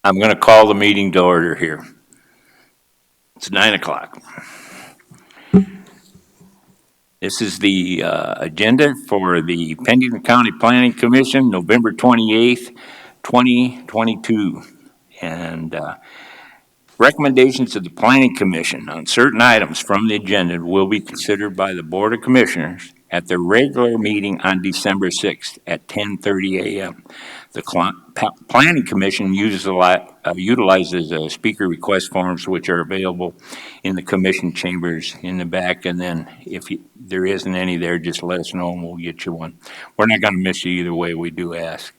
I'm going to call the meeting to order here. It's 9 o'clock. This is the agenda for the Pennington County Planning Commission, November 28th, 2022. And recommendations of the Planning Commission on certain items from the agenda will be considered by the Board of Commissioners at their regular meeting on December 6th at 10:30 a.m. The Planning Commission utilizes speaker request forms, which are available in the commission chambers in the back. And then if there isn't any there, just let us know and we'll get you one. We're not going to miss you either way. We do ask.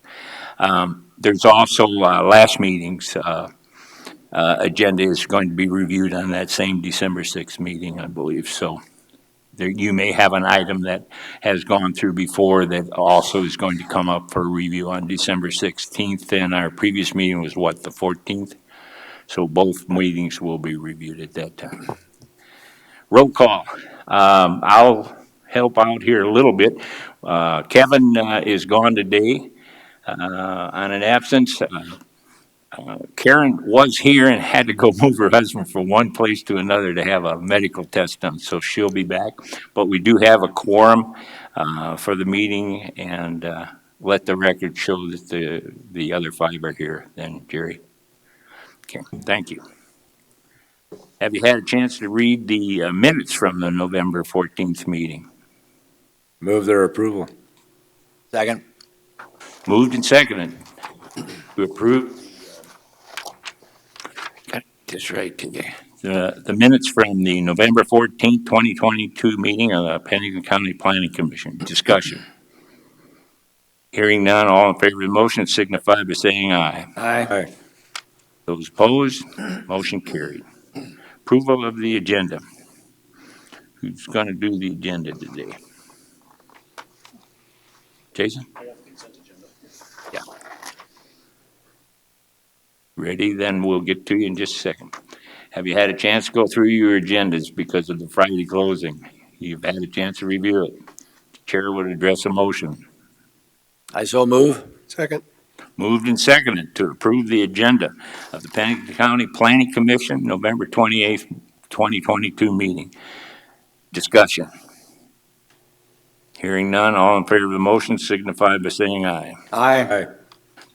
There's also last meeting's agenda is going to be reviewed on that same December 6th meeting, I believe. So you may have an item that has gone through before that also is going to come up for review on December 16th. And our previous meeting was what, the 14th? So both meetings will be reviewed at that time. Roll call. I'll help out here a little bit. Kevin is gone today on an absence. Karen was here and had to go move her husband from one place to another to have a medical test done, so she'll be back. But we do have a quorum for the meeting, and let the record show that the other five are here. Then, Jerry. Okay, thank you. Have you had a chance to read the minutes from the November 14th meeting? Move their approval. Second. Moved and seconded to approve. Just right today. The minutes from the November 14th, 2022 meeting of the Pennington County Planning Commission. Discussion. Hearing none, all in favor of the motion signify by saying aye. Aye. Those opposed, motion carried. Approval of the agenda. Who's going to do the agenda today? Jason? I got the consent agenda. Yeah. Ready? Then we'll get to you in just a second. Have you had a chance to go through your agendas because of the Friday closing? You've had a chance to review it. The chair would address a motion. I so move. Second. Moved and seconded to approve the agenda of the Pennington County Planning Commission, November 28th, 2022 meeting. Discussion. Hearing none, all in favor of the motion signify by saying aye. Aye.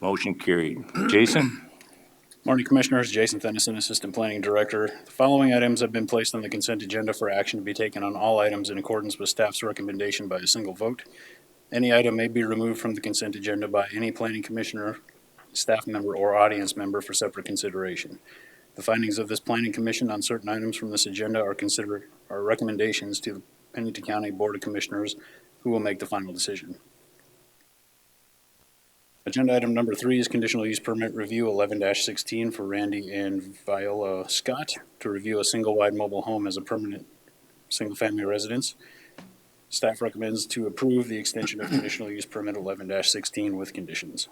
Motion carried. Jason? Morning, Commissioners. Jason Thennison, Assistant Planning Director. The following items have been placed on the consent agenda for action to be taken on all items in accordance with staff's recommendation by a single vote. Any item may be removed from the consent agenda by any planning commissioner, staff member, or audience member for separate consideration. The findings of this planning commission on certain items from this agenda are recommendations to the Pennington County Board of Commissioners, who will make the final decision. Agenda item number 3 is conditional use permit review 11-16 for Randy and Viola Scott to review a single-wide mobile home as a permanent single-family residence. Staff recommends to approve the extension of conditional use permit 11-16 with conditions.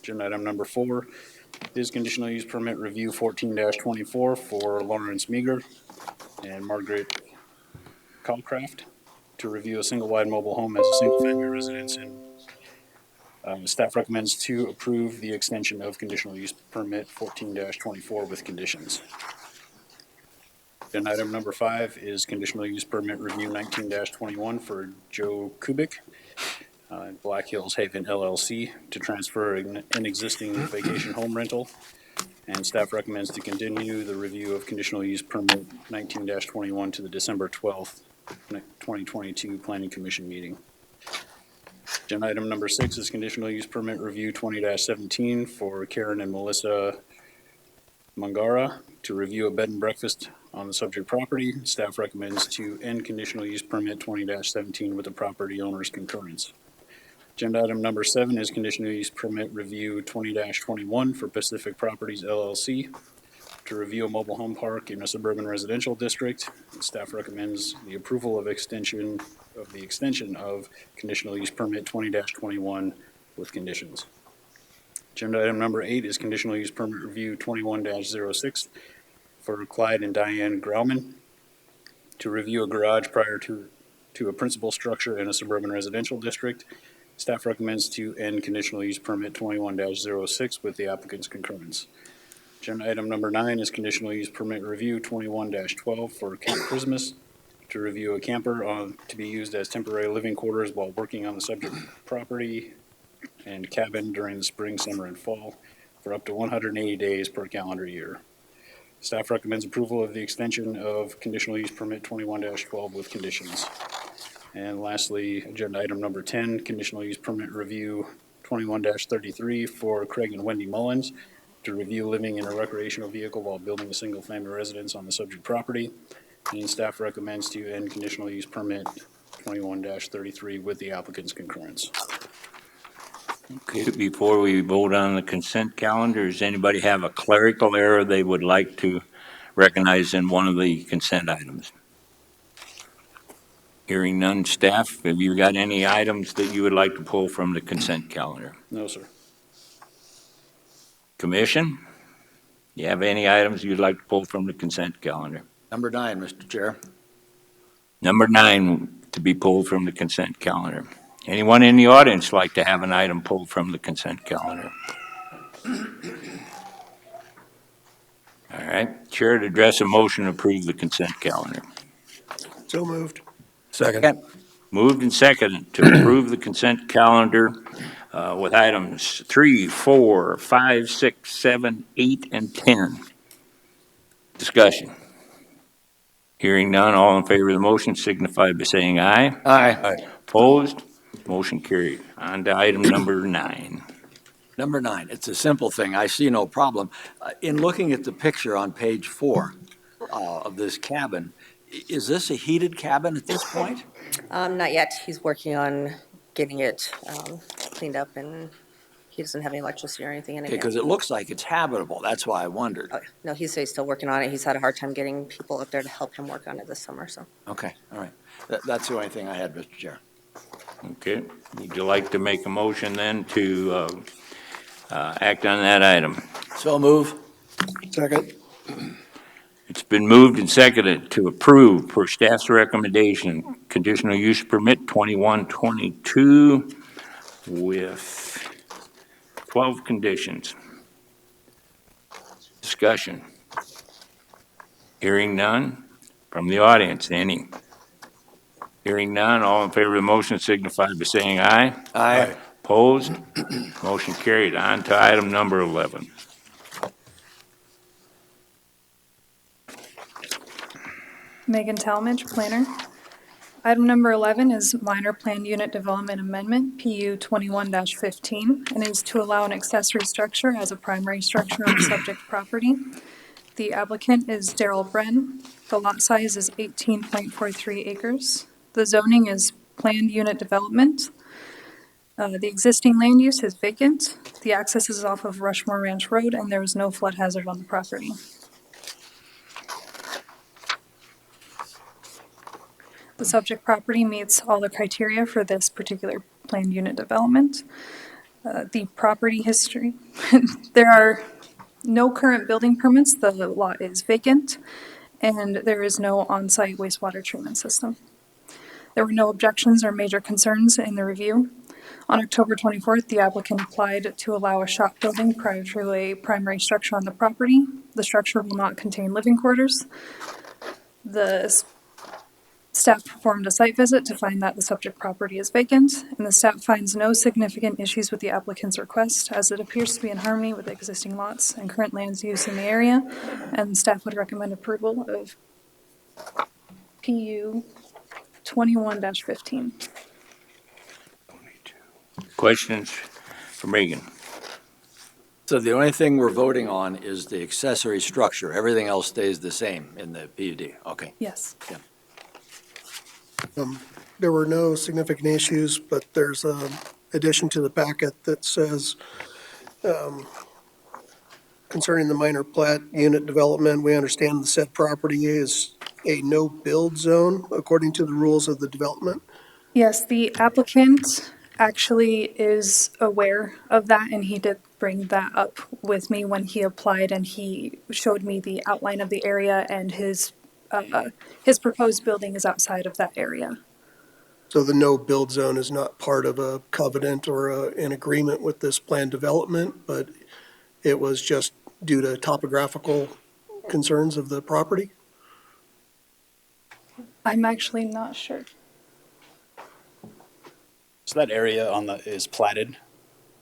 Agenda item number 4 is conditional use permit review 14-24 for Lawrence Meager and Margaret Calcraft to review a single-wide mobile home as a single-family residence. And staff recommends to approve the extension of conditional use permit 14-24 with conditions. Agenda item number 5 is conditional use permit review 19-21 for Joe Kubik, Black Hills Haven LLC, to transfer an existing vacation home rental. And staff recommends to continue the review of conditional use permit 19-21 to the December 12th, 2022 Planning Commission meeting. Agenda item number 6 is conditional use permit review 20-17 for Karen and Melissa Mangara to review a bed and breakfast on the subject property. Staff recommends to end conditional use permit 20-17 with the property owner's concurrence. Agenda item number 7 is conditional use permit review 20-21 for Pacific Properties LLC to review a mobile home park in a suburban residential district. Staff recommends the approval of the extension of conditional use permit 20-21 with conditions. Agenda item number 8 is conditional use permit review 21-06 for Clyde and Diane Grauman to review a garage prior to a principal structure in a suburban residential district. Staff recommends to end conditional use permit 21-06 with the applicant's concurrence. Agenda item number 9 is conditional use permit review 21-12 for Camp Christmas to review a camper to be used as temporary living quarters while working on the subject property and cabin during the spring, summer, and fall for up to 180 days per calendar year. Staff recommends approval of the extension of conditional use permit 21-12 with conditions. And lastly, agenda item number 10, conditional use permit review 21-33 for Craig and Wendy Mullins to review living in a recreational vehicle while building a single-family residence on the subject property. And staff recommends to end conditional use permit 21-33 with the applicant's concurrence. Okay, before we vote on the consent calendar, does anybody have a clerical error they would like to recognize in one of the consent items? Hearing none, staff, have you got any items that you would like to pull from the consent calendar? No, sir. Commission, you have any items you'd like to pull from the consent calendar? Number 9, Mr. Chair. Number 9 to be pulled from the consent calendar. Anyone in the audience like to have an item pulled from the consent calendar? All right, Chair to address a motion to approve the consent calendar. So moved. Second. Moved and seconded to approve the consent calendar with items 3, 4, 5, 6, 7, 8, and 10. Discussion. Hearing none, all in favor of the motion signify by saying aye. Aye. Opposed? Motion carried. On to item number 9. Number 9, it's a simple thing. I see no problem. In looking at the picture on page 4 of this cabin, is this a heated cabin at this point? Not yet. He's working on getting it cleaned up, and he doesn't have any electricity or anything in it Okay, yet. because it looks like it's habitable. That's why I wondered. No, he's still working on it. He's had a hard time getting people up there to help him work on it this summer, so. Okay, all right. That's the only thing I had, Mr. Chair. Okay, would you like to make a motion then to act on that item? So move. Second. It's been moved and seconded to approve per staff's recommendation, conditional use permit 2122 with 12 conditions. Discussion. Hearing none from the audience, any? Hearing none, all in favor of the motion signify by saying aye. Aye. Opposed? Motion carried. On to item number 11. Megan Talmadge, planner. Item number 11 is minor planned unit development amendment, PU 21-15, and is to allow an accessory structure as a primary structure on the subject property. The applicant is Daryl Bren. The lot size is 18.43 acres. The zoning is planned unit development. The existing land use is vacant. The access is off of Rushmore Ranch Road, and there is no flood hazard on the property. The subject property meets all the criteria for this particular planned unit development. The property history, there are no current building permits, the lot is vacant, and there is no on-site wastewater treatment system. There were no objections or major concerns in the review. On October 24th, the applicant applied to allow a shop building prior to a primary structure on the property. The structure will not contain living quarters. The staff performed a site visit to find that the subject property is vacant, and the staff finds no significant issues with the applicant's request, as it appears to be in harmony with existing lots and current land use in the area, and staff would recommend approval of PU 21-15. Questions for Megan? So the only thing we're voting on is the accessory structure. Everything else stays the same in the PUD. Okay. Yes. There were no significant issues, but there's an addition to the packet that says, concerning the minor plat unit development, we understand the said property is a no-build zone according to the rules of the development. Yes, the applicant actually is aware of that, and he did bring that up with me when he applied, and he showed me the outline of the area, and his proposed building is outside of that area. So the no-build zone is not part of a covenant or an agreement with this planned development, but it was just due to topographical concerns of the property? I'm actually not sure. So that area is platted.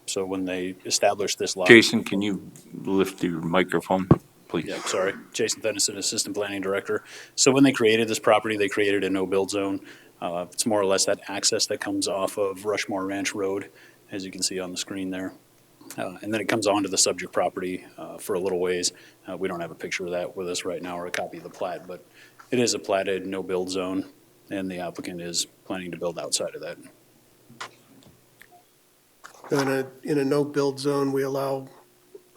So when they established this lot. Jason, can you lift your microphone, please? Yeah, sorry. Jason Fennison, Assistant Planning Director. So when they created this property, they created a no-build zone. It's more or less that access that comes off of Rushmore Ranch Road, as you can see on the screen there. And then it comes onto the subject property for a little ways. We don't have a picture of that with us right now or a copy of the plat, but it is a platted no-build zone, and the applicant is planning to build outside of that. In a no-build zone, we allow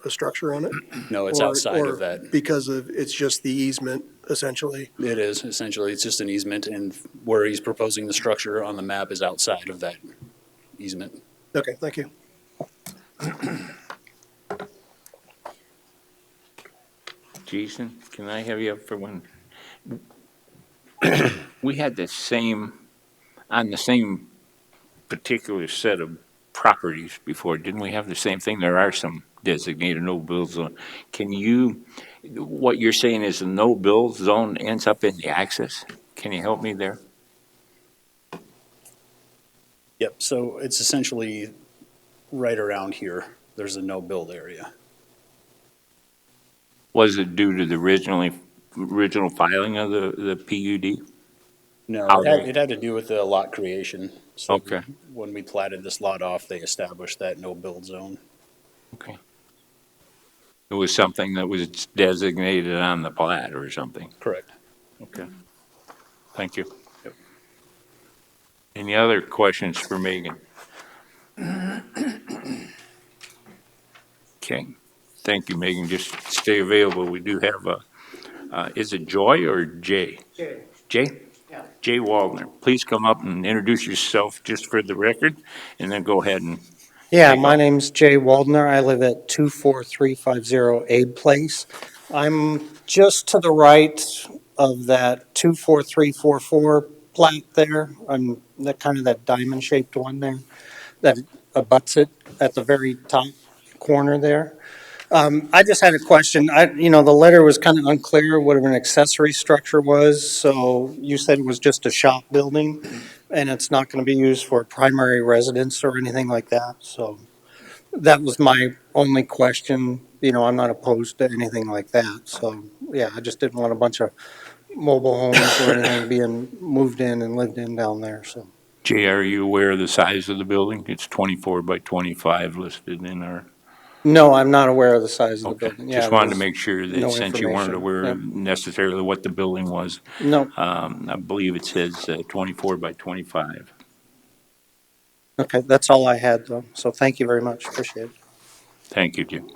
a structure on it? No, it's outside of that. Or because it's just the easement, essentially? It is, essentially. It's just an easement, and where he's proposing the structure on the map is outside of that easement. Okay, thank you. Jason, can I have you up for one? We had on the same particular set of properties before, didn't we have the same thing? There are some designated no-build zone. What you're saying is the no-build zone ends up in the access? Can you help me there? Yep, so it's essentially right around here. There's a no-build area. Was it due to the original filing of the PUD? No, Okay. it had to do with the lot creation. So Okay. when we platted this lot off, they established that no-build zone. Okay. It was something that was designated on the plat or something? Correct. Okay. Thank you. Yep. Any other questions for Megan? Okay. Thank you, Megan. Just stay available. We do have is it Joy or Jay? Jay. Jay? Yeah. Jay Waldner. Please come up and introduce yourself just for the record, and then go ahead and Yeah, Take my off. name's Jay Waldner. I live at 24350 Abe Place. I'm just to the right of that 24344 plat there. I'm that kind of that diamond shaped one there that abuts it at the very top corner there. I just had a question. The letter was kind of unclear what an accessory structure was. So you said it was just a shop building and it's not going to be used for primary residence or anything like that. So that was my only question. I'm not opposed to anything like that. So, yeah, I just didn't want a bunch of mobile homes or anything being moved in and lived in down there. So, Jay, are you aware of the size of the building? It's 24 by 25 listed in our, no, I'm not aware of the size of the okay. building. Yeah, Just wanted to there's make sure that no since you weren't information. aware Yep. necessarily what the building was, No, I believe it says 24 by 25. okay, that's all I had though. So thank you very much. Appreciate it. Thank you, Jim.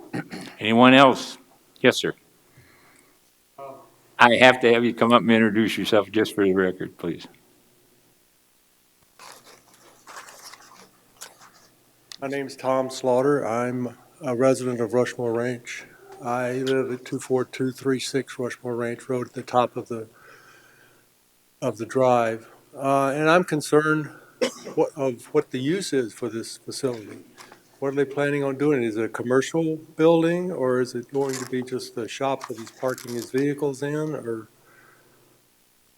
Anyone else? Yes, sir. I have to have you come up and introduce yourself just for the record, please. My name's Tom Slaughter. I'm a resident of Rushmore Ranch. I live at 24236 Rushmore Ranch Road at the top of the drive. And I'm concerned what the use is for this facility. What are they planning on doing? Is it a commercial building or is it going to be just a shop that he's parking his vehicles in, or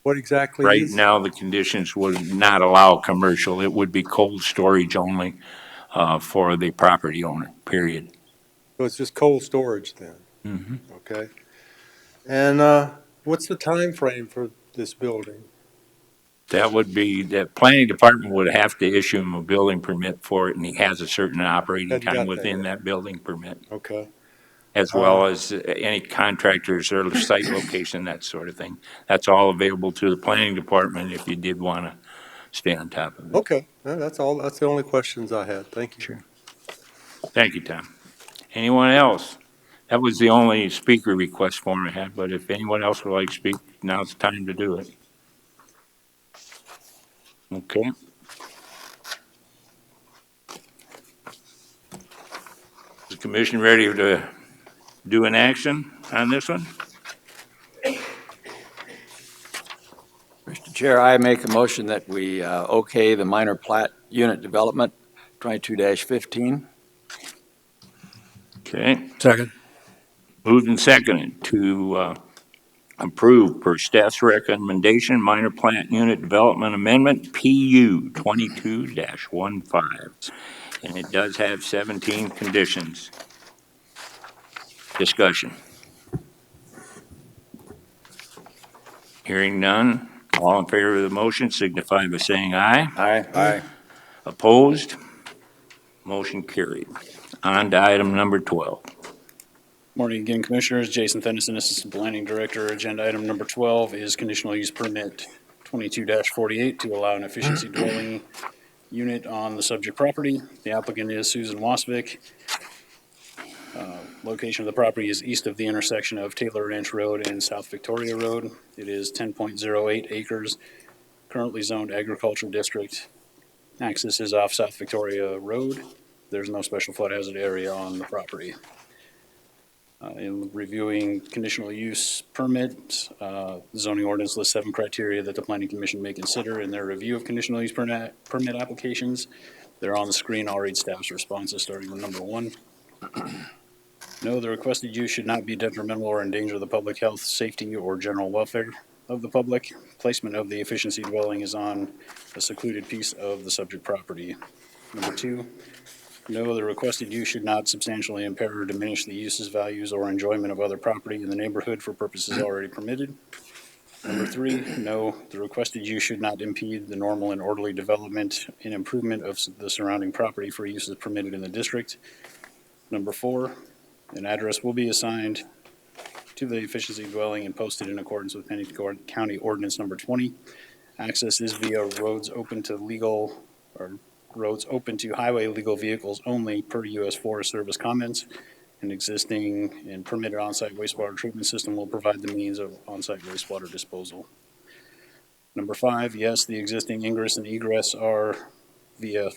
what exactly Right is? now, the conditions would not allow commercial. It would be cold storage only for the property owner, period. So it's just cold storage then? Mhm. Okay. And what's the time frame for this building? That would be, the planning department would have to issue him a building permit for it, and he has a certain operating Hadn't got time that within yet. that building permit, Okay. as well as any contractors or site location, that sort of thing. That's all available to the planning department if you did want to stay on top of it. Okay, that's all, that's the only questions I had. Thank you. Sure. Thank you, Tom. Anyone else? That was the only speaker request form I had, but if anyone else would like to speak, now's the time to do it. Okay. Is the commission ready to do an action on this one? Mr. Chair, I make a motion that we okay the minor plat unit development 22-15. Okay, Second. moved and seconded to approve per staff's recommendation, minor plant unit development amendment, PU 22-15. And it does have 17 conditions. Discussion. Hearing none. All in favor of the motion signify by saying aye. Aye. Opposed? Motion carried. On to item number 12. Morning again, Commissioners. Jason Thennison, Assistant Planning Director. Agenda item number 12 is conditional use permit 22-48 to allow an efficiency dwelling unit on the subject property. The applicant is Susan Wasvik. Location of the property is east of the intersection of Taylor Ranch Road and South Victoria Road. It is 10.08 acres, currently zoned agriculture district. Access is off South Victoria Road. There's no special flood hazard area on the property. In reviewing conditional use permits, zoning ordinance lists 7 criteria that the Planning Commission may consider in their review of conditional use permit applications. They're on the screen. I'll read staff's responses, starting with number 1. No, the requested use should not be detrimental or endanger the public health, safety, or general welfare of the public. Placement of the efficiency dwelling is on a secluded piece of the subject property. Number 2, no, the requested use should not substantially impair or diminish the use's values or enjoyment of other property in the neighborhood for purposes already permitted. Number 3, no, the requested use should not impede the normal and orderly development and improvement of the surrounding property for uses permitted in the district. Number 4, an address will be assigned to the efficiency dwelling and posted in accordance with Pennington County Ordinance Number 20. Access is via roads open to highway legal vehicles only per U.S. Forest Service comments. An existing and permitted on-site wastewater treatment system will provide the means of on-site wastewater disposal. Number 5, yes, the existing ingress and egress are via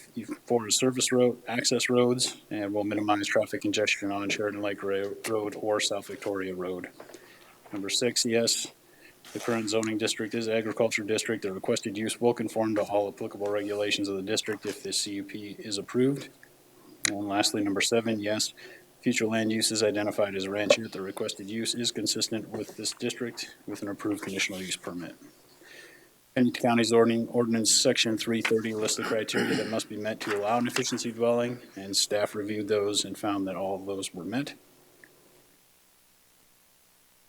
Forest Service road access roads and will minimize traffic congestion on Sheridan Lake Road or South Victoria Road. Number 6, yes, the current zoning district is agriculture district. The requested use will conform to all applicable regulations of the district if this CUP is approved. And lastly, number 7, yes, future land use is identified as ranchette. The requested use is consistent with this district with an approved conditional use permit. Pennington County's ordinance section 330 lists the criteria that must be met to allow an efficiency dwelling, and staff reviewed those and found that all of those were met. As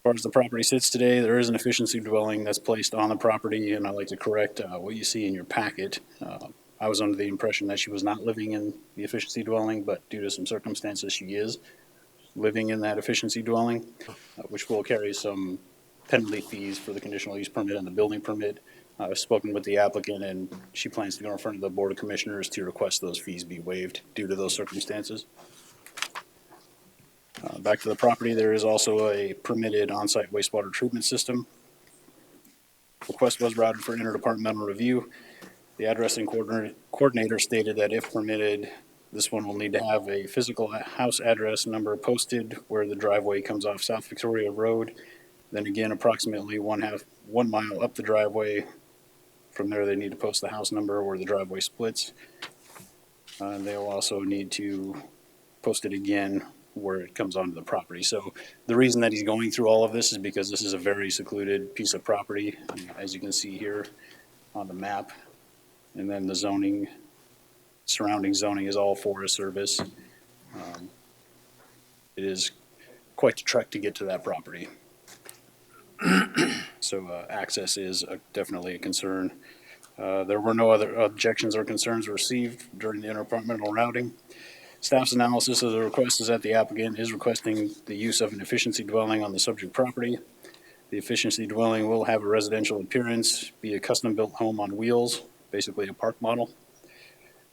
far as the property sits today, there is an efficiency dwelling that's placed on the property, and I'd like to correct what you see in your packet. I was under the impression that she was not living in the efficiency dwelling, but due to some circumstances, she is living in that efficiency dwelling, which will carry some penalty fees for the conditional use permit and the building permit. I've spoken with the applicant, and she plans to go in front of the Board of Commissioners to request those fees be waived due to those circumstances. Back to the property, there is also a permitted on-site wastewater treatment system. Request was routed for interdepartmental review. The addressing coordinator stated that if permitted, this one will need to have a physical house address number posted where the driveway comes off South Victoria Road. Then again, approximately 1 mile up the driveway. From there, they need to post the house number where the driveway splits. They'll also need to post it again where it comes onto the property. So the reason that he's going through all of this is because this is a very secluded piece of property, as you can see here on the map. And then the zoning, surrounding zoning is all Forest Service. It is quite the trek to get to that property. So access is definitely a concern. There were no other objections or concerns received during the interdepartmental routing. Staff's analysis of the request is that the applicant is requesting the use of an efficiency dwelling on the subject property. The efficiency dwelling will have a residential appearance, be a custom-built home on wheels, basically a park model,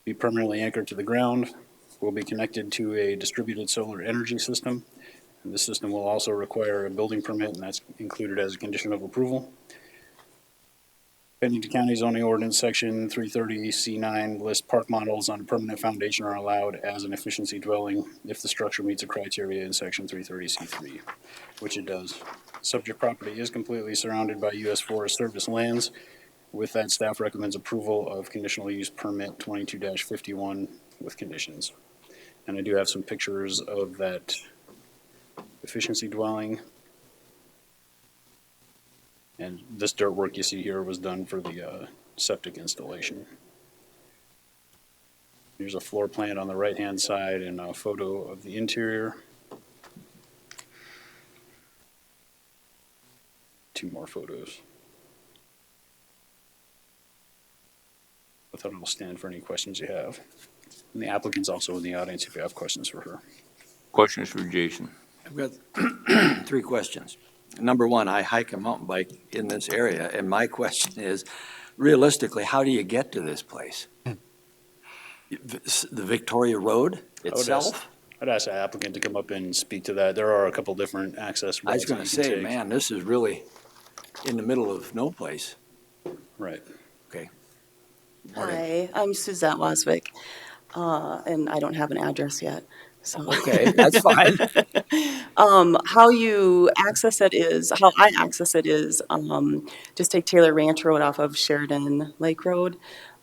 be permanently anchored to the ground, will be connected to a distributed solar energy system. And this system will also require a building permit, and that's included as a condition of approval. Pennington County zoning ordinance section 330C9 lists park models on a permanent foundation are allowed as an efficiency dwelling if the structure meets the criteria in section 330C3, which it does. Subject property is completely surrounded by U.S. Forest Service lands. With that, staff recommends approval of conditional use permit 22-51 with conditions. And I do have some pictures of that efficiency dwelling. And this dirt work you see here was done for the septic installation. Here's a floor plan on the right-hand side and a photo of the interior. Two more photos. I thought it'll stand for any questions you have. And the applicant's also in the audience if you have questions for her. Questions for Jason? I've got 3 questions. Number one, I hike a mountain bike in this area, and my question is, realistically, how do you get to this place? The Victoria Road itself? I'd ask the applicant to come up and speak to that. There are a couple different access I was routes gonna that you can say, take. man, this is really in the middle of no place. Right. Okay. Hi, I'm Suzette Waswick, and I don't have an address yet, so. Okay, that's fine. How you access it is, how I access it is, just take Taylor Ranch Road off of Sheridan Lake Road,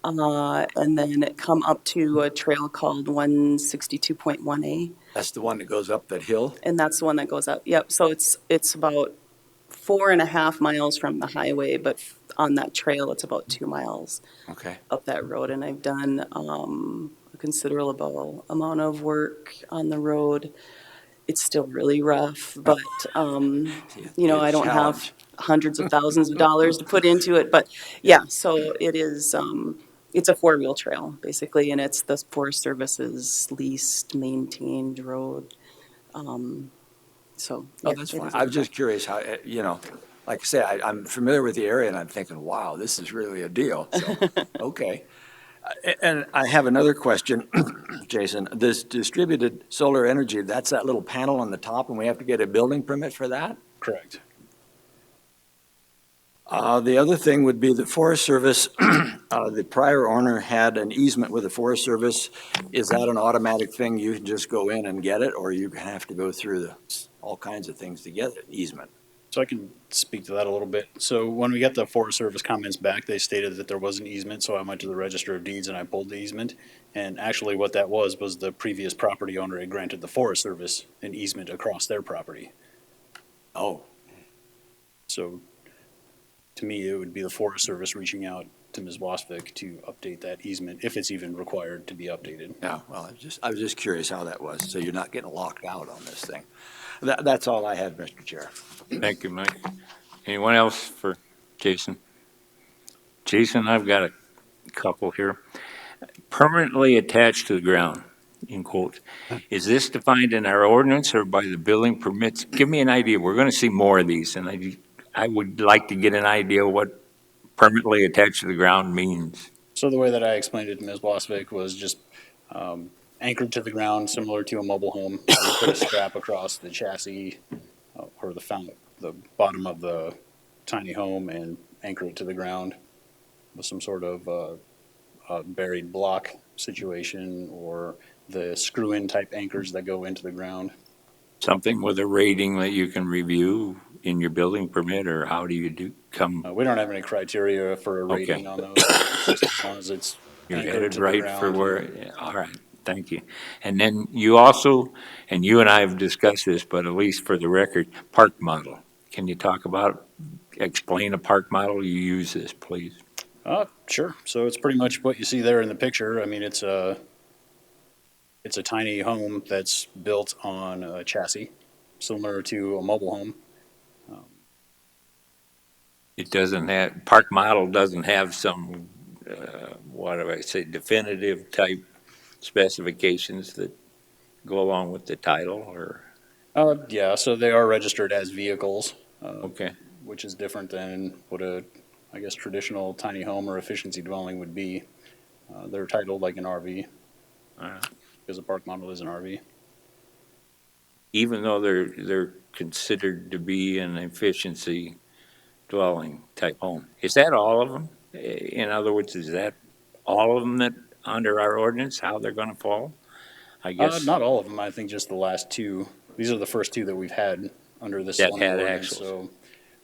and then come up to a trail called 162.1A, That's the one that goes up that hill? and that's the one that goes up. Yep, so it's about 4.5 miles from the highway, but on that trail, it's about 2 miles Okay. up that road, and I've done a considerable amount of work on the road. It's still really rough, but you know, I don't have hundreds of thousands of dollars to put into it, but yeah, so it is, it's a 4-wheel trail, basically, and it's the Forest Service's least maintained road. So. Oh, yeah, that's it fine. is- I was just curious how, you know, like I say, I'm familiar with the area and I'm thinking, wow, this is really a deal. So, okay. And I have another question, Jason. This distributed solar energy, that's that little panel on the top and we have to get a building permit for that? Correct. The other thing would be the Forest Service, the prior owner had an easement with the Forest Service. Is that an automatic thing? You can just go in and get it, or you have to go through all kinds of things to get an easement? So I can speak to that a little bit. So when we got the Forest Service comments back, they stated that there was an easement, so I went to the Register of Deeds and I pulled the easement. And actually what that was the previous property owner had granted the Forest Service an easement across their property. Oh, So to me, it would be the Forest Service reaching out to Ms. Wasvik to update that easement, if it's even required to be updated. yeah, well, I was just curious how that was, so you're not getting locked out on this thing. That's all I had, Mr. Chair. Thank you, Mike. Anyone else for Jason? Jason, I've got a couple here. Permanently attached to the ground, in quotes. Is this defined in our ordinance or by the building permits? Give me an idea. We're going to see more of these, and I would like to get an idea what permanently attached to the ground means. So the way that I explained it to Ms. Wasvik was just anchored to the ground, similar to a mobile home. You put a strap across the chassis or the bottom of the tiny home and anchor it to the ground with some sort of buried block situation or the screw-in type anchors that go into the ground. Something with a rating that you can review in your building permit, or how do you come? We don't have any criteria for a rating on those, just as long as it's You're anchored headed to the right for ground. where, all right, thank you. And then you also, and you and I have discussed this, but at least for the record, park model. Can you explain a park model? You use this, please. Sure. So it's pretty much what you see there in the picture. I mean, it's a tiny home that's built on a chassis, similar to a mobile home. It doesn't have, park model doesn't have some, what do I say, definitive type specifications that go along with the title, or, Yeah, so they are registered as vehicles, okay, which is different than what I guess, traditional tiny home or efficiency dwelling would be. They're titled like an RV, all right. because a park model is an RV. Even though they're considered to be an efficiency dwelling type home. Is that all of them? In other words, is that all of them that, under our ordinance, how they're gonna fall? I guess Not all of them, I think just the last two. These are the first two that we've had under this That zoning had ordinance, actuals. so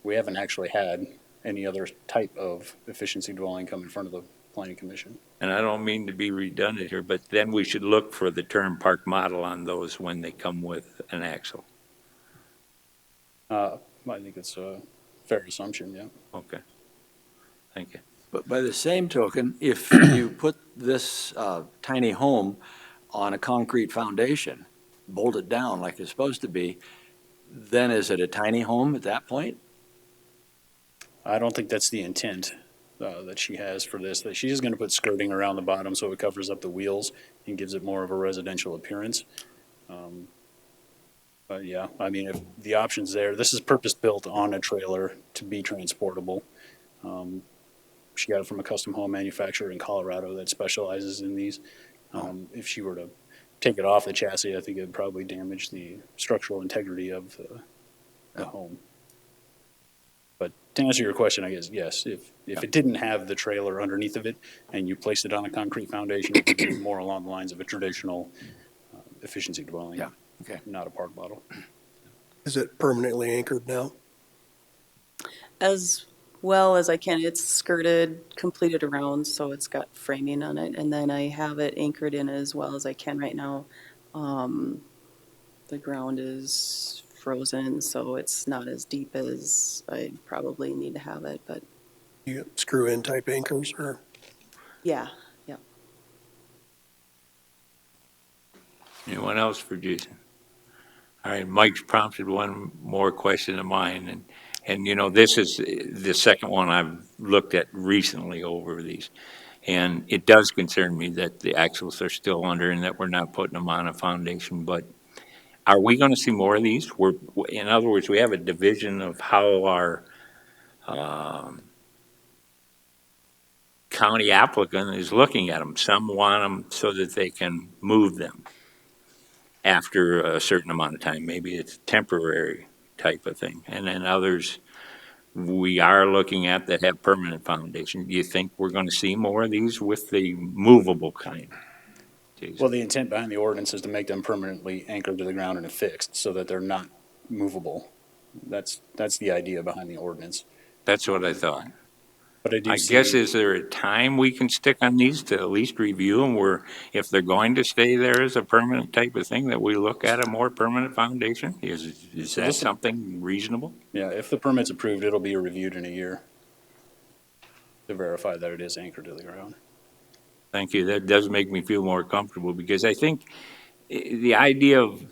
we haven't actually had any other type of efficiency dwelling come in front of the planning commission. And I don't mean to be redundant here, but then we should look for the term park model on those when they come with an axle. I think it's a fair assumption, yeah. Okay. Thank you. But by the same token, if you put this tiny home on a concrete foundation, bolt it down like it's supposed to be, then is it a tiny home at that point? I don't think that's the intent that she has for this, that she's going to put skirting around the bottom so it covers up the wheels and gives it more of a residential appearance. But yeah, I mean, if the option's there, this is purpose-built on a trailer to be transportable. She got it from a custom home manufacturer in Colorado that specializes in these. If she were to take it off the chassis, I think it would probably damage the structural integrity of the home. But to answer your question, I guess, yes, if it didn't have the trailer underneath of it and you placed it on a concrete foundation, it would be more along the lines of a traditional efficiency dwelling. Yeah, okay. Not a park model. Is it permanently anchored now? As well as I can. It's skirted, completed around, so it's got framing on it, and then I have it anchored in as well as I can right now. The ground is frozen, so it's not as deep as I probably need to have it, but You got screw-in type anchors or? yeah. Anyone else for Jason? All right, Mike's prompted one more question of mine, and you know, this is the second one I've looked at recently over these. And it does concern me that the axles are still under and that we're not putting them on a foundation, but are we going to see more of these? In other words, we have a division of how our county applicant is looking at them. Some want them so that they can move them after a certain amount of time. Maybe it's temporary type of thing. And then others we are looking at that have permanent foundation. Do you think we're going to see more of these with the movable kind? Jason? Well, the intent behind the ordinance is to make them permanently anchored to the ground and affixed so that they're not movable. That's the idea behind the ordinance. That's what I thought. But I guess, is there a time we can stick on these to at least review them where if they're going to stay there as a permanent type of thing, that we look at a more permanent foundation? Is that something reasonable? Yeah, if the permit's approved, it'll be reviewed in a year to verify that it is anchored to the ground. Thank you. That does make me feel more comfortable because I think the idea of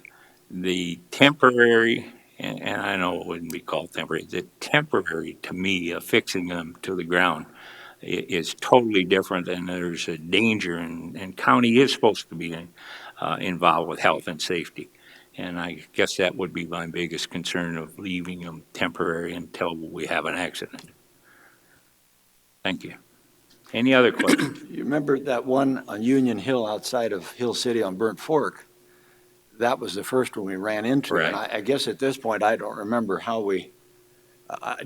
the temporary, and I know it wouldn't be called temporary, the temporary to me affixing them to the ground is totally different, and there's a danger, and county is supposed to be involved with health and safety. And I guess that would be my biggest concern of leaving them temporary until we have an accident. Thank you. Any other questions? You remember that one on Union Hill outside of Hill City on Burnt Fork? That was the first one we ran into. Right. And I guess at this point, I don't remember how we,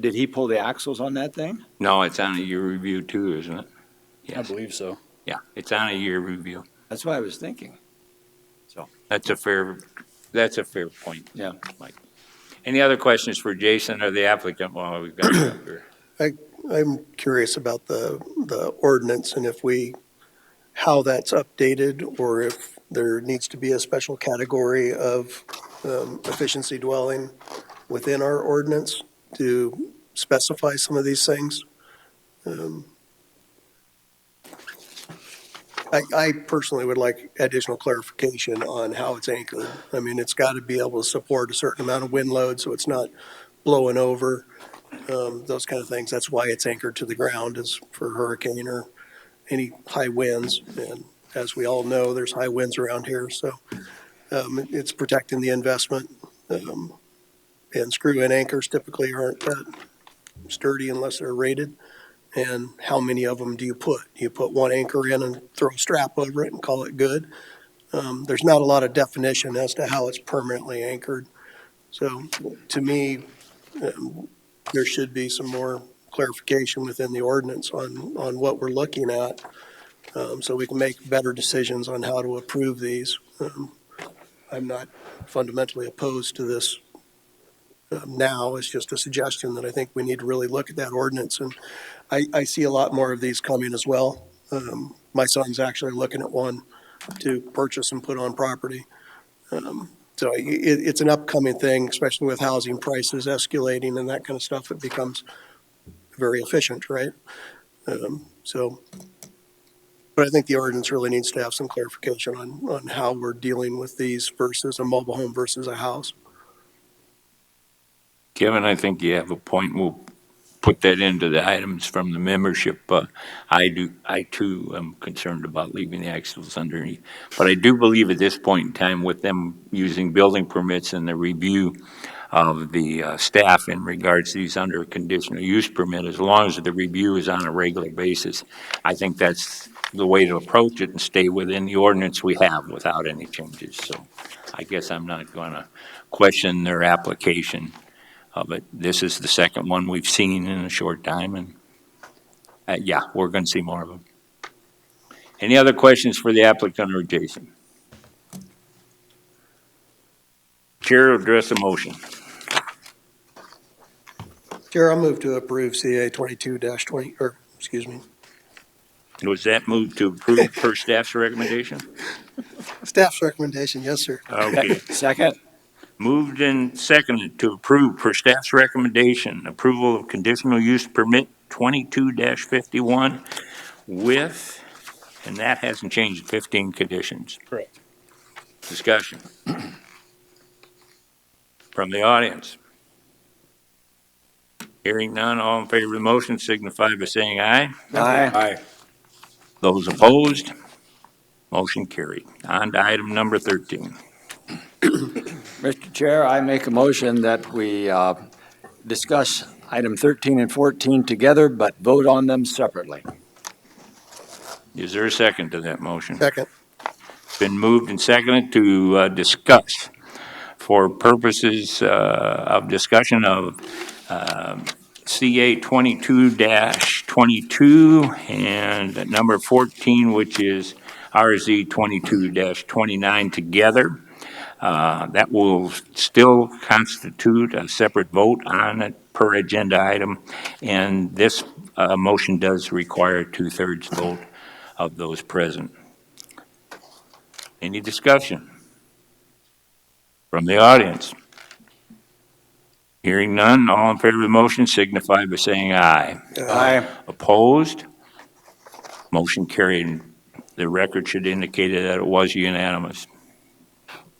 did he pull the axles on that thing? No, it's on a year review too, isn't it? Yes. I believe so. Yeah, it's on a year review. That's what I was thinking. That's a fair point. Yeah. Mike. Any other questions for Jason or the applicant while we've got you up here? I'm curious about the ordinance and how that's updated, or if there needs to be a special category of efficiency dwelling within our ordinance to specify some of these things. I personally would like additional clarification on how it's anchored. I mean, it's got to be able to support a certain amount of wind load so it's not blowing over. Those kind of things. That's why it's anchored to the ground, is for hurricane or any high winds. And as we all know, there's high winds around here. So it's protecting the investment. And screw-in anchors typically aren't that sturdy unless they're rated. And how many of them do you put? Do you put one anchor in and throw a strap over it and call it good? There's not a lot of definition as to how it's permanently anchored. So to me, there should be some more clarification within the ordinance on what we're looking at, so we can make better decisions on how to approve these. I'm not fundamentally opposed to this now. It's just a suggestion that I think we need to really look at that ordinance, and I see a lot more of these coming as well. My son's actually looking at one to purchase and put on property. So it's an upcoming thing, especially with housing prices escalating and that kind of stuff. It becomes very efficient, right? But I think the ordinance really needs to have some clarification on how we're dealing with these versus a mobile home versus a house. Kevin, I think you have a point. We'll put that into the items from the membership. I too am concerned about leaving the axles underneath. But I do believe at this point in time, with them using building permits and the review of the staff in regards to these under conditional use permit, as long as the review is on a regular basis, I think that's the way to approach it and stay within the ordinance we have without any changes. So I guess I'm not going to question their application. But this is the second one we've seen in a short time, and yeah, we're going to see more of them. Any other questions for the applicant or Jason? Chair will address a motion. Chair, I'll move to approve CA 22-20, or, excuse me, Was that moved to approve per staff's recommendation? staff's recommendation, yes, sir. Okay. Second? Moved and seconded to approve per staff's recommendation, approval of conditional use permit 22-51 with, and that hasn't changed, 15 conditions. Correct. Discussion from the audience. Hearing none, all in favor of the motion signify by saying aye. Aye. Aye. Those opposed, motion carried. On to item number 13. Mr. Chair, I make a motion that we discuss item 13 and 14 together, but vote on them separately. Is there a second to that motion? Second. Been moved and seconded to discuss for purposes of discussion of CA 22-22 and number 14, which is RZ 22-29 together. That will still constitute a separate vote on it per agenda item, and this motion does require a 2/3 vote of those present. Any discussion from the audience? Hearing none, all in favor of the motion signify by saying aye. Aye. Opposed? Motion carried. The record should indicate that it was unanimous.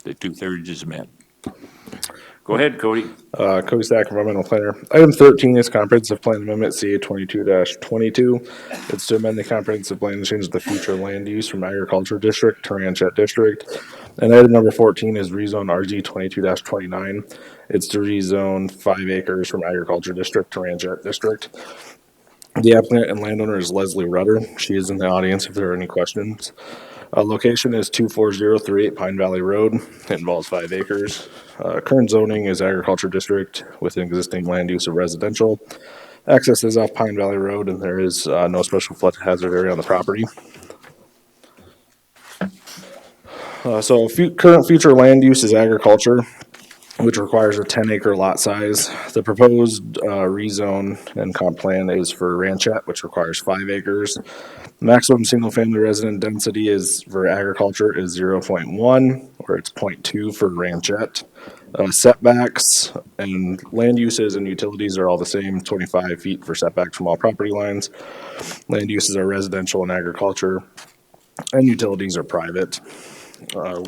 The 2/3 is met. Go ahead, Cody. Cody Stack, environmental planner. Item 13 is comprehensive plan amendment CA 22-22. It's to amend the comprehensive plan and change the future land use from agriculture district to ranchette district. And item number 14 is rezone RG 22-29. It's to rezone 5 acres from agriculture district to ranchette district. The applicant and landowner is Leslie Rudder. She is in the audience if there are any questions. Location is 24038 Pine Valley Road. It involves 5 acres. Current zoning is agriculture district with an existing land use of residential. Access is off Pine Valley Road, and there is no special flood hazard area on the property. Current future land use is agriculture, which requires a 10-acre lot size. The proposed rezone and comp plan is for ranchette, which requires 5 acres. Maximum single-family resident density is for agriculture is 0.1, or it's 0.2 for ranchette. Setbacks and land uses and utilities are all the same, 25 feet for setbacks from all property lines. Land uses are residential and agriculture, and utilities are private.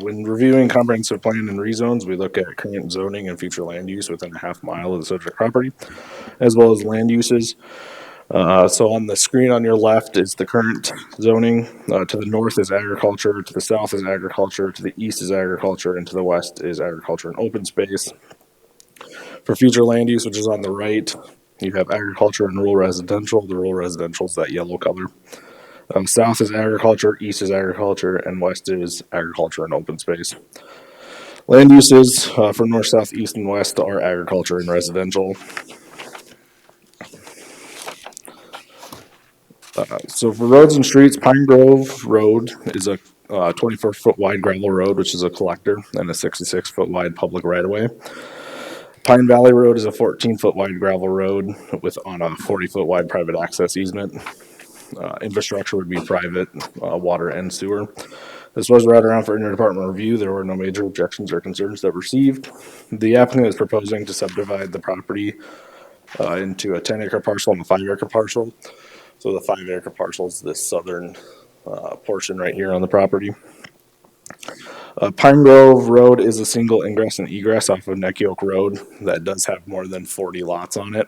When reviewing comprehensive plan and rezones, we look at current zoning and future land use within a half mile of the subject property, as well as land uses. So on the screen on your left is the current zoning. To the north is agriculture, to the south is agriculture, to the east is agriculture, and to the west is agriculture and open space. For future land use, which is on the right, you have agriculture and rural residential. The rural residential is that yellow color. South is agriculture, east is agriculture, and west is agriculture and open space. Land uses for north, south, east, and west are agriculture and residential. So for roads and streets, Pine Grove Road is a 24-foot wide gravel road, which is a collector, and a 66-foot wide public right-of-way. Pine Valley Road is a 14-foot wide gravel road on a 40-foot wide private access easement. Infrastructure would be private, water and sewer. This was brought around for interdepartmental review. There were no major objections or concerns that were received. The applicant is proposing to subdivide the property into a 10-acre parcel and a 5-acre parcel. So the 5-acre parcel is this southern portion right here on the property. Pine Grove Road is a single ingress and egress off of Neck Yoke Road that does have more than 40 lots on it.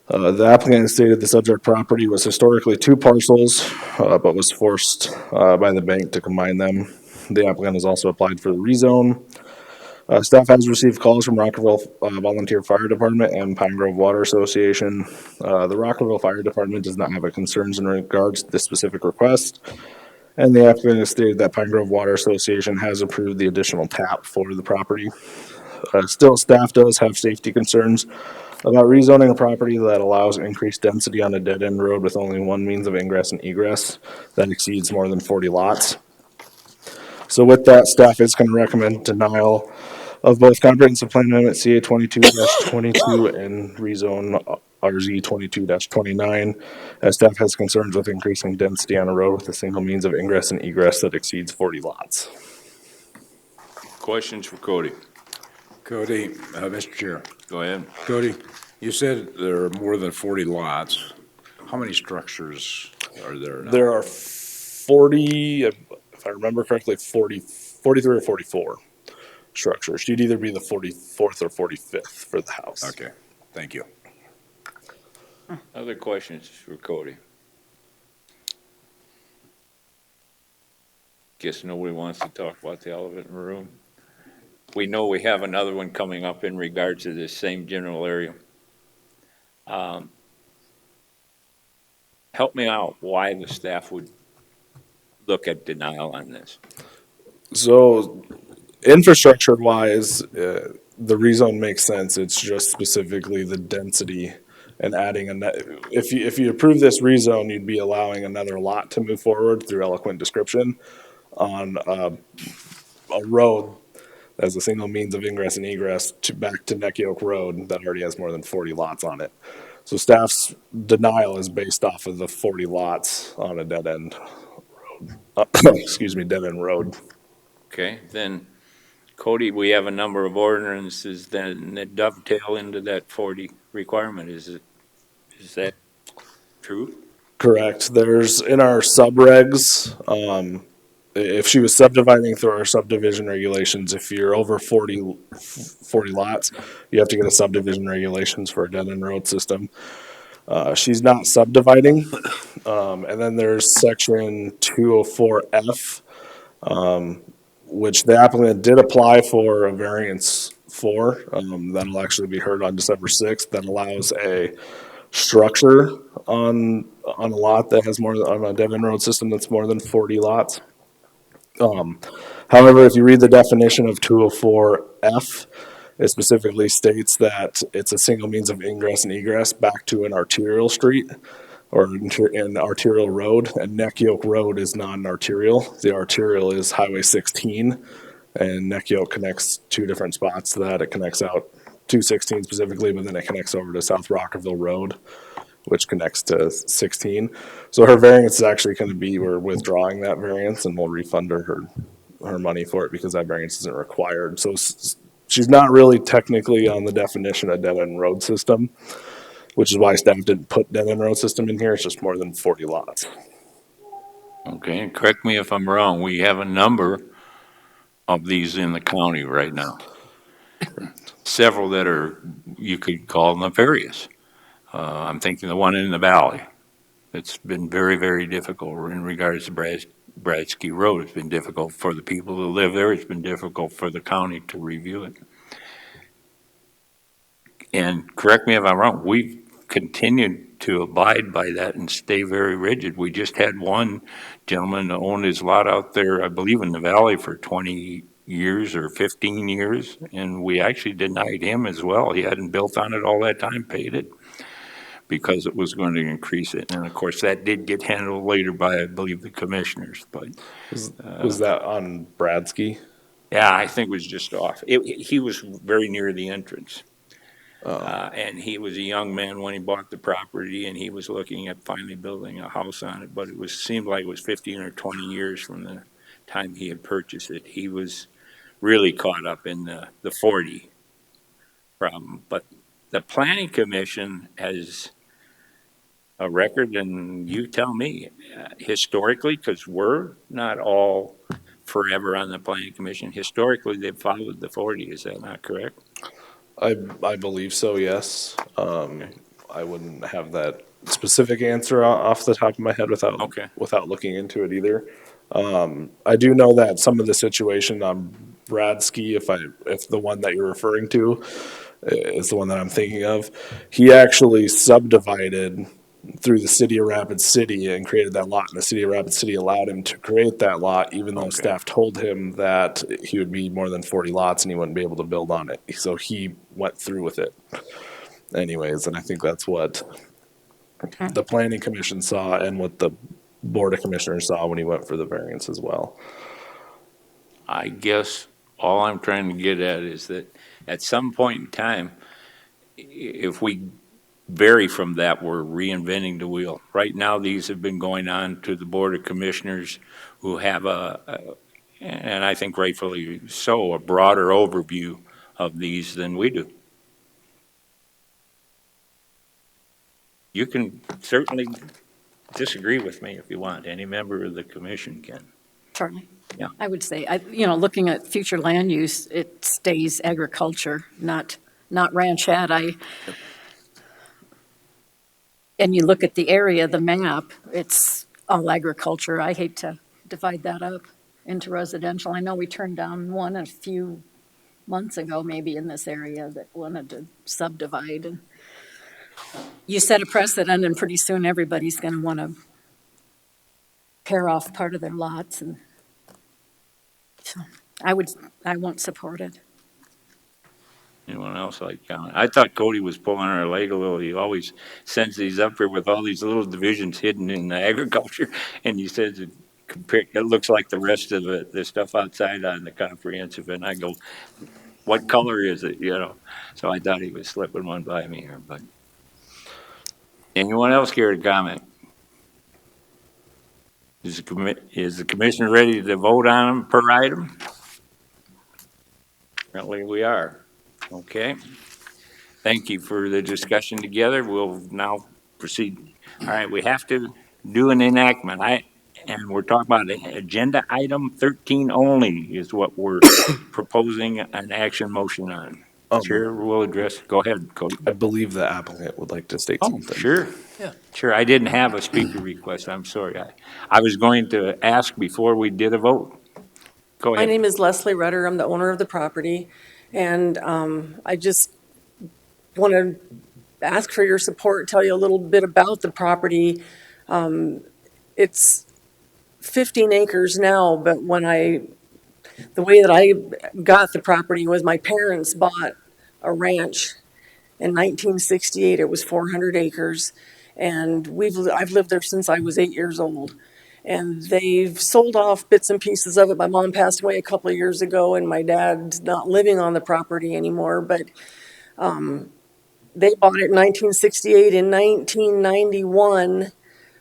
The applicant stated the subject property was historically 2 parcels, but was forced by the bank to combine them. The applicant has also applied for the rezone. Staff has received calls from Rockerville Volunteer Fire Department and Pine Grove Water Association. The Rockerville Fire Department does not have any concerns in regards to this specific request. And the applicant has stated that Pine Grove Water Association has approved the additional tap for the property. Still, staff does have safety concerns about rezoning a property that allows increased density on a dead-end road with only one means of ingress and egress that exceeds more than 40 lots. So with that, staff is going to recommend denial of both comprehensive plan amendment CA 22-22 and rezone RZ 22-29, as staff has concerns with increasing density on a road with a single means of ingress and egress that exceeds 40 lots. Questions for Cody? Cody, Mr. Chair. Go ahead. Cody, you said there are more than 40 lots. How many structures are there now? There are 40, if I remember correctly, 43 or 44 structures. You'd either be the 44th or 45th for the house. Okay, thank you. Other questions for Cody? Guess nobody wants to talk about the elephant in the room. We know we have another one coming up in regards to this same general area. Help me out why the staff would look at denial on this. So infrastructure wise, the rezone makes sense. It's just specifically the density and adding if you approve this rezone, you'd be allowing another lot to move forward through eloquent description on a road as a single means of ingress and egress back to Neck Yoke Road that already has more than 40 lots on it. So staff's denial is based off of the 40 lots on a dead end road. Dead end road. Okay, then Cody, we have a number of ordinances that dovetail into that 40 requirement. Is that true? Correct. There's in our subregs, if she was subdividing through our subdivision regulations, if you're over 40 lots, you have to get a subdivision regulations for a dead end road system. She's not subdividing. And then there's section 204F, which the applicant did apply for a variance for. That'll actually be heard on December 6th. That allows a structure on a lot that has on a dead end road system that's more than 40 lots. However, if you read the definition of 204F, it specifically states that it's a single means of ingress and egress back to an arterial street or an arterial road, and Neck Yoke Road is not an arterial. The arterial is Highway 16, and Neck Yoke connects 2 different spots to that. It connects out 216 specifically, but then it connects over to South Rockerville Road, which connects to 16. So her variance is actually going to be, we're withdrawing that variance and we'll refund her money for it because that variance isn't required. So she's not really technically on the definition of dead end road system, which is why staff didn't put dead end road system in here. It's just more than 40 lots. Okay, and correct me if I'm wrong. We have a number of these in the county right now. Several that are, you could call nefarious. I'm thinking the one in the valley. It's been very, very difficult in regards to Bradsky Road. It's been difficult for the people who live there. It's been difficult for the county to review it. And correct me if I'm wrong, we've continued to abide by that and stay very rigid. We just had one gentleman that owned his lot out there, I believe in the valley, for 20 years or 15 years, and we actually denied him as well. He hadn't built on it all that time, paid it, because it was going to increase it. And of course, that did get handled later by, I believe, the commissioners. But was that on Bradsky? Yeah, I think it was just off. He was very near the entrance. And he was a young man when he bought the property, and he was looking at finally building a house on it, but seemed like it was 15 or 20 years from the time he had purchased it. He was really caught up in the 40 problem. But the planning commission has a record, and you tell me, historically, because we're not all forever on the planning commission, historically, they've followed the 40. Is that not correct? I believe so, yes. I wouldn't have that specific answer off the top of my head Okay. without looking into it either. I do know that some of the situation on Bradsky, if the one that you're referring to is the one that I'm thinking of, he actually subdivided through the city of Rapid City and created that lot, and the city of Rapid City allowed him to create that lot, even though Okay. staff told him that he would be more than 40 lots and he wouldn't be able to build on it. So he went through with it anyways, and I think that's what the planning commission saw and what the board of commissioners saw when he went for the variance as well. I guess all I'm trying to get at is that at some point in time, if we vary from that, we're reinventing the wheel. Right now, these have been going on to the Board of Commissioners, who have and I think rightfully so, a broader overview of these than we do. You can certainly disagree with me if you want. Any member of the commission can. Charlie? Yeah. I would say, looking at future land use, it stays agriculture, not ranchette. And you look at the area, the map, it's all agriculture. I hate to divide that up into residential. I know we turned down one a few months ago, maybe in this area, that wanted to subdivide. And you set a precedent, and pretty soon everybody's going to want to pare off part of their lots, and so I won't support it. Anyone else like comment? I thought Cody was pulling our leg a little. He always sends these up here with all these little divisions hidden in the agriculture, and he says it looks like the rest of the stuff outside on the comprehensive. And I go, what color is it? So I thought he was slipping one by me here. But anyone else care to comment? Is the commission ready to vote on them per item? Apparently we are. Okay. Thank you for the discussion together. We'll now proceed. All right, we have to do an enactment. And we're talking about agenda item 13 only is what we're proposing an action motion on. Chair will address. Go ahead, Cody. I believe the applicant would like to state something. Sure. Yeah. Sure. I didn't have a speaker request. I'm sorry. I was going to ask before we did a vote. Go ahead. My name is Leslie Rudder. I'm the owner of the property. And I just want to ask for your support, tell you a little bit about the property. It's 15 acres now, but the way that I got the property was my parents bought a ranch in 1968. It was 400 acres. And I've lived there since I was 8 years old. And they've sold off bits and pieces of it. My mom passed away a couple of years ago, and my dad's not living on the property anymore. But they bought it in 1968. In 1991,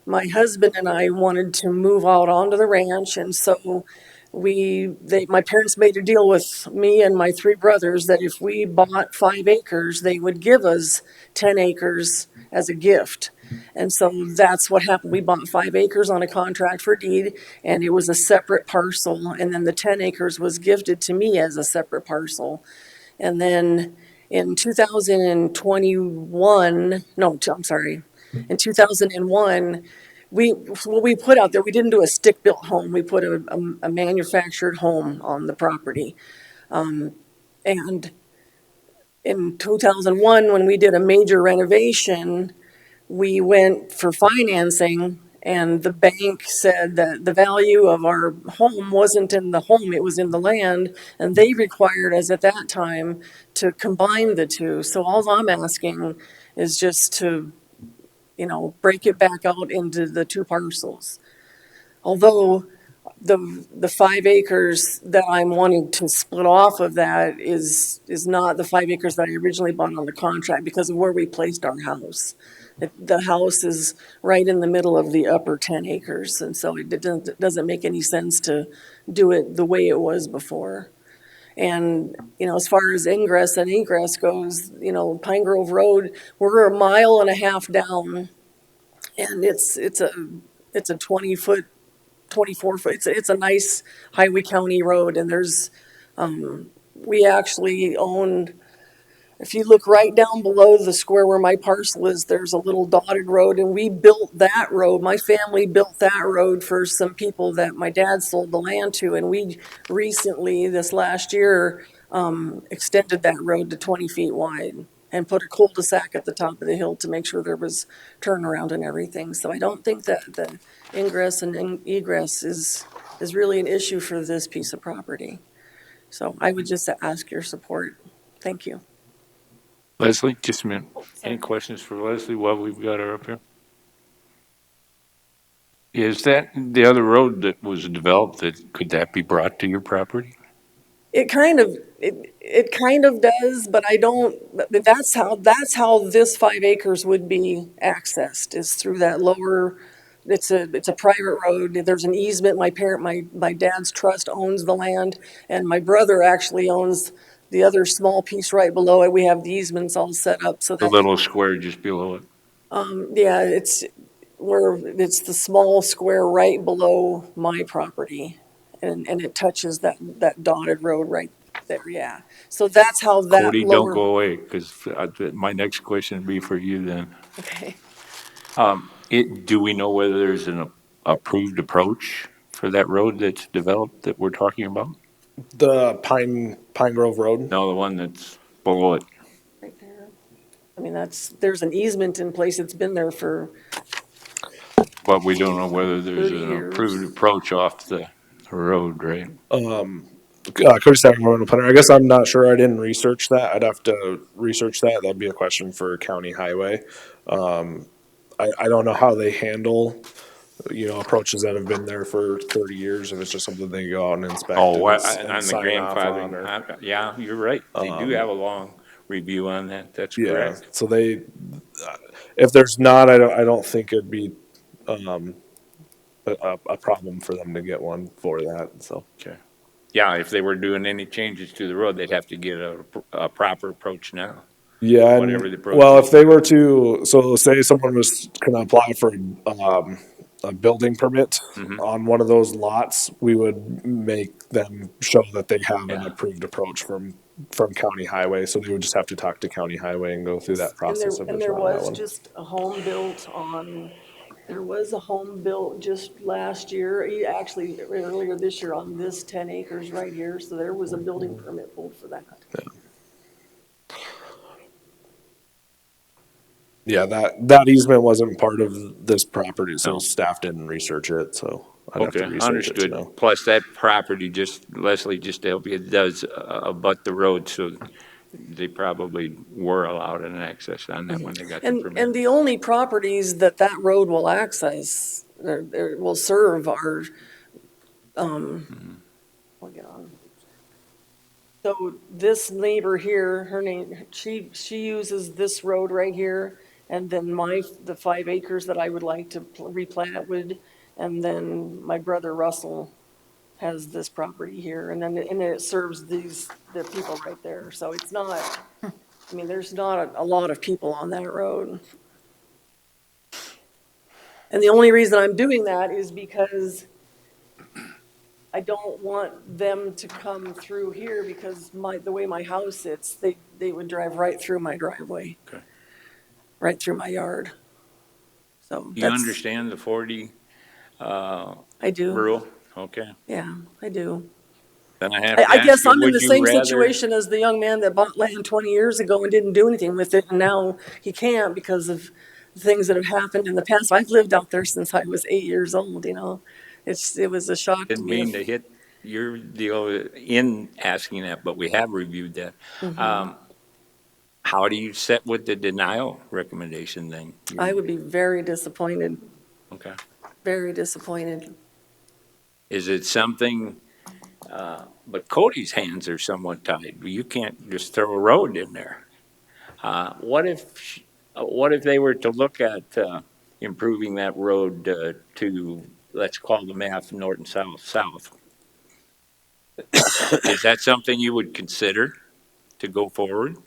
my husband and I wanted to move out onto the ranch, and so my parents made a deal with me and my 3 brothers that if we bought 5 acres, they would give us 10 acres as a gift. And so that's what happened. We bought 5 acres on a contract for deed, and it was a separate parcel. And then the 10 acres was gifted to me as a separate parcel. And then in 2021, no, I'm sorry, in 2001, we put out there, we didn't do a stick-built home. We put a manufactured home on the property. And in 2001, when we did a major renovation, we went for financing, and the bank said that the value of our home wasn't in the home, it was in the land, and they required us at that time to combine the two. So all I'm asking is just to, break it back out into the 2 parcels. Although the 5 acres that I'm wanting to split off of that is not the 5 acres that I originally bought on the contract because of where we placed our house. The house is right in the middle of the upper 10 acres, and so it doesn't make any sense to do it the way it was before. And, as far as ingress and egress goes, Pine Grove Road, we're a mile and a half down, and it's a 20-foot, 24-foot, it's a nice Highway County road, and we actually own, if you look right down below the square where my parcel is, there's a little dotted road, and we built that road. My family built that road for some people that my dad sold the land to, and we recently, this last year, extended that road to 20 feet wide and put a cul-de-sac at the top of the hill to make sure there was turnaround and everything. So I don't think that the ingress and egress is really an issue for this piece of property. So I would just ask your support. Thank you. Leslie, just a minute. Sorry. Any questions for Leslie while we've got her up here? Is that the other road that was developed, could that be brought to your property? It kind of does, but I don't, but that's how this 5 acres would be accessed, is through that lower, it's a private road. There's an easement. My dad's trust owns the land, and my brother actually owns the other small piece right below it. We have the easements all set up so The that, little square just below it? yeah, it's the small square right below my property. And it touches that dotted road right there, yeah. So that's how that Cody, don't lower, go away, because my next question would be for you then. okay. Do we know whether there's an approved approach for that road that's developed that we're talking about? The Pine Grove Road. No, the one that's below it. Right there. I mean, there's an easement in place. It's been there for But we don't know whether there's 30 an years. approved approach off the road, right? Cody Stack, planner. I guess I'm not sure. I didn't research that. I'd have to research that. That'd be a question for County Highway. I don't know how they handle, approaches that have been there for 30 years. If it's just something they go out and inspect. Oh, and on the sign off on, grandfather, yeah, you're right. They do have a long review on that. That's yeah. correct. So if there's not, I don't think it'd be a problem for them to get one for that. So. Okay. Yeah, if they were doing any changes to the road, they'd have to get a proper approach now. Yeah, Whatever the approach well, is. if they were to, so say someone was going to apply for a building permit on one of those lots, we would make them show that they have an approved approach from County Highway. So they would just have to talk to County Highway and go through that process. And there was just a home built there was a home built just last year, actually earlier this year on this 10 acres right here. So there was a building permit pulled for that. Yeah, that easement wasn't part of this property, so No. staff didn't research it, so I'd have to Okay, research it to understood. know. Plus, that property, Leslie, just to help you, does abut the road, so they probably were allowed an access on that when they got the And permit. the only properties that road will access, or will serve are, I'll get on. So this neighbor here, her name, she uses this road right here, and then the 5 acres that I would like to replat would, and then my brother Russell has this property here, and then it serves the people right there. So it's not, I mean, there's not a lot of people on that road. And the only reason I'm doing that is because I don't want them to come through here because the way my house sits, they would drive right through my driveway. Okay. Right through my yard. So You understand the 40 I do. rule? Okay. Yeah, I do. Then I have to I ask guess you, I'm in would the you same rather- situation as the young man that bought land 20 years ago and didn't do anything with it, and now he can't because of things that have happened in the past. I've lived out there since I was 8 years old, It was a shock to Didn't me. mean to hit your deal in asking that, but we have reviewed that. How do you set with the denial recommendation then? I would be very disappointed, Okay. very disappointed. Is it something, but Cody's hands are somewhat tied. You can't just throw a road in there. What if they were to look at improving that road to, let's call the math north and south? Is that something you would consider to go forward?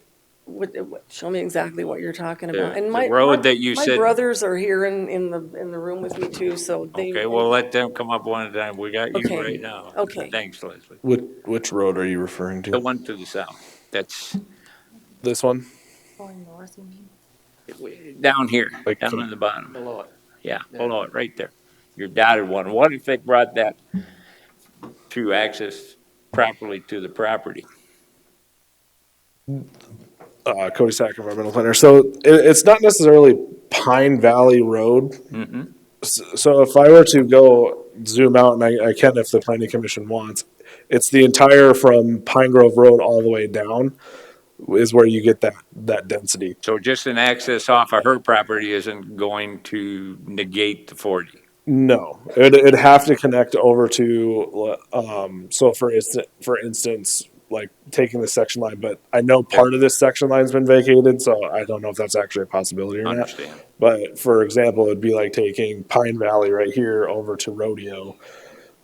Show me exactly what you're talking The- about. And the road that you my said- brothers are here in the room with me too, so they. Okay, well, let them come up one at a time. We got you Okay, right now. okay. Thanks, Leslie. Which road are you referring The to? one to the south. That's This one? Going north, you mean? down here, Like down to- in the bottom. Below it. Yeah, below it, right there. Your dotted one. What if they brought that through access properly to the property? Cody Sack, environmental planner. So it's not necessarily Pine Valley Road. Mm-hmm. So if I were to go zoom out, and I can if the planning commission wants, it's the entire from Pine Grove Road all the way down is where you get that density. So just an access off of her property isn't going to negate the 40? No, it'd have to connect over to, so for instance, like taking the section line, but I know part of this section line's been vacated, so I don't know if that's actually a possibility or not. Understand. But for example, it'd be like taking Pine Valley right here over to Rodeo,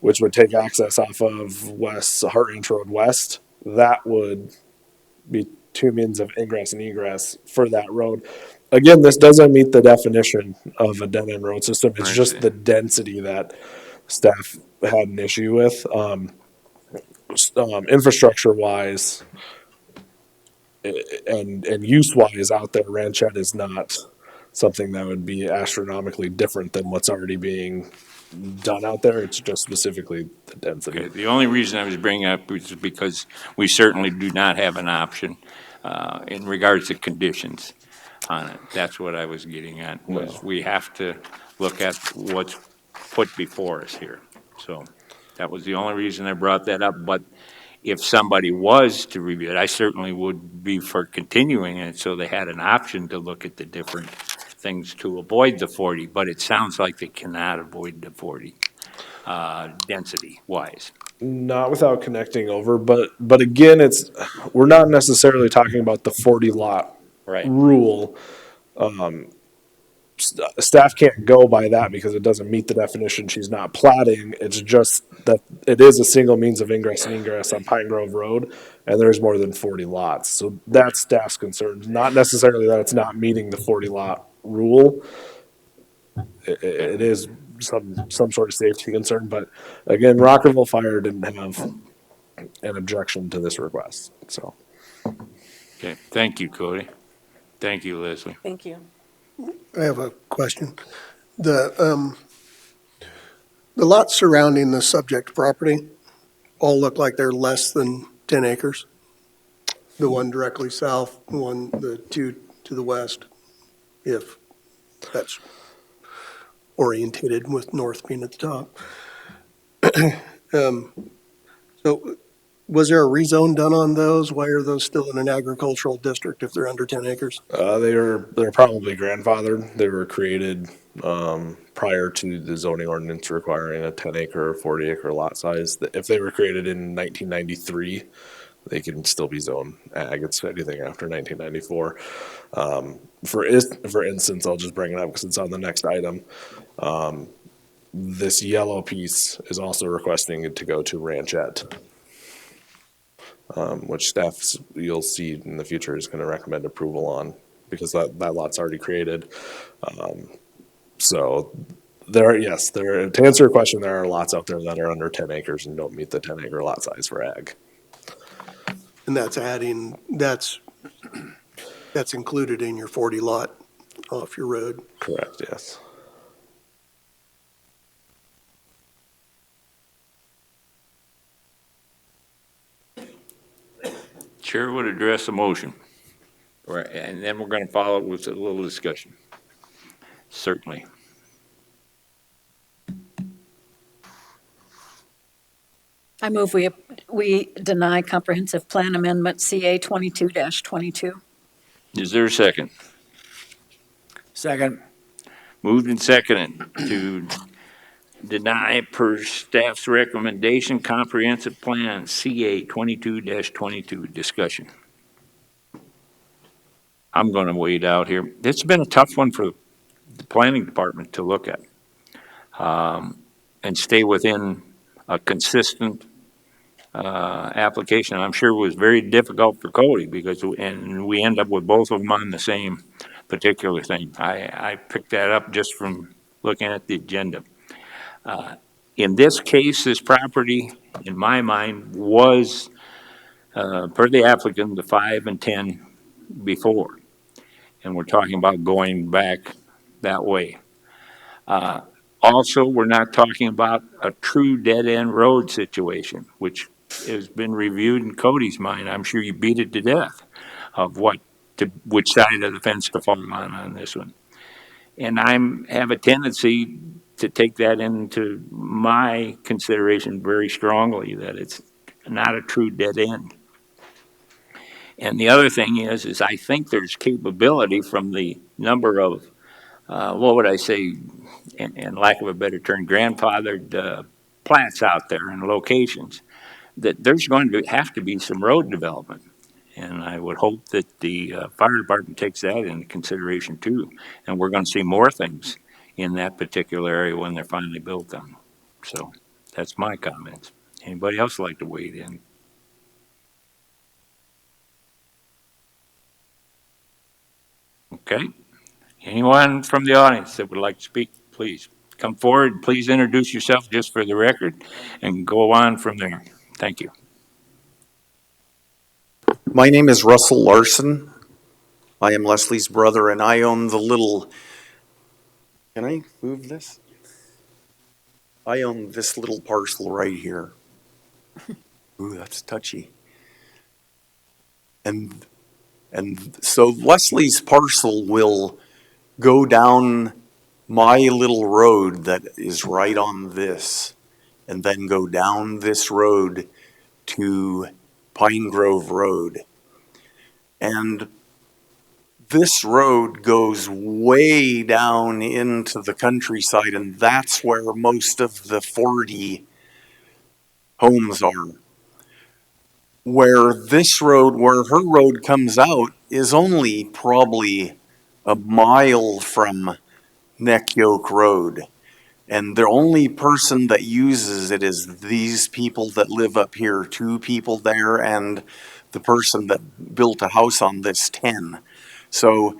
which would take access off of Heart Ranch Road West. That would be two means of ingress and egress for that road. Again, this doesn't meet the definition of a dead end road system. It's just the density that staff had an issue with. Infrastructure wise and use wise out there, Ranchette is not something that would be astronomically different than what's already being done out there. It's just specifically the density. Okay, the only reason I was bringing it up was because we certainly do not have an option in regards to conditions on it. That's what I was getting at, was we have to look at what's put before us here. So that was the only reason I brought that up. But if somebody was to review it, I certainly would be for continuing it so they had an option to look at the different things to avoid the 40. But it sounds like they cannot avoid the 40 density-wise. Not without connecting over, but again, we're not necessarily talking about the 40 lot Right. rule. Staff can't go by that because it doesn't meet the definition. She's not platting. It's just that it is a single means of ingress and egress on Pine Grove Road, and there's more than 40 lots. So that's staff's concern. Not necessarily that it's not meeting the 40 lot rule. It is some sort of safety concern, but again, Rockerville Fire didn't have an objection to this request, so. Okay, thank you, Cody. Thank you, Leslie. Thank you. I have a question. The lots surrounding the subject property all look like they're less than 10 acres. The one directly south, the two to the west, if that's orientated with north being at the top. So was there a rezone done on those? Why are those still in an agricultural district if they're under 10 acres? They're probably grandfathered. They were created prior to the zoning ordinance requiring a 10 acre or 40 acre lot size. If they were created in 1993, they can still be zoned ag. It's anything after 1994. For instance, I'll just bring it up because it's on the next item. This yellow piece is also requesting it to go to Ranchette, which staff, you'll see in the future, is going to recommend approval on because that lot's already created. So to answer your question, there are lots out there that are under 10 acres and don't meet the 10 acre lot size for ag. And that's included in your 40 lot off your road. Correct, yes. Chair would address the motion, and then we're going to follow it with a little discussion. Certainly. I move we deny comprehensive plan amendment CA 22-22. Is there a second? Second. Moved and seconded to Deny per staff's recommendation, comprehensive plan, CA 22-22, discussion. I'm going to wait out here. It's been a tough one for the planning department to look at, and stay within a consistent application. I'm sure it was very difficult for Cody because, and we end up with both of them on the same particular thing. I picked that up just from looking at the agenda. In this case, this property, in my mind, was, per the applicant, the 5 and 10 before. And we're talking about going back that way. Also, we're not talking about a true dead-end road situation, which has been reviewed in Cody's mind. I'm sure you beat it to death of which side of the fence to fall on this one. And have a tendency to take that into my consideration very strongly, that it's not a true dead end. And the other thing is I think there's capability from the number of, what would I say, in lack of a better term, grandfathered plats out there and locations, that there's going to have to be some road development. And I would hope that the fire department takes that into consideration too. And we're going to see more things in that particular area when they're finally built on. So that's my comments. Anybody else like to weigh in? Okay. Anyone from the audience that would like to speak, please come forward. Please introduce yourself just for the record and go on from there. Thank you. My name is Russell Larson. I am Leslie's brother, and I own the little, can I move this? I own this little parcel right here. Ooh, that's touchy. And so Leslie's parcel will go down my little road that is right on this, and then go down this road to Pine Grove Road. And this road goes way down into the countryside, and that's where most of the 40 homes are. Where her road comes out is only probably a mile from Neck Yoke Road. And the only person that uses it is these people that live up here, 2 people there, and the person that built a house on this 10. So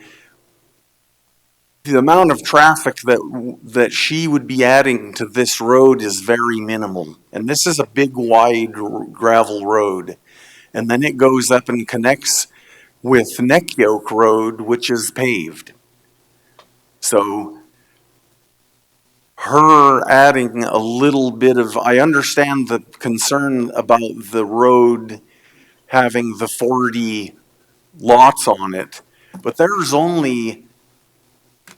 the amount of traffic that she would be adding to this road is very minimal. And this is a big, wide gravel road. And then it goes up and connects with Neck Yoke Road, which is paved. So her adding a little bit of, I understand the concern about the road having the 40 lots on it, but there's only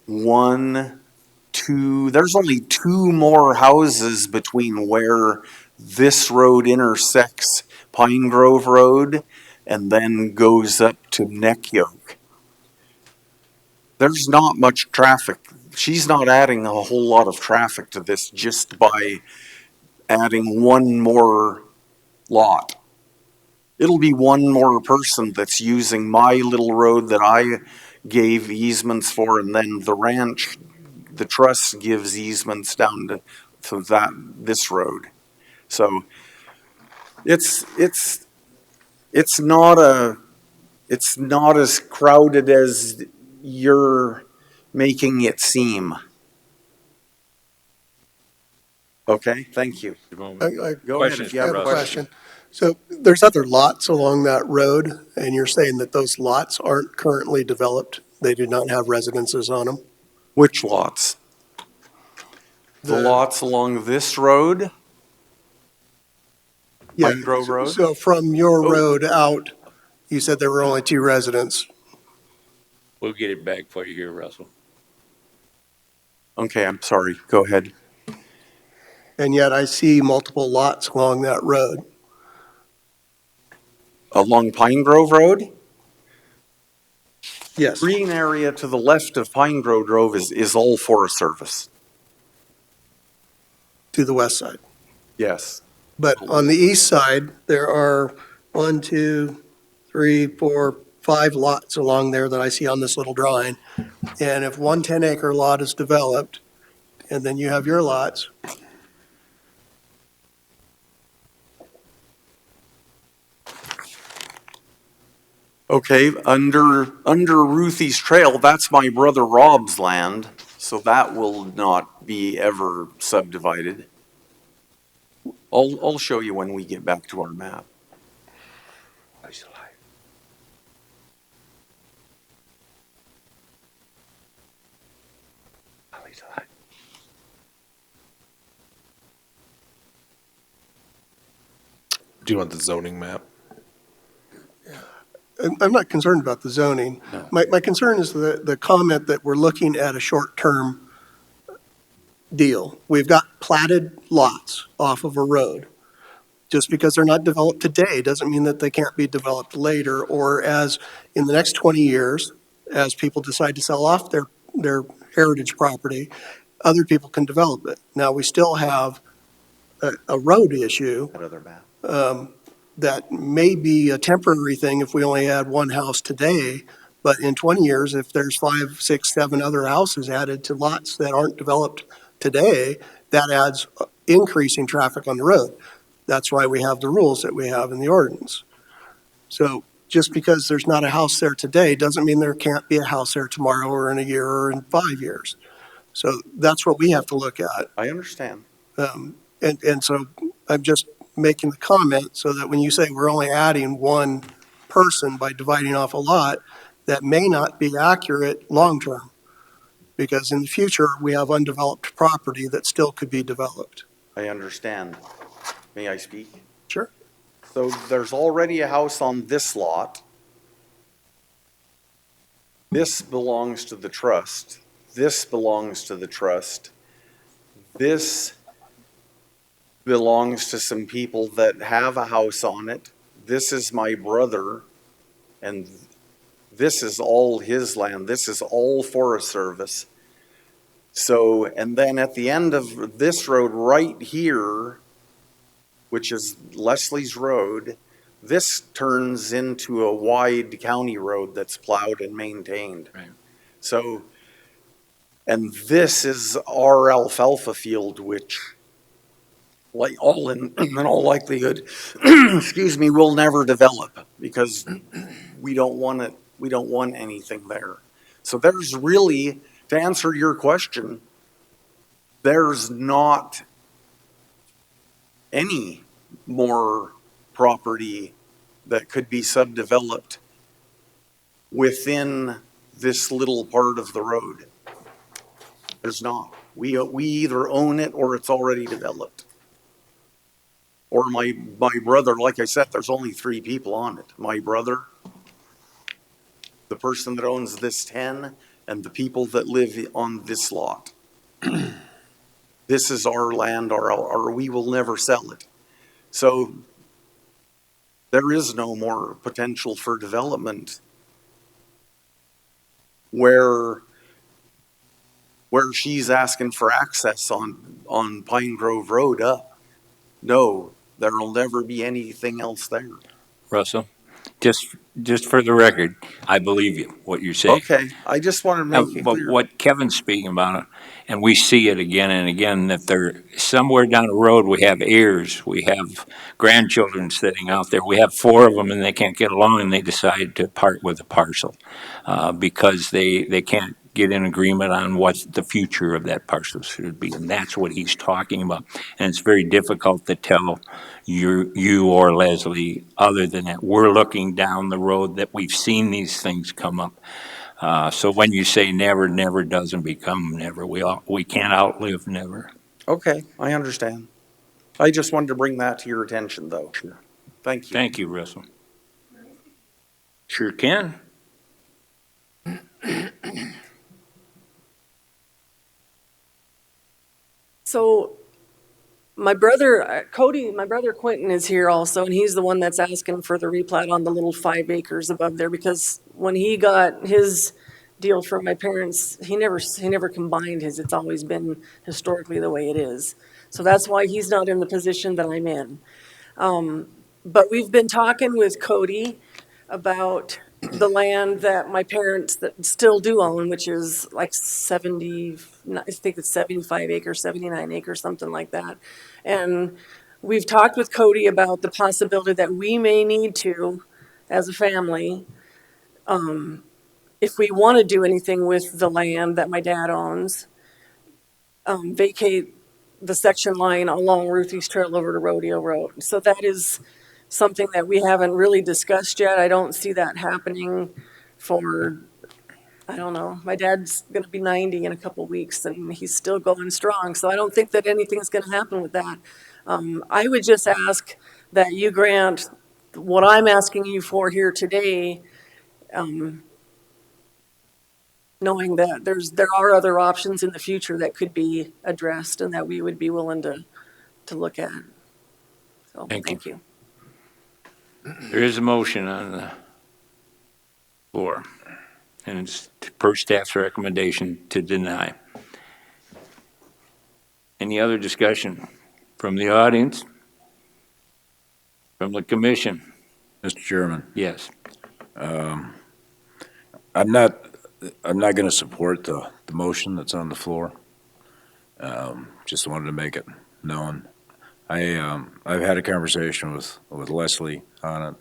there's only 2 more houses between where this road intersects Pine Grove Road and then goes up to Neck Yoke. There's not much traffic. She's not adding a whole lot of traffic to this just by adding 1 more lot. It'll be 1 more person that's using my little road that I gave easements for, and then the ranch, the trust gives easements down to this road. So it's not as crowded as you're making it seem. Okay, thank you. Go ahead if you have a question. So there's other lots along that road, and you're saying that those lots aren't currently developed? They do not have residences on them? Which lots? The lots along this road? Yeah. Pine Grove Road? So from your road out, you said there were only 2 residents. We'll get it back for you here, Russell. Okay, I'm sorry. Go ahead. And yet I see multiple lots along that road. Along Pine Grove Road? Yes. Green area to the left of Pine Grove Road is all Forest Service. to the west side. Yes. But on the east side, there are 1, 2, 3, 4, 5 lots along there that I see on this little drawing. And if one 10-acre lot is developed, and then you have your lots, Okay, under Ruthie's Trail, that's my brother Rob's land, so that will not be ever subdivided. I'll show you when we get back to our map. Do you want the zoning map? I'm not concerned about the zoning. No. My concern is the comment that we're looking at a short-term deal. We've got platted lots off of a road. Just because they're not developed today doesn't mean that they can't be developed later, or as in the next 20 years, as people decide to sell off their heritage property, other people can develop it. Now, we still have a road issue That other map. that may be a temporary thing if we only add one house today, but in 20 years, if there's 5, 6, 7 other houses added to lots that aren't developed today, that adds increasing traffic on the road. That's why we have the rules that we have in the ordinance. So just because there's not a house there today doesn't mean there can't be a house there tomorrow or in a year or in 5 years. So that's what we have to look at. I understand. And so I'm just making the comment so that when you say we're only adding one person by dividing off a lot, that may not be accurate long-term. Because in the future, we have undeveloped property that still could be developed. I understand. May I speak? Sure. So there's already a house on this lot. This belongs to the trust. This belongs to the trust. This belongs to some people that have a house on it. This is my brother, and this is all his land. This is all Forest Service. So, and then at the end of this road right here, which is Leslie's Road, this turns into a wide county road that's plowed and maintained. Right. So, and this is our alfalfa field, which, like all in all likelihood, excuse me, will never develop because we don't want it. We don't want anything there. So there's really, to answer your question, there's not any more property that could be subdeveloped within this little part of the road. There's not. We either own it or it's already developed. Or my brother, like I said, there's only 3 people on it. My brother, the person that owns this 10, and the people that live on this lot. This is our land, or we will never sell it. So there is no more potential for development where she's asking for access on Pine Grove Road up. No, there'll never be anything else there. Russell, just for the record, I believe you, what you're saying. Okay, I just want to make it But clear. what Kevin's speaking about, and we see it again and again, that they're somewhere down the road, we have heirs, we have grandchildren sitting out there. We have 4 of them and they can't get along and they decide to part with a parcel because they can't get in agreement on what the future of that parcel should be. And that's what he's talking about. And it's very difficult to tell you or Leslie, other than that we're looking down the road, that we've seen these things come up. So when you say never, never doesn't become never. We can't outlive never. Okay, I understand. I just wanted to bring that to your attention, though. Sure. Thank you. Thank you, Russell. Sure can. So my brother, Cody, my brother Quentin is here also, and he's the one that's asking for the replat on the little 5 acres above there, because when he got his deal for my parents. He never combined his. It's always been historically the way it is. So that's why he's not in the position that I'm in. But we've been talking with Cody about the land that my parents that still do own, which is like 70, I think it's 75 acres, 79 acres, something like that. And we've talked with Cody about the possibility that we may need to, as a family, if we want to do anything with the land that my dad owns, vacate the section line along Ruth East Trail over to Rodeo Road. So that is something that we haven't really discussed yet. I don't see that happening for, I don't know, my dad's going to be 90 in a couple weeks and he's still going strong. So I don't think that anything's going to happen with that. I would just ask that you grant what I'm asking you for here today, knowing that there are other options in the future that could be addressed and that we would be willing to look at. So, Thank you. There is a motion on the floor, and it's per staff's recommendation to deny. Any other discussion from the audience? From the commission? Mr. Chairman, Yes. I'm not going to support the motion that's on the floor. Just wanted to make it known. I've had a conversation with Leslie on it.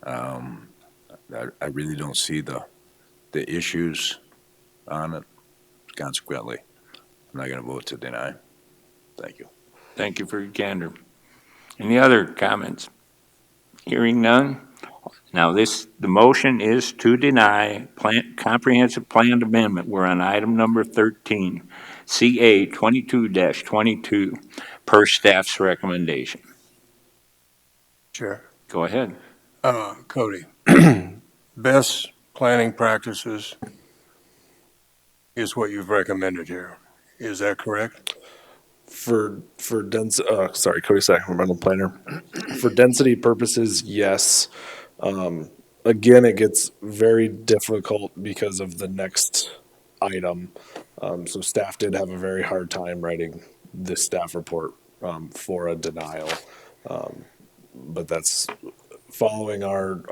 I really don't see the issues on it. Consequently, I'm not going to vote to deny. Thank you. Thank you for your candor. Any other comments? Hearing none. Now the motion is to deny comprehensive plan amendment. We're on item number 13, CA 22-22, per staff's recommendation. Chair. Go ahead. Cody, best planning practices is what you've recommended here. Is that correct? For sorry, Cody Sacramento planner. For density purposes, yes. Again, it gets very difficult because of the next item. So staff did have a very hard time writing this staff report for a denial. But that's following our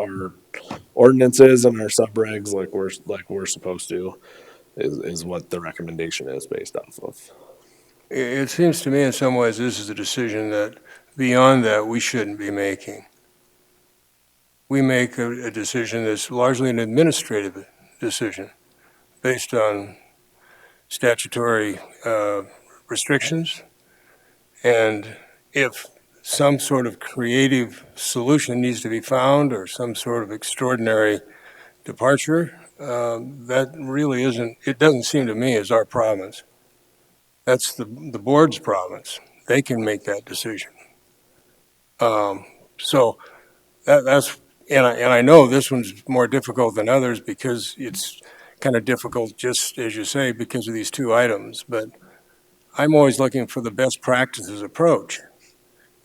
ordinances and our subregs like we're supposed to is what the recommendation is based off of. It seems to me in some ways this is a decision that beyond that we shouldn't be making. We make a decision that's largely an administrative decision based on statutory restrictions. And if some sort of creative solution needs to be found or some sort of extraordinary departure, that really it doesn't seem to me as our province. That's the board's province. They can make that decision. So that's, and I know this one's more difficult than others because it's kind of difficult, just as you say, because of these two items. But I'm always looking for the best practices approach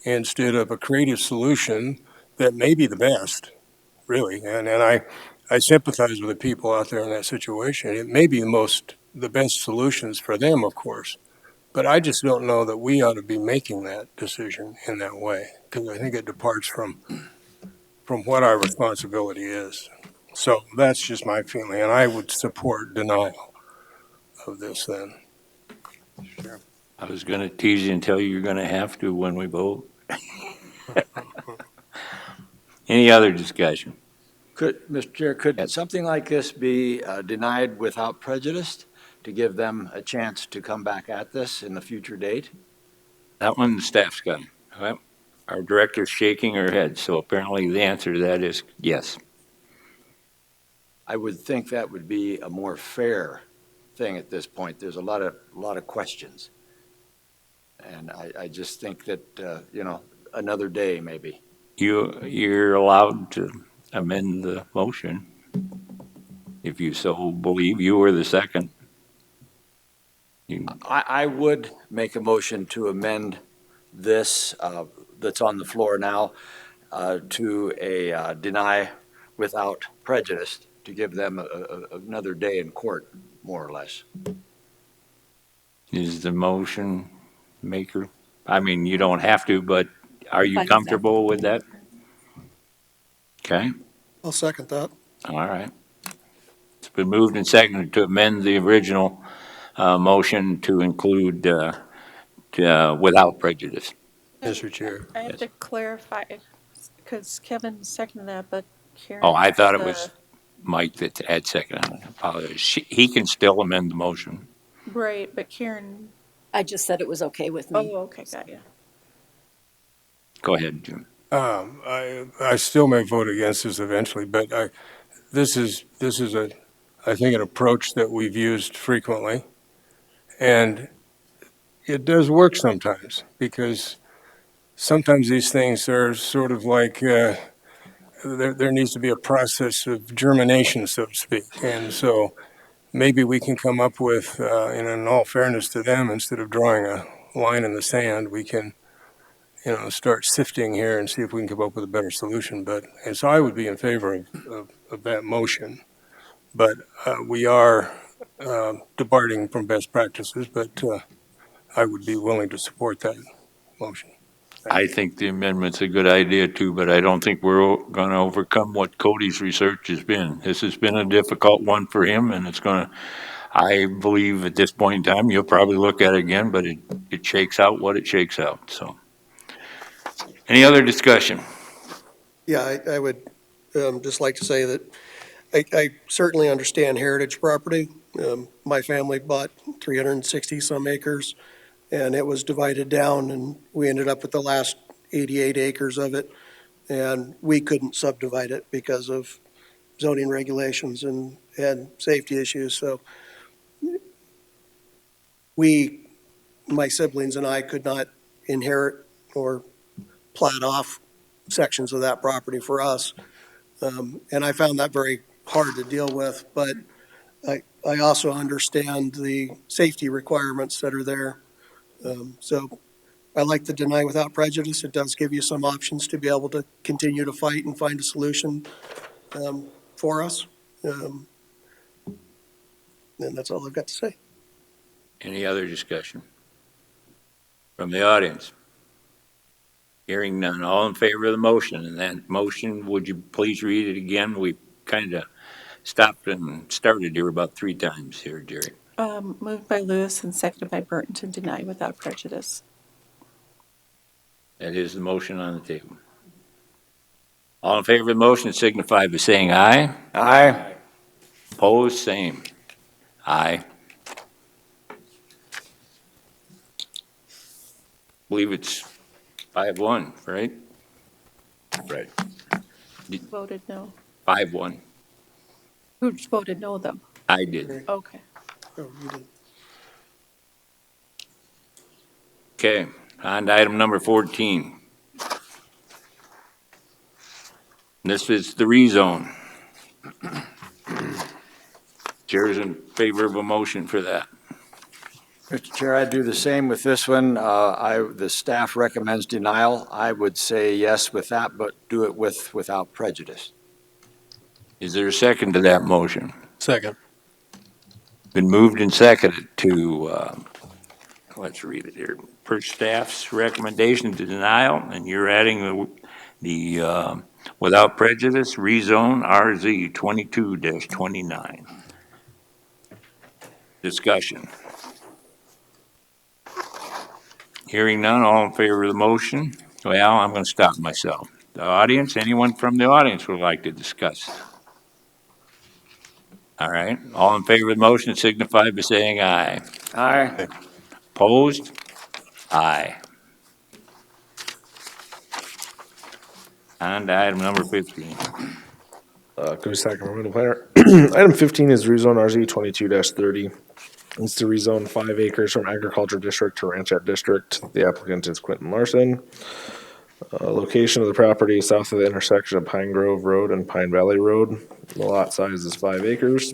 instead of a creative solution that may be the best, really. And I sympathize with the people out there in that situation. It may be the best solutions for them, of course. But I just don't know that we ought to be making that decision in that way, because I think it departs from what our responsibility is. So that's just my feeling, and I would support denial of this then. Sure. I was going to tease you and tell you you're going to have to when we vote. Any other discussion? Mr. Chair, could something like this be denied without prejudice to give them a chance to come back at this in a future date? That one the staff's got. Well, our director's shaking her head, so apparently the answer to that is yes. I would think that would be a more fair thing at this point. There's a lot of questions. And I just think that, another day maybe. You're allowed to amend the motion if you so believe. You were the second. I would make a motion to amend this that's on the floor now to a deny without prejudice to give them another day in court, more or less. Is the motion maker? I mean, you don't have to, but are you Fine with that. comfortable with that? Okay, I'll second that. all right. It's been moved and seconded to amend the original motion to include without prejudice. Mr. Chair. I have to clarify, because Kevin seconded that, but Karen. Oh, I thought it the- was Mike that had second. I apologize. He can still amend the motion. Right, but Karen, I just said it was okay with me. oh, okay, got you. Go ahead, Jim. I still may vote against this eventually, but this is I think, an approach that we've used frequently. And it does work sometimes, because sometimes these things are sort of like, there needs to be a process of germination, so to speak. And so maybe we can come up with, and in all fairness to them, instead of drawing a line in the sand, we can, start sifting here and see if we can come up with a better solution. And so I would be in favor of that motion. But we are departing from best practices, but I would be willing to support that motion. I think the amendment's a good idea too, but I don't think we're going to overcome what Cody's research has been. This has been a difficult one for him, and it's going to, I believe at this point in time, you'll probably look at it again, but it shakes out what it shakes out, so. Any other discussion? Yeah, I would just like to say that I certainly understand heritage property. My family bought 360 some acres, and it was divided down, and we ended up with the last 88 acres of it, and we couldn't subdivide it because of zoning regulations and safety issues. So my siblings and I could not inherit or plat off sections of that property for us. And I found that very hard to deal with, but I also understand the safety requirements that are there. So I like the deny without prejudice. It does give you some options to be able to continue to fight and find a solution for us. And that's all I've got to say. Any other discussion? From the audience? Hearing none. All in favor of the motion? And that motion, would you please read it again? We kind of stopped and started here about 3 times here, Jerry. Moved by Lewis and seconded by Burton to deny without prejudice. That is the motion on the table. All in favor of the motion signify by saying aye. Aye. Opposed, same. Aye. Believe it's 5-1, right? Right. Voted no. 5-1. Who voted no, though? I did. Okay. Oh, you did. Okay, on to item number 14. This is the rezone. Chair's in favor of a motion for that. Mr. Chair, I do the same with this one. The staff recommends denial. I would say yes with that, but do it without prejudice. Is there a second to that motion? Second. Been moved and seconded to, let's read it here. Per staff's recommendation to denial, and you're adding the without prejudice, rezone RZ 22-29. Discussion. Hearing none, all in favor of the motion? Well, I'm going to stop myself. The audience, anyone from the audience would like to discuss? All right, all in favor of the motion signify by saying aye. Aye. Opposed? Aye. On to item number 15. Go second from the planner. Item 15 is rezone RZ 22-30. It's to rezone 5 acres from agriculture district to ranchette district. The applicant is Quentin Larson. Location of the property is south of the intersection of Pine Grove Road and Pine Valley Road. The lot size is 5 acres.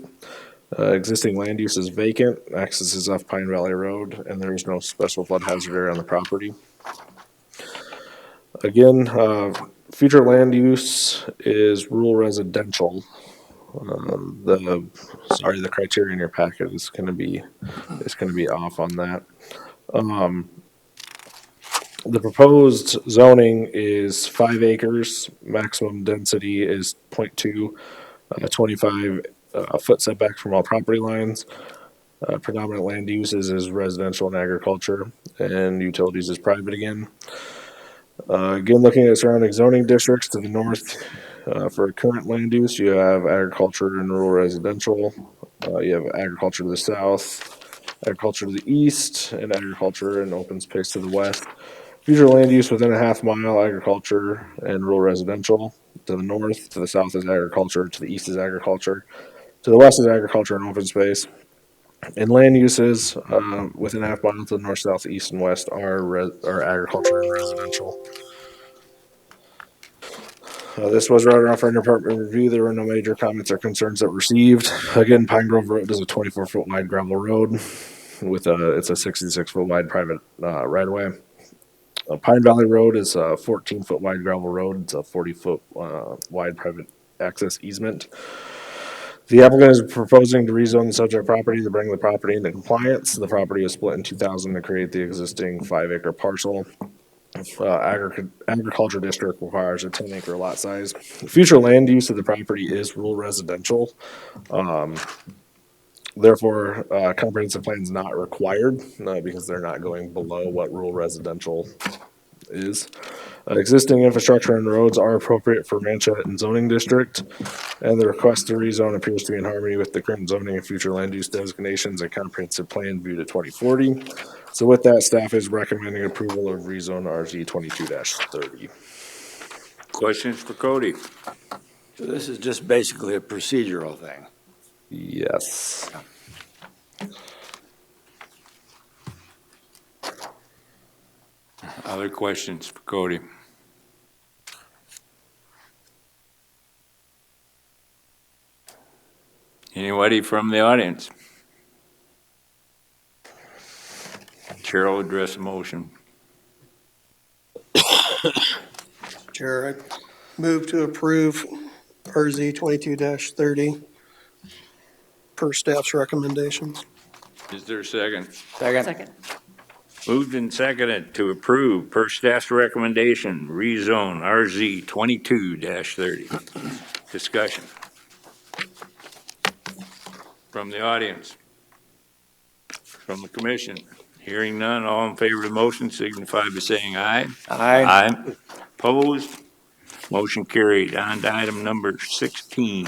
Existing land use is vacant. Access is off Pine Valley Road, and there is no special flood hazard area on the property. Again, future land use is rural residential. The criteria in your packet is gonna be off on that. The proposed zoning is 5 acres, maximum density is 0.2, 25 foot setback from all property lines. Predominant land uses is residential and agriculture, and utilities is private again. Again, looking at surrounding zoning districts to the north, for current land use, you have agriculture and rural residential. You have agriculture to the south, agriculture to the east, and agriculture and open space to the west. Future land use within a half mile, agriculture and rural residential. To the north, to the south is agriculture, to the east is agriculture, to the west is agriculture and open space. And land uses within a half mile to the north, south, east, and west are agriculture and residential. This was routed off our department review. There were no major comments or concerns that were received. Again, Pine Grove Road is a 24-foot wide gravel road with it's a 66-foot wide private right of way. Pine Valley Road is a 14-foot wide gravel road. It's a 40-foot wide private access easement. The applicant is proposing to rezone the subject property to bring the property into compliance. The property was split in 2000 to create the existing 5-acre parcel. Agriculture district requires a 10-acre lot size. Future land use of the property is rural residential. Therefore, comprehensive plan is not required because they're not going below what rural residential is. Existing infrastructure and roads are appropriate for Ranchette and zoning district, and the request to rezone appears to be in harmony with the current zoning and future land use designations and comprehensive plan viewed at 2040. So with that, staff is recommending approval of rezone RZ 22-30. Questions for Cody? So this is just basically a procedural thing. Yes. Other questions for Cody? Anybody from the audience? Chair will address the motion. Chair, I move to approve RZ 22-30 per staff's recommendations. Is there a second? Second. Moved and seconded to approve per staff's recommendation, rezone RZ 22-30. Discussion. From the audience. From the commission. Hearing none, all in favor of the motion signify by saying aye. Aye. Aye. Opposed? Motion carried. On to item number 16.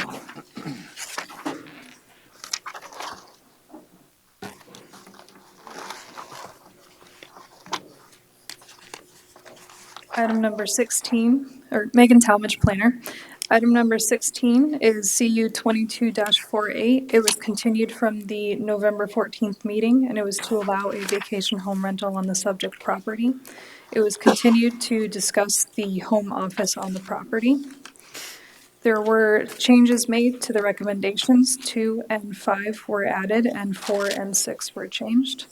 Item number 16, or Megan Talmadge, planner. Item number 16 is CU 22-48. It was continued from the November 14th meeting, and it was to allow a vacation home rental on the subject property. It was continued to discuss the home office on the property. There were changes made to the recommendations. 2 and 5 were added, and 4 and 6 were changed.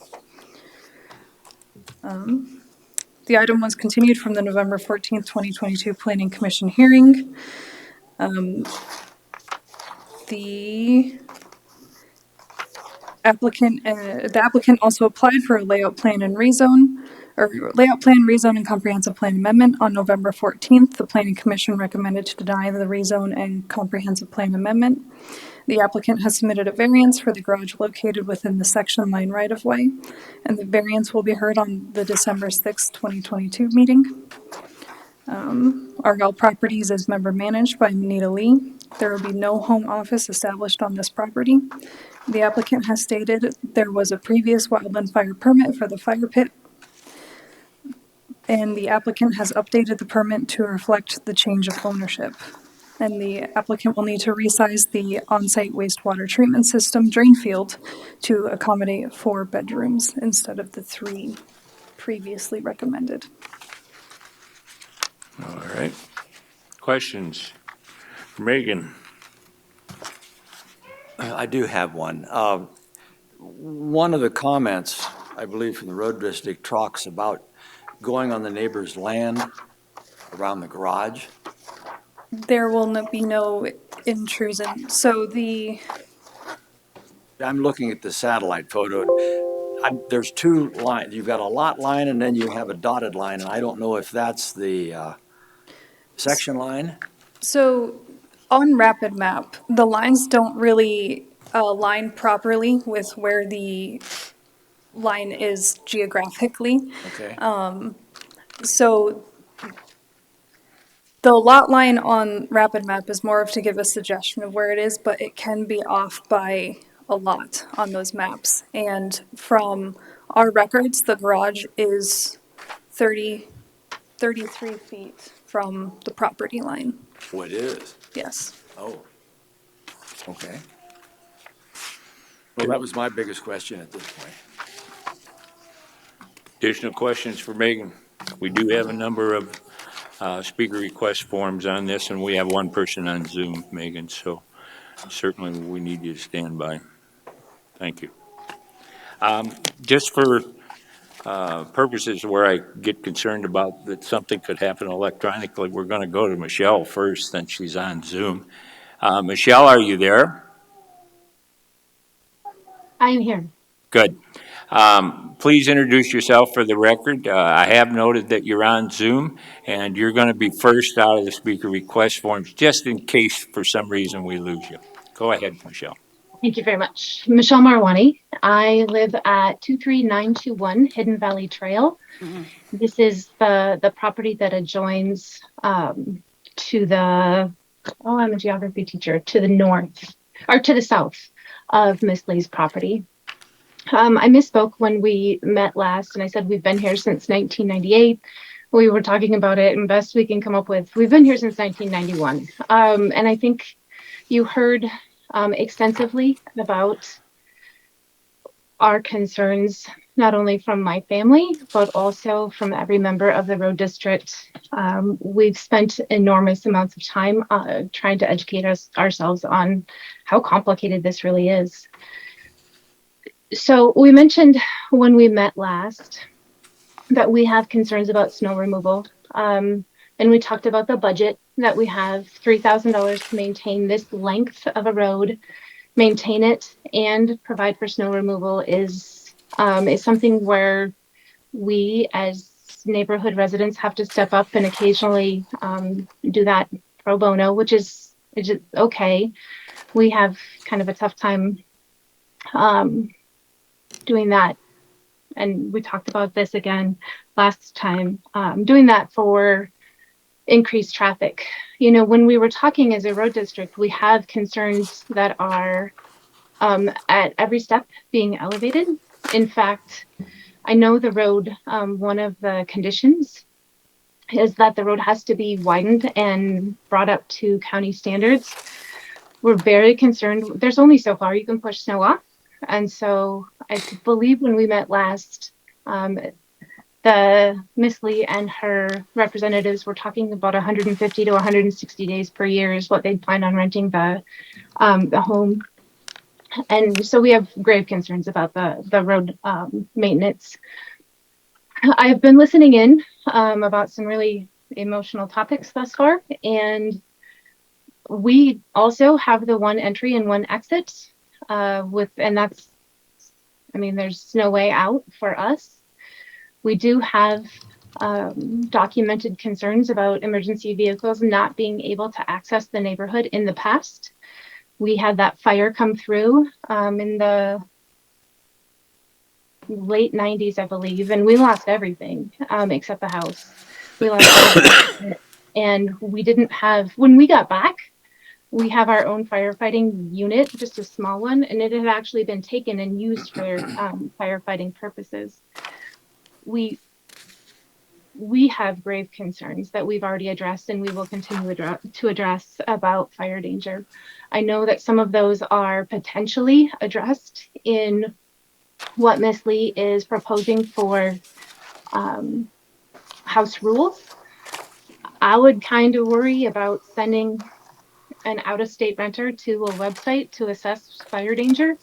The item was continued from the November 14th, 2022 Planning Commission hearing. The applicant also applied for a layout plan and rezone, or layout plan, rezone, and comprehensive plan amendment on November 14th. The Planning Commission recommended to deny the rezone and comprehensive plan amendment. The applicant has submitted a variance for the garage located within the section line right-of-way, and the variance will be heard on the December 6th, 2022 meeting. Argyle Properties is member managed by Manita Lee. There will be no home office established on this property. The applicant has stated there was a previous wildland fire permit for the fire pit, and the applicant has updated the permit to reflect the change of ownership. And the applicant will need to resize the on-site wastewater treatment system drain field to accommodate 4 bedrooms instead of the 3 previously recommended. All right. Questions for Megan? I do have one. One of the comments, I believe, from the road district talks about going on the neighbor's land around the garage. There will be no intrusion. So I'm looking at the satellite photo. There's two lines. You've got a lot line and then you have a dotted line, and I don't know if that's the section line. So on Rapid Map, the lines don't really align properly with where the line is geographically. Okay. So the lot line on Rapid Map is more of to give a suggestion of where it is, but it can be off by a lot on those maps. And from our records, the garage is 33 feet from the property line. Oh, it is. Yes. Oh, okay. Well, that was my biggest question at this point. Additional questions for Megan? We do have a number of speaker request forms on this, and we have one person on Zoom, Megan, so certainly we need you to stand by. Thank you. Just for purposes where I get concerned about that something could happen electronically, we're going to go to Michelle first, since she's on Zoom. Michelle, are you there? I am here. Good. Please introduce yourself for the record. I have noted that you're on Zoom, and you're going to be first out of the speaker request forms, just in case for some reason we lose you. Go ahead, Michelle. Thank you very much. Michelle Marwani. I live at 23921 Hidden Valley Trail. This is the property that adjoins to the, oh, I'm a geography teacher, to the north, or to the south of Miss Lee's property. I misspoke when we met last, and I said we've been here since 1998. We were talking about it, and best we can come up with, we've been here since 1991. And I think you heard extensively about our concerns, not only from my family, but also from every member of the road district. We've spent enormous amounts of time trying to educate ourselves on how complicated this really is. So we mentioned when we met last that we have concerns about snow removal. And we talked about the budget that we have, $3,000 to maintain this length of a road, maintain it, and provide for snow removal is something where we as neighborhood residents have to step up and occasionally do that pro bono, which is okay. We have kind of a tough time doing that, and we talked about this again last time, doing that for increased traffic. You know, when we were talking as a road district, we have concerns that are at every step being elevated. In fact, I know the road, one of the conditions is that the road has to be widened and brought up to county standards. We're very concerned. There's only so far you can push snow off. And so I believe when we met last, the Miss Lee and her representatives were talking about 150 to 160 days per year is what they plan on renting the home. And so we have grave concerns about the road maintenance. I've been listening in about some really emotional topics thus far, and we also have the one entry and one exit and that's, I mean, there's no way out for us. We do have documented concerns about emergency vehicles not being able to access the neighborhood in the past. We had that fire come through in the late 90s, I believe, and we lost everything except the house. We lost everything. And we didn't have, when we got back, we have our own firefighting unit, just a small one, and it had actually been taken and used for firefighting purposes. We have grave concerns that we've already addressed and we will continue to address about fire danger. I know that some of those are potentially addressed in what Miss Lee is proposing for house rules. I would kind of worry about sending an out-of-state renter to a website to assess fire danger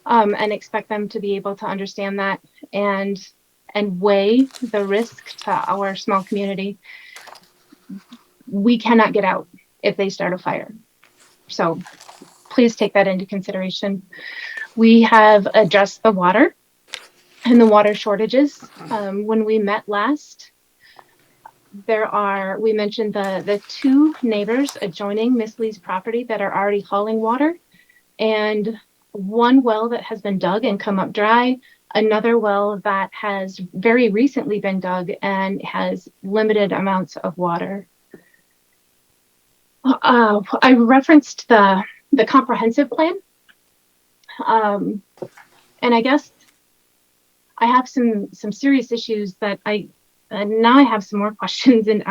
and expect them to be able to understand that and weigh the risk to our small community. We cannot get out if they start a fire. So please take that into consideration. We have addressed the water and the water shortages. When we met last, we mentioned the two neighbors adjoining Miss Lee's property that are already hauling water, and one well that has been dug and come up dry, another well that has very recently been dug and has limited amounts of water. I referenced the comprehensive plan, and I guess I have some serious issues that now I have some more questions in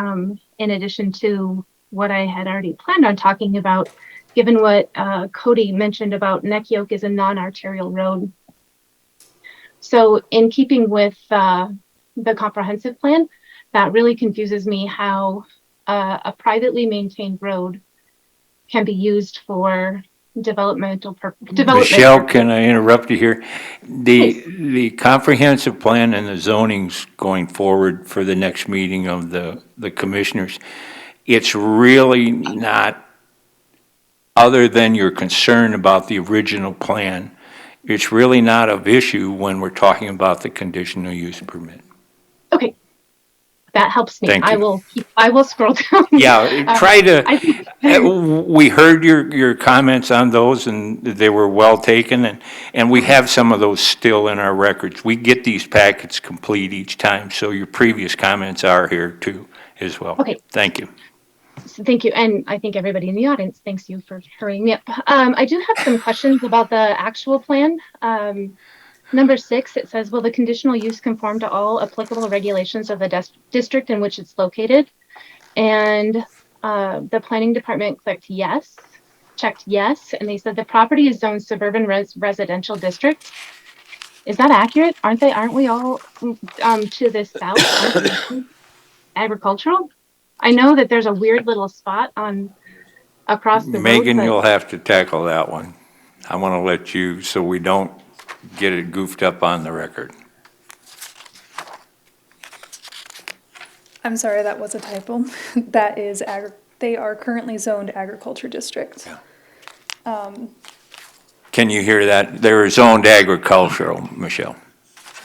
addition to what I had already planned on talking about, given what Cody mentioned about Neck Yoke is a non-arterial road. So in keeping with the comprehensive plan, that really confuses me how a privately maintained road can be used for development. Michelle, can I interrupt you here? The comprehensive plan and the zonings going forward for the next meeting of the commissioners, it's really not, other than your concern about the original plan, it's really not of issue when we're talking about the conditional use permit. Okay, that helps me. Thank you. I will scroll down. Yeah, try to, I think we heard your comments on those and they were well taken, and we have some of those still in our records. We get these packets complete each time, so your previous comments are here too as well. Okay. Thank you. Thank you, and I think everybody in the audience thanks you for hurrying me up. I do have some questions about the actual plan. Number 6, it says, will the conditional use conform to all applicable regulations of the district in which it's located? And the planning department checked yes, and they said the property is zoned suburban residential district. Is that accurate? Aren't we all to the south? Agricultural? I know that there's a weird little spot across the road. Megan, But you'll have to tackle that one. I want to let you, so we don't get it goofed up on the record. I'm sorry, that was a typo. That is, they are currently zoned agriculture districts. Can you hear that? They're zoned agricultural, Michelle.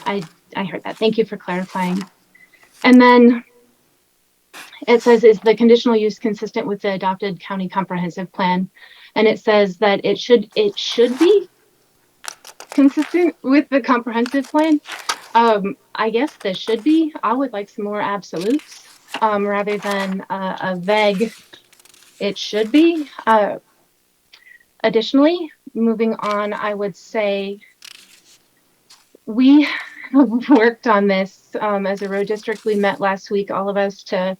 I heard that. Thank you for clarifying. And then it says, is the conditional use consistent with the adopted county comprehensive plan? And it says that it should be consistent with the comprehensive plan. I guess this should be. I would like some more absolutes rather than a vague it should be. Additionally, moving on, I would say we worked on this as a road district. We met last week, all of us, to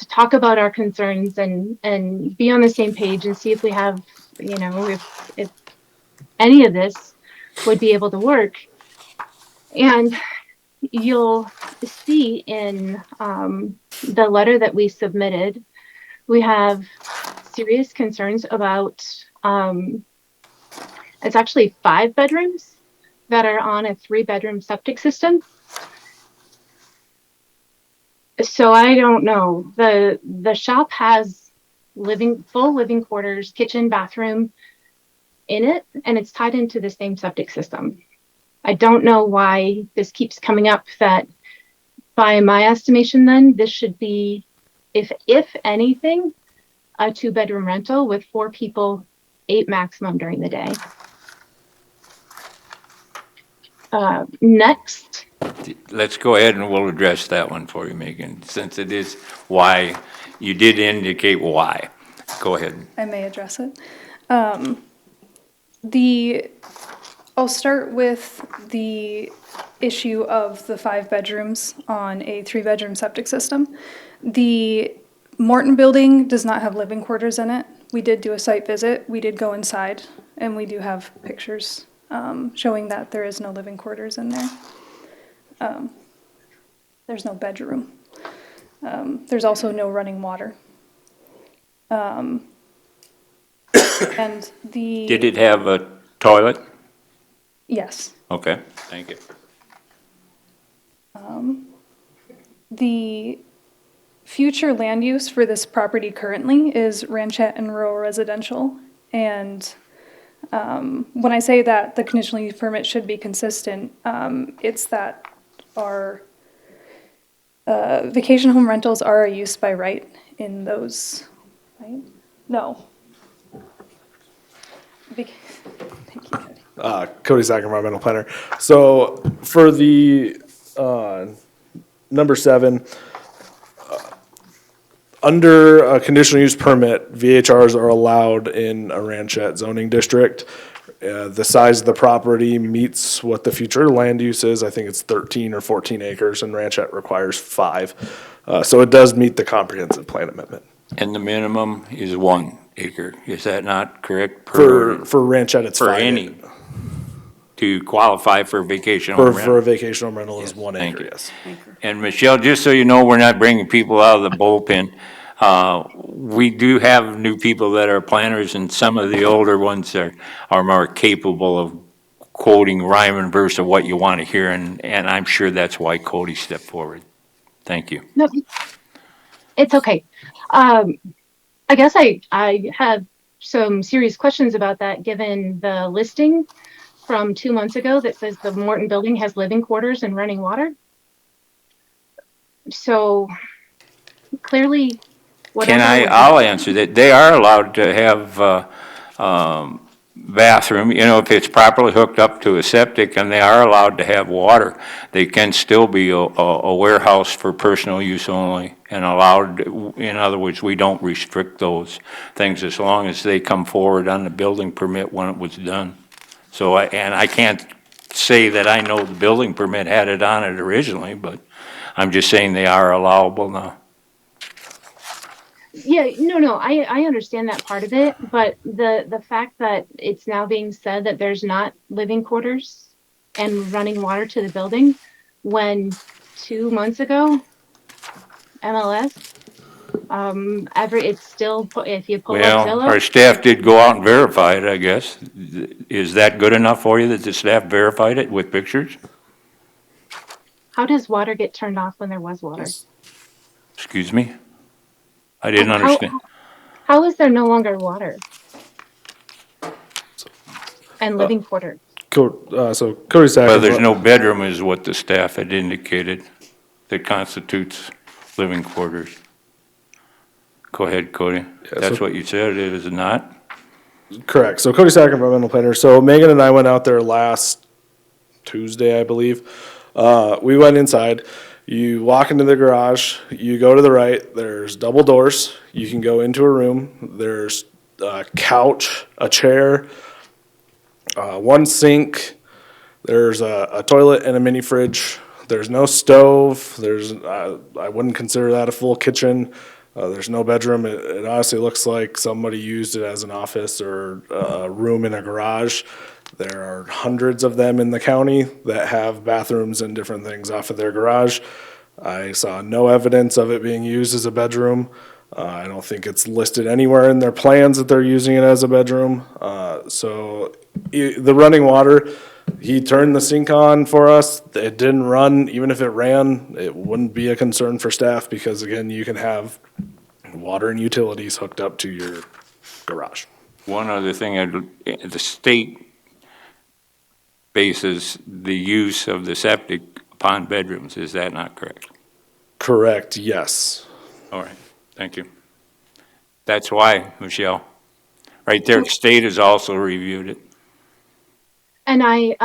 talk about our concerns and be on the same page and see if we have, if any of this would be able to work. And you'll see in the letter that we submitted, we have serious concerns about, it's actually 5 bedrooms that are on a 3-bedroom septic system. So I don't know. The shop has full living quarters, kitchen, bathroom in it, and it's tied into the same septic system. I don't know why this keeps coming up. That by my estimation, then this should be, if anything, a 2-bedroom rental with 4 people, 8 maximum during the day. Next. Let's go ahead and we'll address that one for you, Megan, since it is why, you did indicate why. Go ahead. I may address it. I'll start with the issue of the 5 bedrooms on a 3-bedroom septic system. The Morton building does not have living quarters in it. We did do a site visit. We did go inside, and we do have pictures showing that there is no living quarters in there. There's no bedroom. There's also no running water. And Did it have a toilet? Yes. Okay, thank you. The future land use for this property currently is ranchette and rural residential. And when I say that the conditional use permit should be consistent, it's that our vacation home rentals are a use by right in those, right? No. Thank you, Cody. Cody Sack, environmental planner. So for the number 7, under a conditional use permit, VHRs are allowed in a ranchette zoning district. The size of the property meets what the future land use is. I think it's 13 or 14 acres, and ranchette requires 5. So it does meet the comprehensive plan amendment. And the minimum is 1 acre. Is that not correct? For ranchette, it's 5 For any, to qualify for vacation home rental. For a vacation home rental is 1 acre, yes. And Michelle, just so you know, we're not bringing people out of the bullpen. We do have new people that are planners, and some of the older ones are more capable of quoting rhyme and verse of what you want to hear, and I'm sure that's why Cody stepped forward. Thank you. No, it's okay. I guess I have some serious questions about that, given the listing from 2 months ago that says the Morton building has living quarters and running water. So clearly, I'll answer that. They are allowed to have bathroom, if it's properly hooked up to a septic, and they are allowed to have water. They can still be a warehouse for personal use only and allowed, in other words, we don't restrict those things as long as they come forward on the building permit when it was done. So, I can't say that I know the building permit had it on it originally, but I'm just saying they are allowable now. yeah, no, I understand that part of it, but the fact that it's now being said that there's not living quarters and running water to the building, when 2 months ago, MLS, it's still, if you pull up Well, Zillow. our staff did go out and verify it, I guess. Is that good enough for you that the staff verified it with pictures? How does water get turned off when there was water? Excuse me? I didn't How- understand. How is there no longer water? And living quarters? So Cody Sack. Well, there's no bedroom is what the staff had indicated that constitutes living quarters. Go ahead, Cody. That's what you said, it is not? Correct. So Cody Sack, environmental planner. So Megan and I went out there last Tuesday, I believe. We went inside. You walk into the garage, you go to the right, there's double doors. You can go into a room. There's a couch, a chair, 1 sink. There's a toilet and a mini fridge. There's no stove. I wouldn't consider that a full kitchen. There's no bedroom. It honestly looks like somebody used it as an office or a room in a garage. There are hundreds of them in the county that have bathrooms and different things off of their garage. I saw no evidence of it being used as a bedroom. I don't think it's listed anywhere in their plans that they're using it as a bedroom. The running water, he turned the sink on for us. It didn't run. Even if it ran, it wouldn't be a concern for staff because, again, you can have water and utilities hooked up to your garage. One other thing, the state bases the use of the septic upon bedrooms. Is that not correct? Correct, yes. All right, thank you. That's why, Michelle. Right there, state has also reviewed it. And I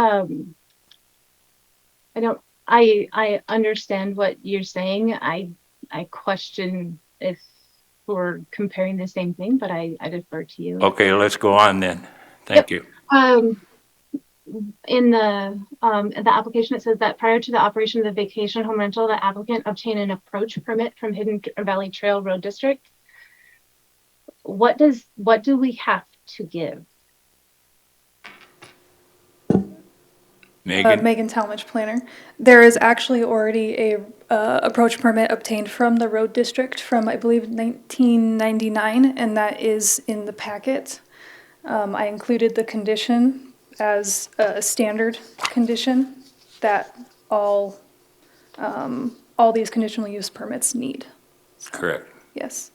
understand what you're saying. I question if we're comparing the same thing, but I defer to you. Okay, let's go on then. Thank you. In the application, it says that prior to the operation of the vacation home rental, the applicant obtained an approach permit from Hidden Valley Trail Road District. What do we have to give? Megan Talmadge, planner. There is actually already a approach permit obtained from the road district from, I believe, 1999, and that is in the packet. I included the condition as a standard condition that all these conditional use permits need. Correct. Yes.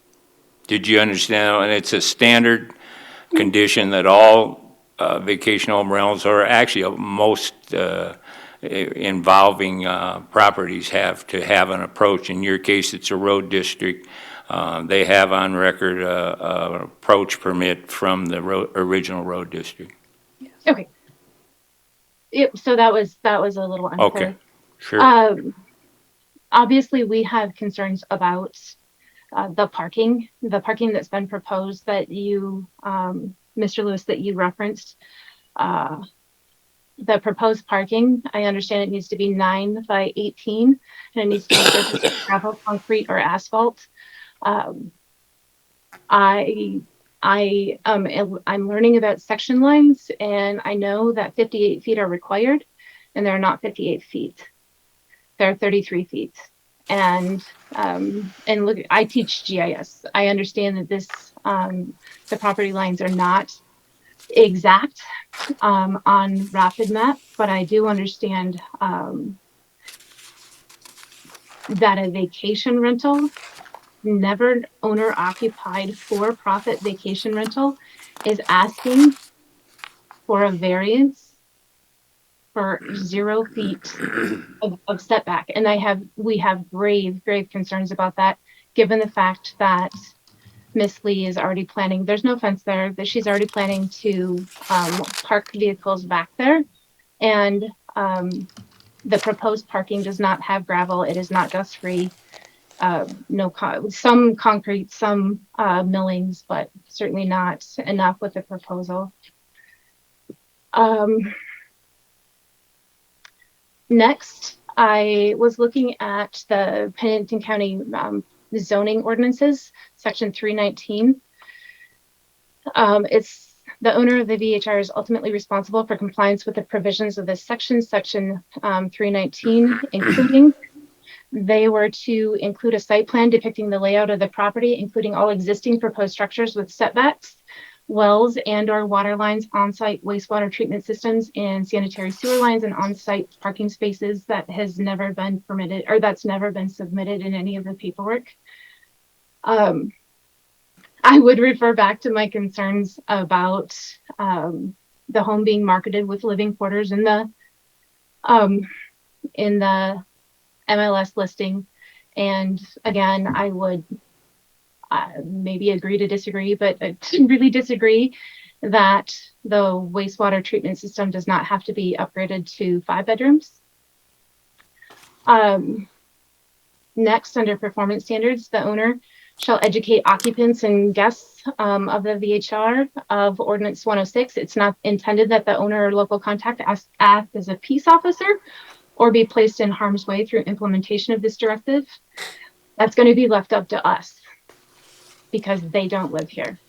Did you understand? And it's a standard condition that all vacation home rentals, or actually most involving properties, have to have an approach. In your case, it's a road district. They have on record an approach permit from the original road district. Okay. Yep, so that was a little Okay, unclear. sure. Obviously, we have concerns about the parking that's been proposed that you, Mr. Lewis, that you referenced. Uh, the proposed parking, I understand it needs to be 9 by 18, and it needs to be surface gravel, concrete, or asphalt. Um, I I'm learning about section lines, and I know that 58 feet are required, and they're not 58 feet. They're 33 feet. And look, I teach GIS. I understand that the property lines are not exact on Rapid Map, but I do understand that a vacation rental, never owner occupied for profit vacation rental, is asking for a variance for 0 feet of setback. And we have grave concerns about that, given the fact that Miss Lee is already planning, there's no fence there, that she's already planning to park vehicles back there. And the proposed parking does not have gravel. It is not dust free. Some concrete, some millings, but certainly not enough with the proposal. Next, I was looking at the Pennington County zoning ordinances, section 319. It's the owner of the VHR is ultimately responsible for compliance with the provisions of this section, section 319, including they were to include a site plan depicting the layout of the property, including all existing proposed structures with setbacks, wells and or water lines, on-site wastewater treatment systems, and sanitary sewer lines, and on-site parking spaces. That has never been permitted, or that's never been submitted in any of the paperwork. I would refer back to my concerns about the home being marketed with living quarters in the MLS listing. And again, I would maybe agree to disagree, but I really disagree that the wastewater treatment system does not have to be upgraded to 5 bedrooms. Next, under performance standards, the owner shall educate occupants and guests of the VHR of Ordinance 106. It's not intended that the owner or local contact act as a peace officer or be placed in harm's way through implementation of this directive. That's going to be left up to us because they don't live here.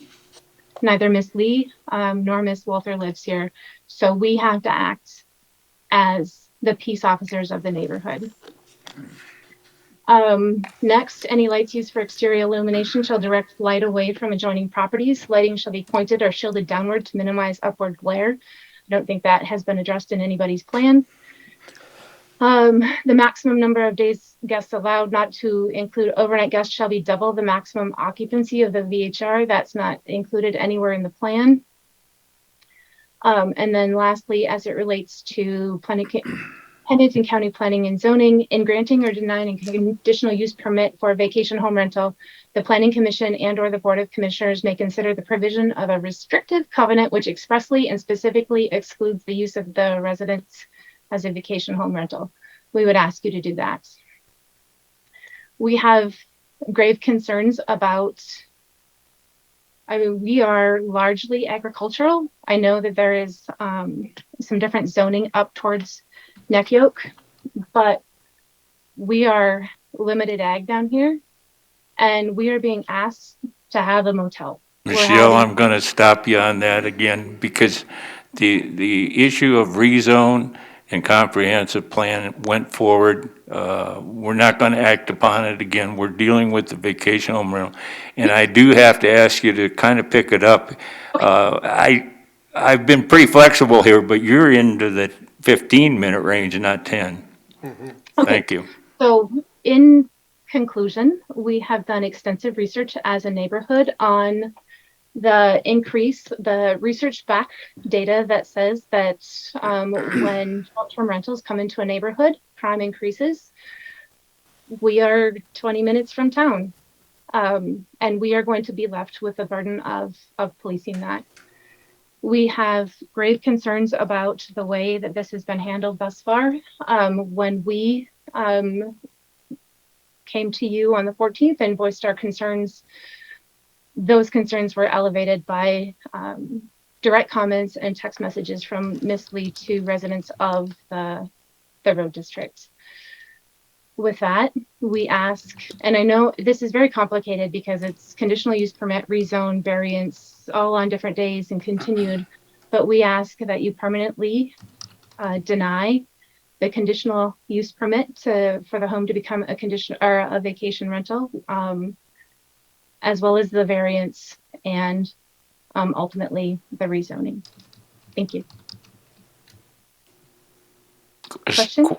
Neither Miss Lee nor Miss Walther lives here. So we have to act as the peace officers of the neighborhood. Next, any lights used for exterior illumination shall direct light away from adjoining properties. Lighting shall be pointed or shielded downward to minimize upward glare. I don't think that has been addressed in anybody's plan. The maximum number of days guests allowed, not to include overnight guests, shall be double the maximum occupancy of the VHR. That's not included anywhere in the plan. And then lastly, as it relates to Pennington County Planning and Zoning, in granting or denying a conditional use permit for a vacation home rental, the Planning Commission and or the Board of Commissioners may consider the provision of a restrictive covenant which expressly and specifically excludes the use of the residence as a vacation home rental. We would ask you to do that. We have grave concerns about, we are largely agricultural. I know that there is some different zoning up towards Neck Yoke, but we are limited ag down here, and we are being asked to have a motel. Michelle, I'm going to stop you on that again because the issue of rezone and comprehensive plan went forward. We're not going to act upon it again. We're dealing with the vacation home rental. And I do have to ask you to kind of pick it up. I've been pretty flexible here, but you're into the 15-minute range and not 10. Mhm. Okay. Thank you. So in conclusion, we have done extensive research as a neighborhood on the research back data that says that when short-term rentals come into a neighborhood, crime increases. We are 20 minutes from town, and we are going to be left with the burden of policing that. We have grave concerns about the way that this has been handled thus far. When we came to you on the 14th and voiced our concerns, those concerns were elevated by direct comments and text messages from Miss Lee to residents of the road district. With that, we ask, and I know this is very complicated because it's conditional use permit, rezone, variance, all on different days and continued, but we ask that you permanently deny the conditional use permit for the home to become a condition or a vacation rental, as well as the variance and ultimately the rezoning. Thank you.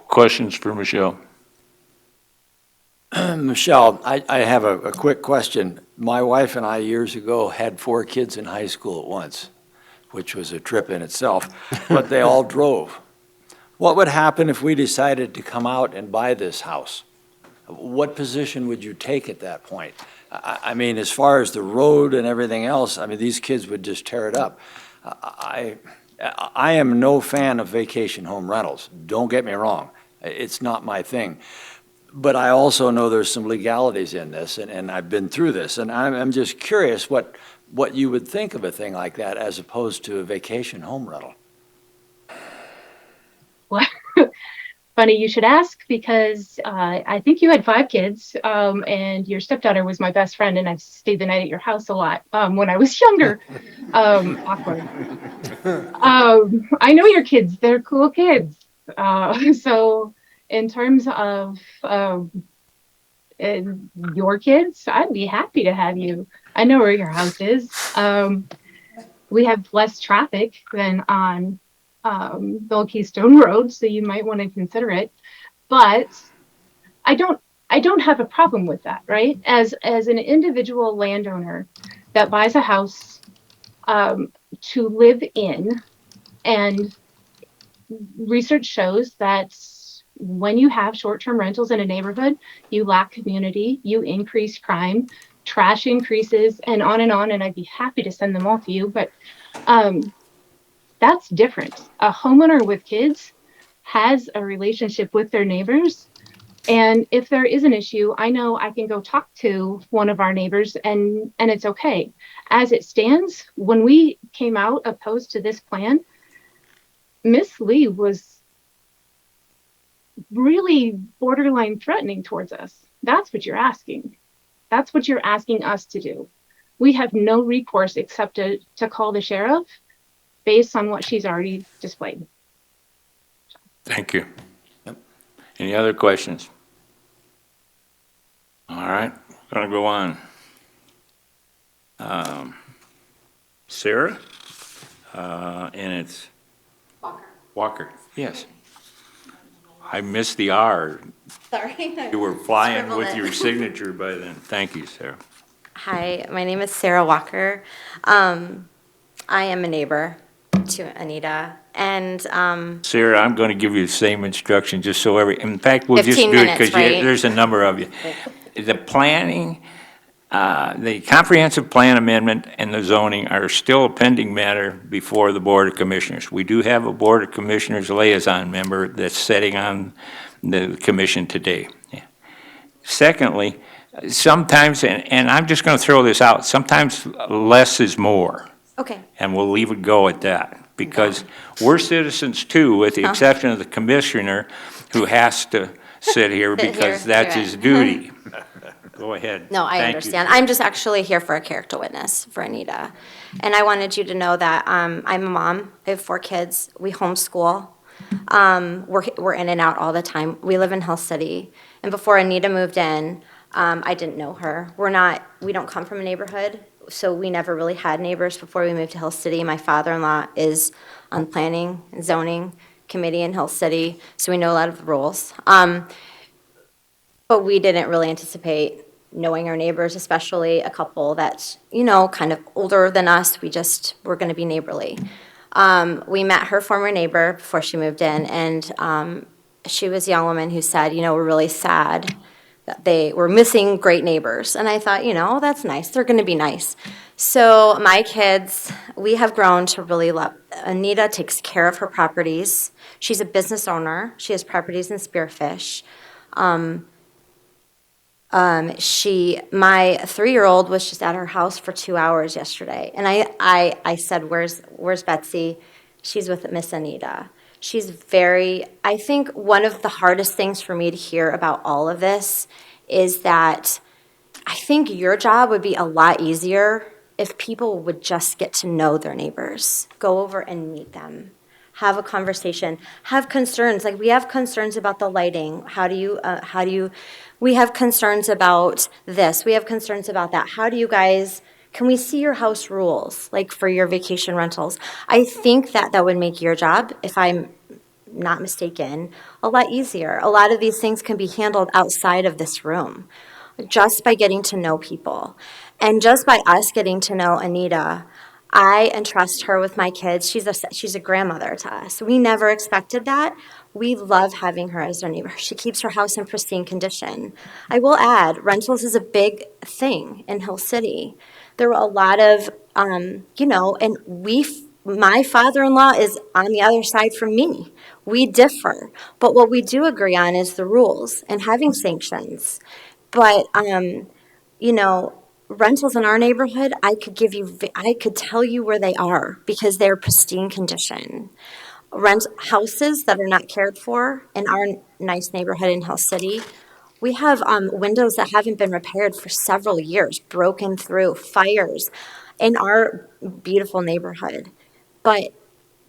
Questions for Michelle? Michelle, I have a quick question. My wife and I years ago had 4 kids in high school at once, which was a trip in itself, but they all drove. What would happen if we decided to come out and buy this house? What position would you take at that point? I mean, as far as the road and everything else, I mean, these kids would just tear it up. I am no fan of vacation home rentals. Don't get me wrong. It's not my thing. But I also know there's some legalities in this, and I've been through this, and I'm just curious what you would think of a thing like that as opposed to a vacation home rental. Well, funny you should ask, because I think you had 5 kids, and your stepdaughter was my best friend, and I've stayed the night at your house a lot when I was younger. Awkward. I know your kids; they're cool kids. So in terms of your kids, I'd be happy to have you. I know where your house is. We have less traffic than on the Old Keystone Road, so you might want to consider it. But I don't have a problem with that, right? As an individual landowner that buys a house to live in, and research shows that when you have short-term rentals in a neighborhood, you lack community, you increase crime, trash increases, and on, and I'd be happy to send them all to you, but that's different. A homeowner with kids has a relationship with their neighbors, and if there is an issue, I know I can go talk to one of our neighbors and it's okay. As it stands, when we came out opposed to this plan, Miss Lee was really borderline threatening towards us. That's what you're asking. That's what you're asking us to do. We have no recourse except to call the sheriff based on what she's already displayed. Thank you. Yep. Any other questions? All right, gonna go on. Sarah, and it's Walker. Yes. I missed the R. Sorry. You were flying Scribbled with it. your signature by then. Thank you, Sarah. Hi, my name is Sarah Walker. I am a neighbor to Anita, and Sarah, I'm going to give you the same instruction, just so in fact, we'll just do 15 it minutes, because right? there's a number of you. The planning, the comprehensive plan amendment and the zoning are still a pending matter before the Board of Commissioners. We do have a Board of Commissioners liaison member that's sitting on the commission today. Yeah. Secondly, sometimes, and I'm just going to throw this out, sometimes less is more. okay. And we'll leave it go at that, because we're citizens too, with the exception of the commissioner who has to sit here Sit because here, that's do his it. duty. Go ahead. No, I Thank you, understand. Sarah. I'm just actually here for a character witness for Anita. And I wanted you to know that I'm a mom. I have 4 kids. We homeschool. We're in and out all the time. We live in Hill City. And before Anita moved in, I didn't know her. We don't come from a neighborhood, so we never really had neighbors before we moved to Hill City. My father-in-law is on planning and zoning committee in Hill City, so we know a lot of the rules. but we didn't really anticipate knowing our neighbors, especially a couple that's, you know, kind of older than us. We just were going to be neighborly. We met her former neighbor before she moved in, and she was a young woman who said, you know, we're really sad that they were missing great neighbors. And I thought, you know, that's nice. They're going to be nice. So my kids, we have grown to really love. Anita takes care of her properties. She's a business owner. She has properties in Spearfish. My 3-year-old was just at her house for 2 hours yesterday, and I said, "Where's Betsy?" She's with Miss Anita. She's very. I think one of the hardest things for me to hear about all of this is that I think your job would be a lot easier if people would just get to know their neighbors, go over and meet them, have a conversation, have concerns. Like we have concerns about the lighting. We have concerns about this. We have concerns about that. How do you guys, can we see your house rules, like for your vacation rentals? I think that would make your job, if I'm not mistaken, a lot easier. A lot of these things can be handled outside of this room just by getting to know people. And just by us getting to know Anita, I entrust her with my kids. She's a grandmother to us. We never expected that. We love having her as our neighbor. She keeps her house in pristine condition. I will add, rentals is a big thing in Hill City. There were a lot of, and my father-in-law is on the other side from me. We differ. But what we do agree on is the rules and having sanctions. But, rentals in our neighborhood, I could tell you where they are because they're pristine condition. Rent houses that are not cared for in our nice neighborhood in Hill City, we have windows that haven't been repaired for several years, broken through, fires in our beautiful neighborhood. But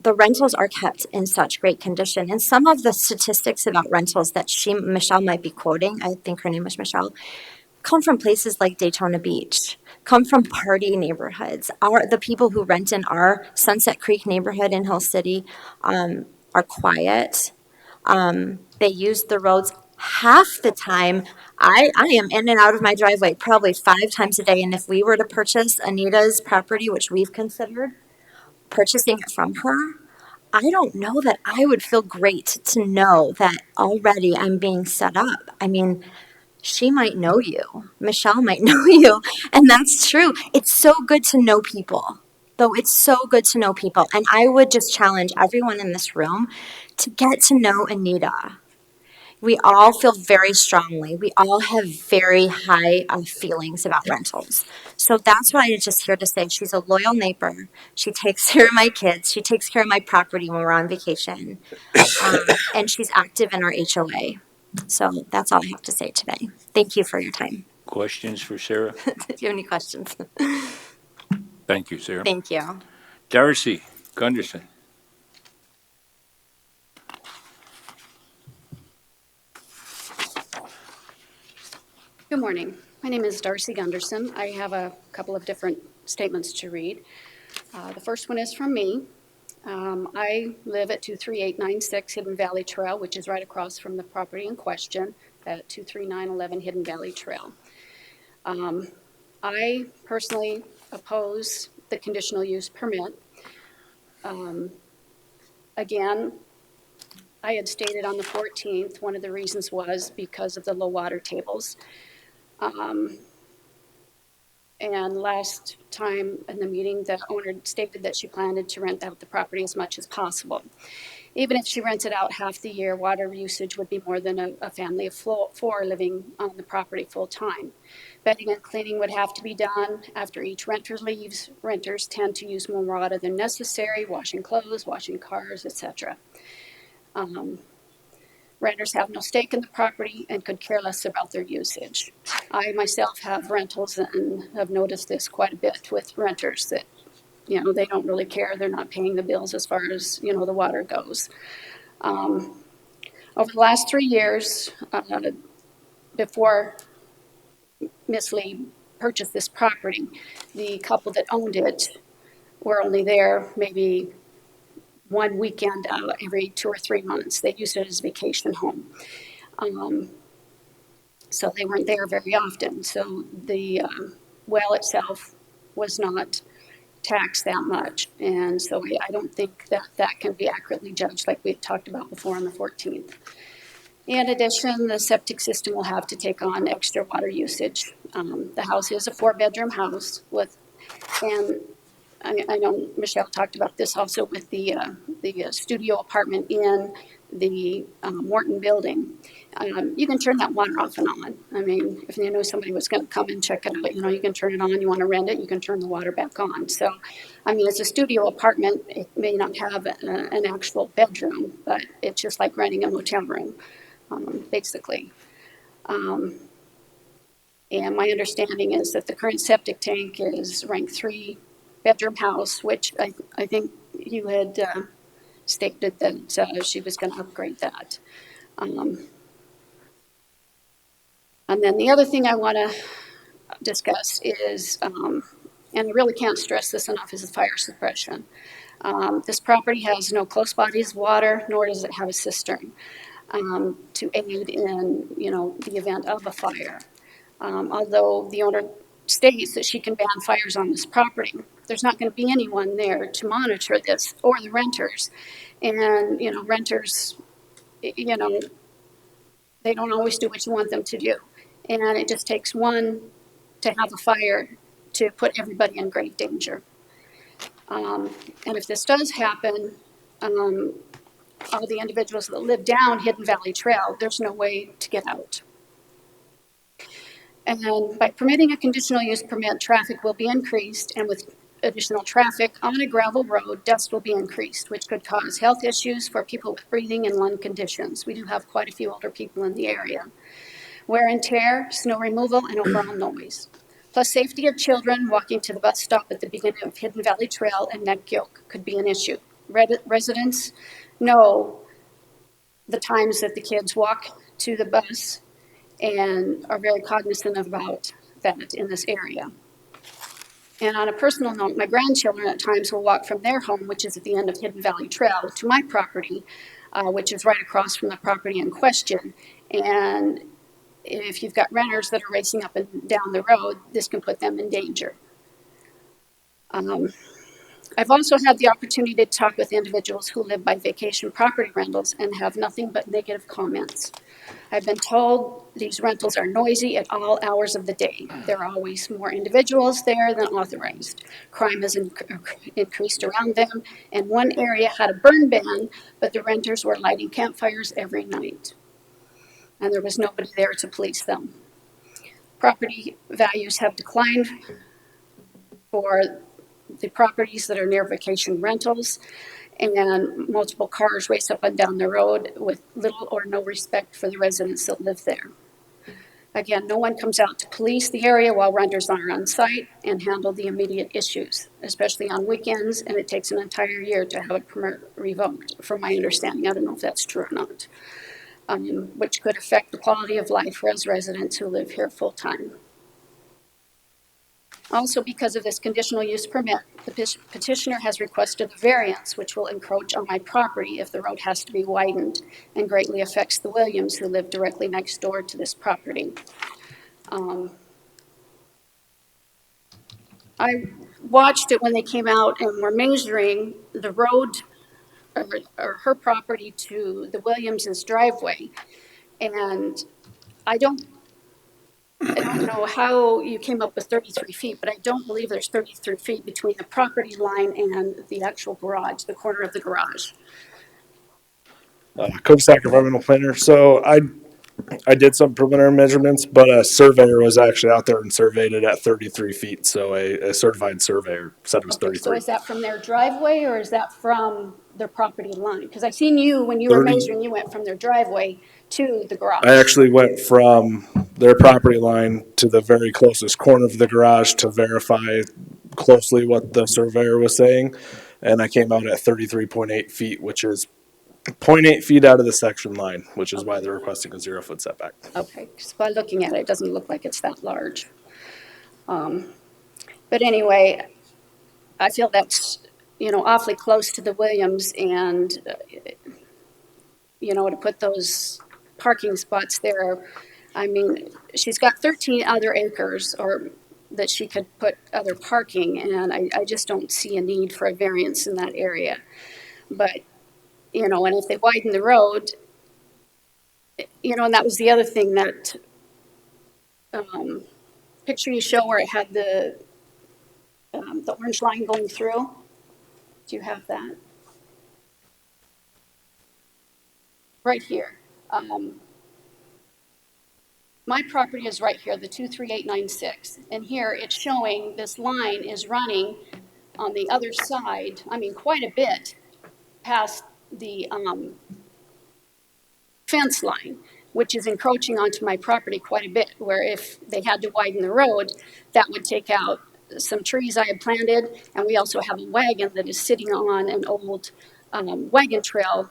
the rentals are kept in such great condition. And some of the statistics about rentals that Michelle might be quoting, I think her name was Michelle, come from places like Daytona Beach, come from party neighborhoods. The people who rent in our Sunset Creek neighborhood in Hill City are quiet. They use the roads half the time. I am in and out of my driveway probably 5 times a day. And if we were to purchase Anita's property, which we've considered purchasing it from her, I don't know that I would feel great to know that already I'm being set up. I mean, she might know you. Michelle might know you. And that's true. It's so good to know people. Though it's so good to know people. And I would just challenge everyone in this room to get to know Anita. We all feel very strongly. We all have very high feelings about rentals. So that's what I'm just here to say. She's a loyal neighbor. She takes care of my kids. She takes care of my property when we're on vacation. And she's active in our HOA. So that's all I have to say today. Thank you for your time. Questions for Sarah? Do you have any questions? Thank you, Sarah. Thank you. Darcy Gunderson. Good morning. My name is Darcy Gunderson. I have a couple of different statements to read. The first one is from me. I live at 23896 Hidden Valley Trail, which is right across from the property in question at 23911 Hidden Valley Trail. I personally oppose the conditional use permit. Again, I had stated on the 14th, one of the reasons was because of the low water tables. And last time in the meeting, the owner stated that she planned to rent out the property as much as possible. Even if she rented out half the year, water usage would be more than a family of 4 living on the property full time. Bedding and cleaning would have to be done after each renter leaves. Renters tend to use more water than necessary, washing clothes, washing cars, etc. Renters have no stake in the property and could care less about their usage. I myself have rentals and have noticed this quite a bit with renters that, they don't really care. They're not paying the bills as far as, the water goes. Over the last 3 years, before Miss Lee purchased this property, the couple that owned it were only there maybe one weekend every 2 or 3 months. They used it as a vacation home. So they weren't there very often. So the well itself was not taxed that much. And so I don't think that that can be accurately judged like we talked about before on the 14th. In addition, the septic system will have to take on extra water usage. The house is a 4-bedroom house with, and I know Michelle talked about this also with the studio apartment in the Morton building. You can turn that water off and on. I mean, if you know somebody was going to come and check it out, you can turn it on. You want to rent it, you can turn the water back on. So, I mean, it's a studio apartment. It may not have an actual bedroom, but it's just like renting a motel room, basically. And my understanding is that the current septic tank is ranked 3-bedroom house, which I think you had stated that she was going to upgrade that. And then the other thing I want to discuss is, and I really can't stress this enough, is the fire suppression. This property has no close bodies of water, nor does it have a cistern to aid in, the event of a fire. Although the owner states that she can ban fires on this property, there's not going to be anyone there to monitor this, or the renters. And, renters, they don't always do what you want them to do. And it just takes one to have a fire to put everybody in great danger. And if this does happen, all the individuals that live down Hidden Valley Trail, there's no way to get out. And by permitting a conditional use permit, traffic will be increased, and with additional traffic on a gravel road, dust will be increased, which could cause health issues for people with breathing and lung conditions. We do have quite a few older people in the area. Wear and tear, snow removal, and overall noise. Plus, safety of children walking to the bus stop at the beginning of Hidden Valley Trail and Neck Yoke could be an issue. Residents know the times that the kids walk to the bus and are very cognizant about that in this area. And on a personal note, my grandchildren at times will walk from their home, which is at the end of Hidden Valley Trail, to my property, which is right across from the property in question. And if you've got renters that are racing up and down the road, this can put them in danger. I've also had the opportunity to talk with individuals who live by vacation property rentals and have nothing but negative comments. I've been told these rentals are noisy at all hours of the day. There are always more individuals there than authorized. Crime has increased around them, and one area had a burn ban, but the renters were lighting campfires every night, and there was nobody there to police them. Property values have declined for the properties that are near vacation rentals, and multiple cars race up and down the road with little or no respect for the residents that live there. Again, no one comes out to police the area while renters are on site and handle the immediate issues, especially on weekends, and it takes an entire year to have a permit revoked, from my understanding. I don't know if that's true or not, which could affect the quality of life for us residents who live here full-time. Also, because of this conditional use permit, the petitioner has requested a variance which will encroach on my property if the road has to be widened and greatly affects the Williams who live directly next door to this property. I watched it when they came out and were measuring the road or her property to the Williams's driveway, and I don't know how you came up with 33 feet, but I don't believe there's 33 feet between the property line and the actual garage, the corner of the garage. Cul-de-sac environmental planner. So I did some preliminary measurements, but a surveyor was actually out there and surveyed it at 33 feet. So a certified surveyor said it was 33. So is that from their driveway or is that from their property line? Because I seen you, when you 30. were measuring, you went from their driveway to the garage. I actually went from their property line to the very closest corner of the garage to verify closely what the surveyor was saying. And I came out at 33.8 feet, which is 0.8 feet out of the section line, which is why they're requesting a 0-foot setback. Okay, so by looking at it, it doesn't look like it's that large. But anyway, I feel that's, awfully close to the Williams, and, to put those parking spots there, I mean, she's got 13 other acres or that she could put other parking, and I just don't see a need for a variance in that area. But, you know, and if they widen the road, you know, and that was the other thing that picture you show where it had the orange line going through. Do you have that? Right here. My property is right here, the 23896. And here it's showing this line is running on the other side, I mean, quite a bit past the fence line, which is encroaching onto my property quite a bit, where if they had to widen the road, that would take out some trees I had planted. And we also have a wagon that is sitting on an old wagon trail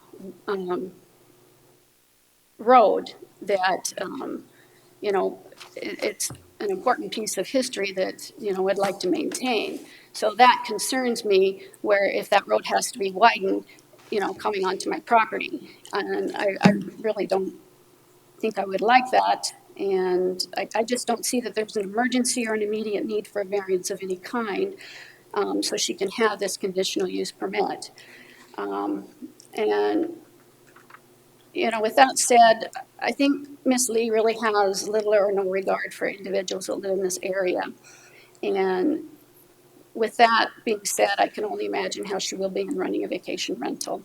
road that, you know, it's an important piece of history that, you know, I'd like to maintain. So that concerns me, where if that road has to be widened, you know, coming onto my property. And I really don't think I would like that. And I just don't see that there's an emergency or an immediate need for a variance of any kind, so she can have this conditional use permit. And, you know, with that said, I think Miss Lee really has little or no regard for individuals that live in this area. And with that being said, I can only imagine how she will be in running a vacation rental.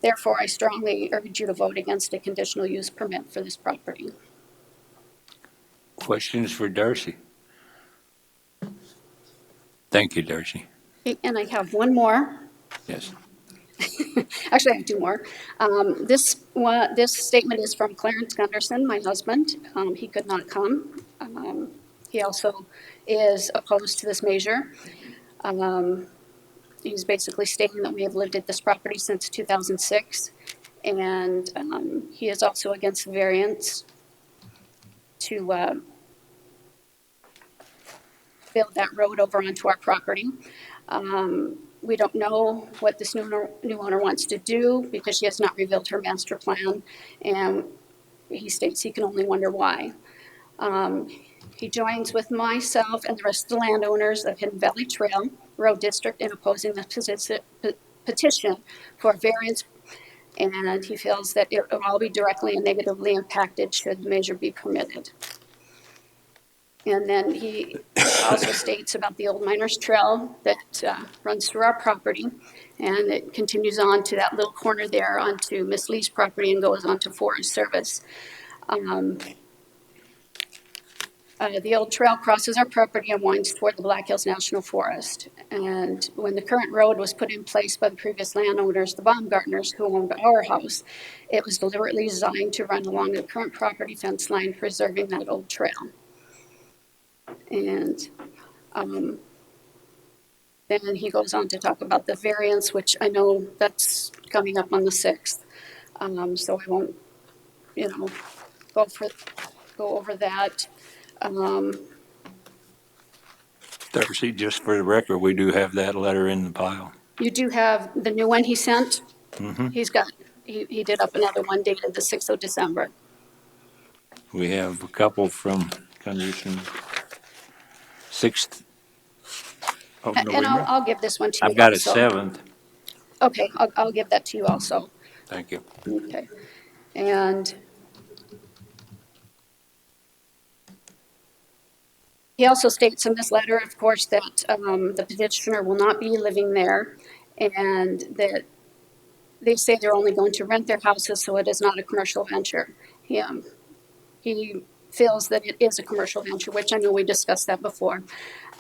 Therefore, I strongly urge you to vote against a conditional use permit for this property. Questions for Darcy? Thank you, Darcy. And I have one more. Yes. Actually, I have two more. This statement is from Clarence Gunderson, my husband. He could not come. He also is opposed to this measure. He's basically stating that we have lived at this property since 2006, and he is also against the variance to build that road over onto our property. We don't know what this new owner wants to do because she has not revealed her master plan, and he states he can only wonder why. He joins with myself and the rest of the landowners of Hidden Valley Trail Road District in opposing the petition for variance, and he feels that it will all be directly and negatively impacted should the measure be permitted. And then he also states about the old miners trail that runs through our property, and it continues on to that little corner there onto Miss Lee's property and goes on to Forest Service. The old trail crosses our property and winds toward the Black Hills National Forest. And when the current road was put in place by the previous landowners, the Baumgartners, who owned our house, it was deliberately designed to run along the current property fence line, preserving that old trail. And then he goes on to talk about the variance, which I know that's coming up on the 6th. So I won't, you know, go over that. Darcy, just for the record, we do have that letter in the pile. You do have the new one he sent? Mm-hmm. He did up another one dated the 6th of December. We have a couple from Condition 6th of November. And I'll give this one to you I've got a also. 7th. Okay, I'll give that to you also. Thank you. Okay. And he also states in this letter, of course, that the petitioner will not be living there, and that they say they're only going to rent their houses, so it is not a commercial venture. He feels that it is a commercial venture, which I know we discussed that before.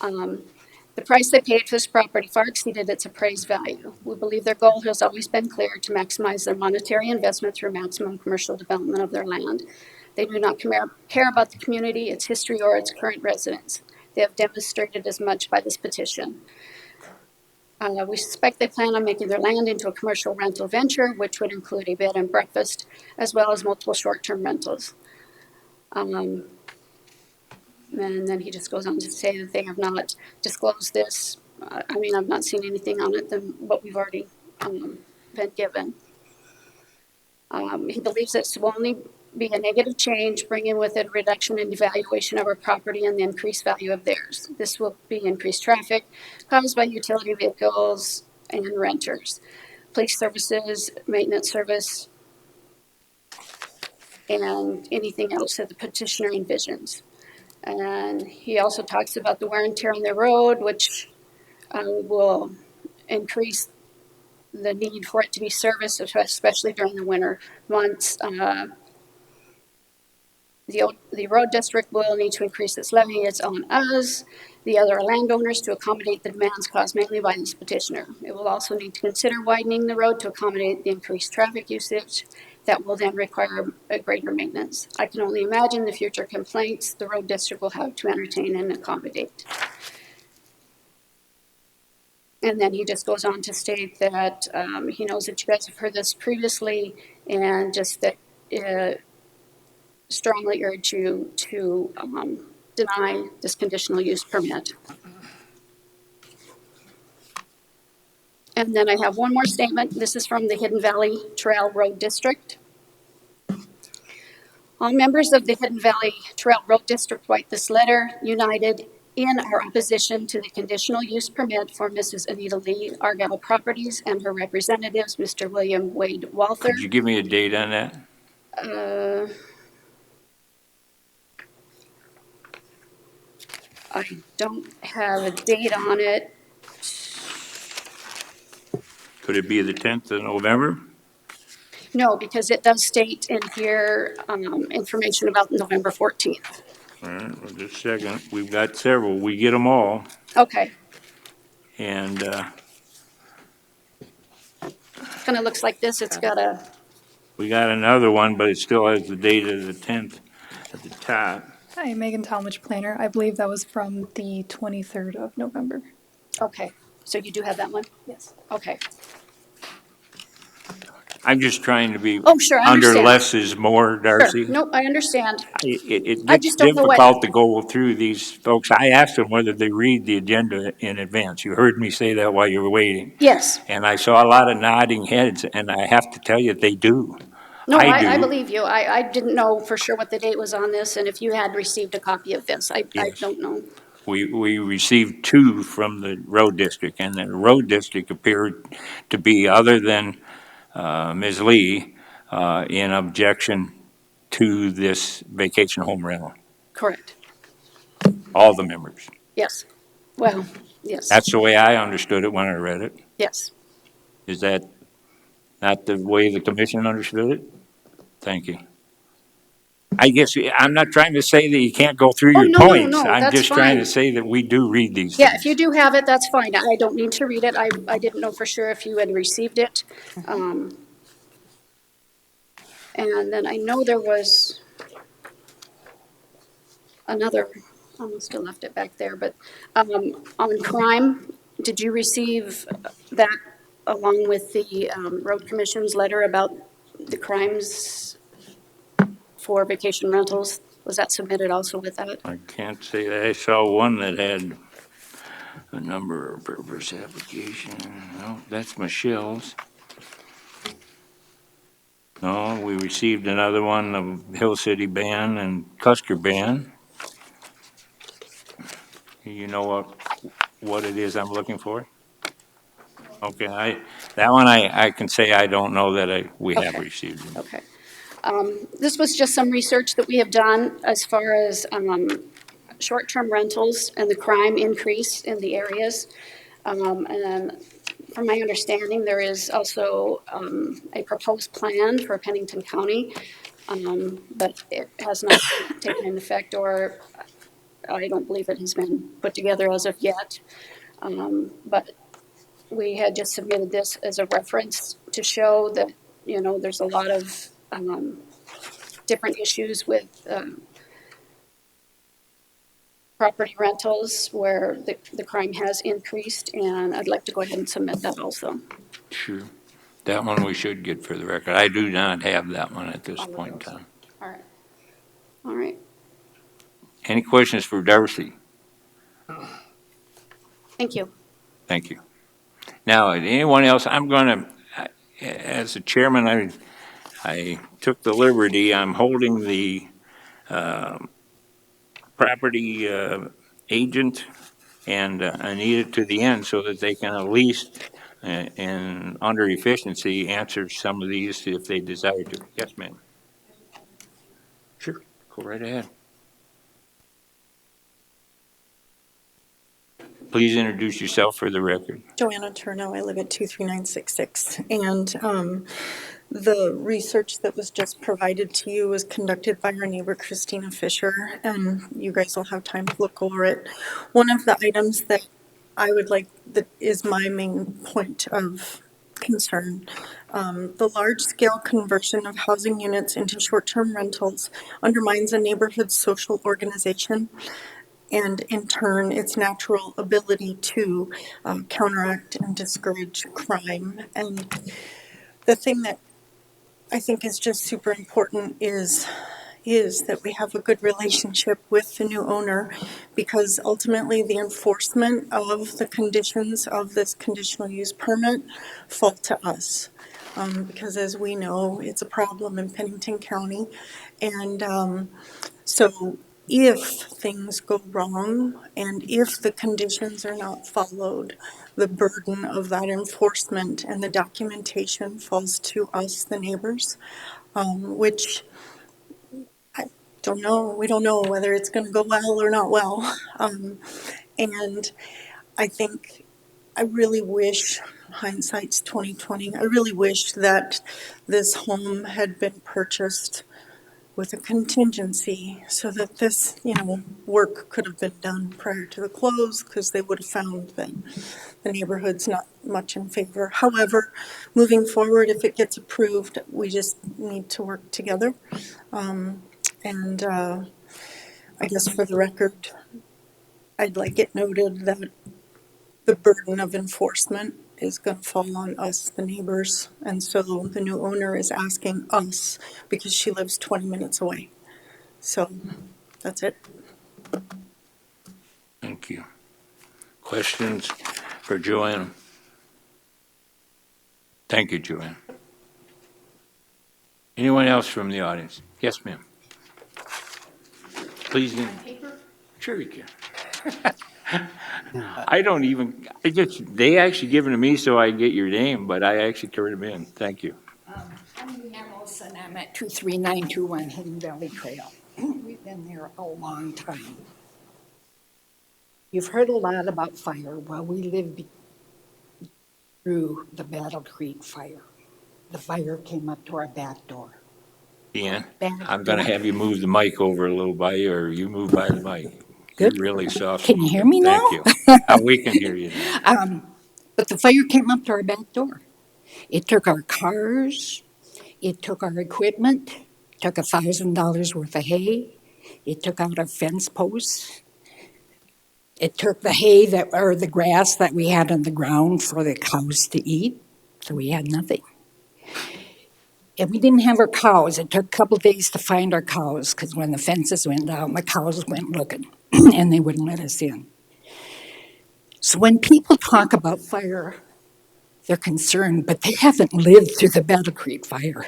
The price they paid for this property far exceeded its appraised value. We believe their goal has always been clear: to maximize their monetary investment through maximum commercial development of their land. They do not care about the community, its history, or its current residents. They have demonstrated as much by this petition. We suspect they plan on making their land into a commercial rental venture, which would include a bed and breakfast, as well as multiple short-term rentals. And then he just goes on to say that they have not disclosed this. I mean, I've not seen anything on it than what we've already been given. He believes that be a negative change, bringing with it a reduction in the valuation of our property and the increased value of theirs. This will be increased traffic caused by utility vehicles and renters, police services, maintenance service, and anything else that the petitioner envisions. And he also talks about the wear and tear on the road, which will increase the need for it to be serviced, especially during the winter months. The road district will need to increase its levy. It's on us, the other landowners, to accommodate the demands caused mainly by this petitioner. It will also need to consider widening the road to accommodate the increased traffic usage that will then require a greater maintenance. I can only imagine the future complaints the road district will have to entertain and accommodate. And then he just goes on to state that he knows that you guys have heard this previously, and just that strongly urge you to deny this conditional use permit. And then I have one more statement. This is from the Hidden Valley Trail Road District. All members of the Hidden Valley Trail Road District write this letter united in our opposition to the conditional use permit for Mrs. Anita Lee Argyle Properties and her representatives, Mr. William Wade Walther. Could you give me a date on that? I don't have a date on it. Could it be the 10th of November? No, because it does state in here information about November 14th. All right, well, just a second. We've got several. We get them all. Okay. And Kind of looks like this. It's got a... we got another one, but it still has the date of the 10th at the top. Hi, Megan Talmadge, planner. I believe that was from the 23rd of November. Okay, so you do have that one? Yes. Okay. I'm just trying to be Sure, I under understand. less is more, Darcy. Sure. Nope, I understand. It I gets just don't know what- difficult to go through these folks. I asked them whether they read the agenda in advance. You heard me say that while you were waiting. Yes. And I saw a lot of nodding heads, and I have to tell you, they do. No, I do. I believe you. I didn't know for sure what the date was on this, and if you had received a copy of this. I Yes. don't know. We received two from the road district, and the road district appeared to be, other than Ms. Lee, in objection to this vacation home rental. Correct. All the members. Yes. Well, yes. That's the way I understood it when I read it. Yes. Is that not the way the commission understood it? Thank you. I guess, I'm not trying to say that you can't go through your no, points. no, I'm that's just trying to fine. say that we do read these Yeah, things. if you do have it, that's fine. I don't need to read it. I didn't know for sure if you had received it. And then I know there was another, I must have left it back there, but on crime, did you receive that along with the road commission's letter about the crimes for vacation rentals? Was that submitted also with that? I can't say that. I saw one that had a number of purpose application. No, that's Michelle's. No, we received another one of Hill City Band and Custer Band. You know what it is I'm looking for? Okay, that one I can say I don't know that we have received it. Okay. This was just some research that we have done as far as short-term rentals and the crime increase in the areas. And from my understanding, there is also a proposed plan for Pennington County, but it has not taken into effect, or I don't believe it has been put together as of yet. But we had just submitted this as a reference to show that, there's a lot of different issues with property rentals where the crime has increased, and I'd like to go ahead and submit that also. Sure. That one we should get for the record. I do not have that one at this point in time. All right. All right. Any questions for Darcy? Thank you. Thank you. Now, anyone else? I'm going to, as the chairman, I took the liberty, I'm holding the property agent and Anita to the end so that they can at least, and under efficiency, answer some of these if they desire to. Yes, ma'am. Sure, go right ahead. Please introduce yourself for the record. Joanna Turno, I live at 23966. And the research that was just provided to you was conducted by our neighbor Christina Fisher, and you guys will have time to look over it. One of the items that I would like, that is my main point of concern, the large-scale conversion of housing units into short-term rentals undermines a neighborhood's social organization and in turn its natural ability to counteract and discourage crime. And the thing that I think is just super important is that we have a good relationship with the new owner, because ultimately the enforcement of the conditions of this conditional use permit fall to us. Because as we know, it's a problem in Pennington County. And so if things go wrong and if the conditions are not followed, the burden of that enforcement and the documentation falls to us, the neighbors, which I don't know. We don't know whether it's going to go well or not well. And I think I really wish, hindsight's 2020, I really wish that this home had been purchased with a contingency so that this, work could have been done prior to the close, because they would have found that the neighborhood's not much in favor. However, moving forward, if it gets approved, we just need to work together. And I guess for the record, I'd like it noted that the burden of enforcement is going to fall on us, the neighbors. And so the new owner is asking us because she lives 20 minutes away. So that's it. Thank you. Questions for Joanne? Thank you, Joanne. Anyone else from the audience? Yes, ma'am. Please. Sure you can. They actually give them to me so I get your name, but I actually turned them in. Thank you. I'm Leanne Olson. I'm at 23921 Hidden Valley Trail. We've been there a long time. You've heard a lot about fire. Well, we lived through the Battle Creek fire. The fire came up to our back door. Ian, I'm going to have you move the mic over a little by you, or you move by the mic. Good. You're really soft. Can you hear me now? Thank you. We can hear you now. But the fire came up to our back door. It took our cars. It took our equipment. Took $1,000 worth of hay. It took out our fence posts. It took the hay or the grass that we had on the ground for the cows to eat. So we had nothing. And we didn't have our cows. It took a couple of days to find our cows, because when the fences went down, the cows went looking, and they wouldn't let us in. So when people talk about fire, they're concerned, but they haven't lived through the Battle Creek fire.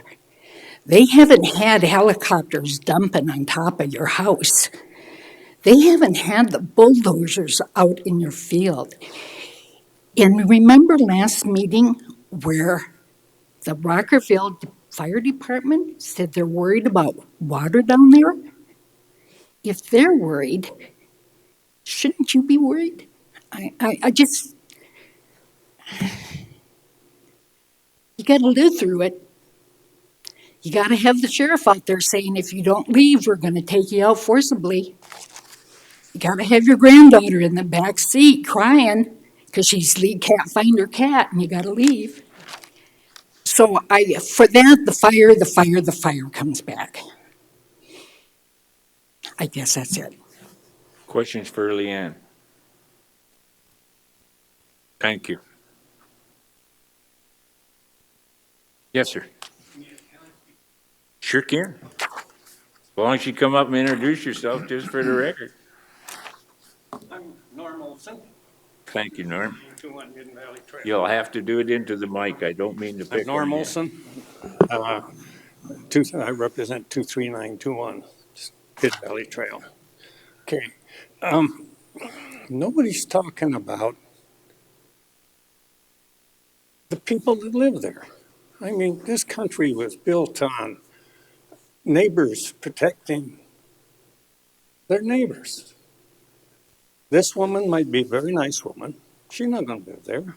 They haven't had helicopters dumping on top of your house. They haven't had the bulldozers out in your field. And remember last meeting where the Rockerville Fire Department said they're worried about water down there? If they're worried, shouldn't you be worried? I just, you got to live through it. You got to have the sheriff out there saying, if you don't leave, we're going to take you out forcibly. You got to have your granddaughter in the back seat crying because she can't find her cat, and you got to leave. So for that, the fire comes back. I guess that's it. Questions for Leanne? Thank you. Yes, sir. Sure can. As long as you come up and introduce yourself, just for the record. I'm Norm Olson. Thank you, Norm. 221 Hidden Valley Trail. You'll have to do it into the mic. I don't mean to pick Norm on you. Olson. I represent 23921 Pit Valley Trail. Okay. Nobody's talking about the people that live there. I mean, this country was built on neighbors protecting their neighbors. This woman might be a very nice woman. She's not going to live there.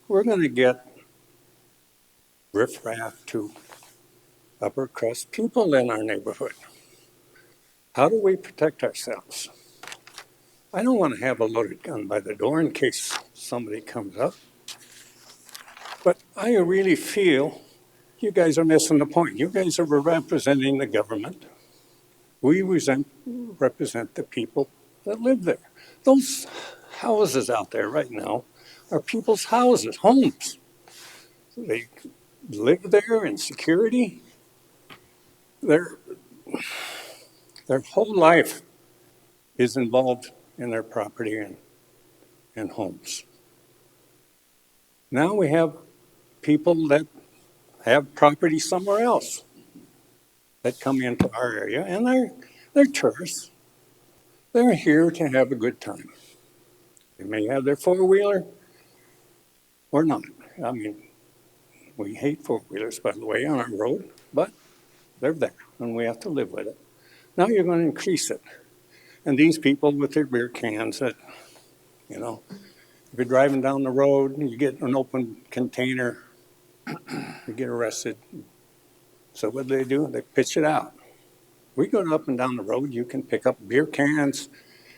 We're going to get riffraff to upper crust people in our neighborhood. How do we protect ourselves? I don't want to have a loaded gun by the door in case somebody comes up. But I really feel you guys are missing the point. You guys are representing the government. We represent the people that live there. Those houses out there right now are people's houses, homes. They live there in security. Their whole life is involved in their property and homes. Now we have people that have property somewhere else that come into our area, and they're tourists. They're here to have a good time. They may have their four-wheeler or not. I mean, we hate four-wheelers, by the way, on our road, but they're there, and we have to live with it. Now you're going to increase it. And these people with their beer cans that, you know, if you're driving down the road and you get an open container, you get arrested. So what do? They pitch it out. We go up and down the road, you can pick up beer cans,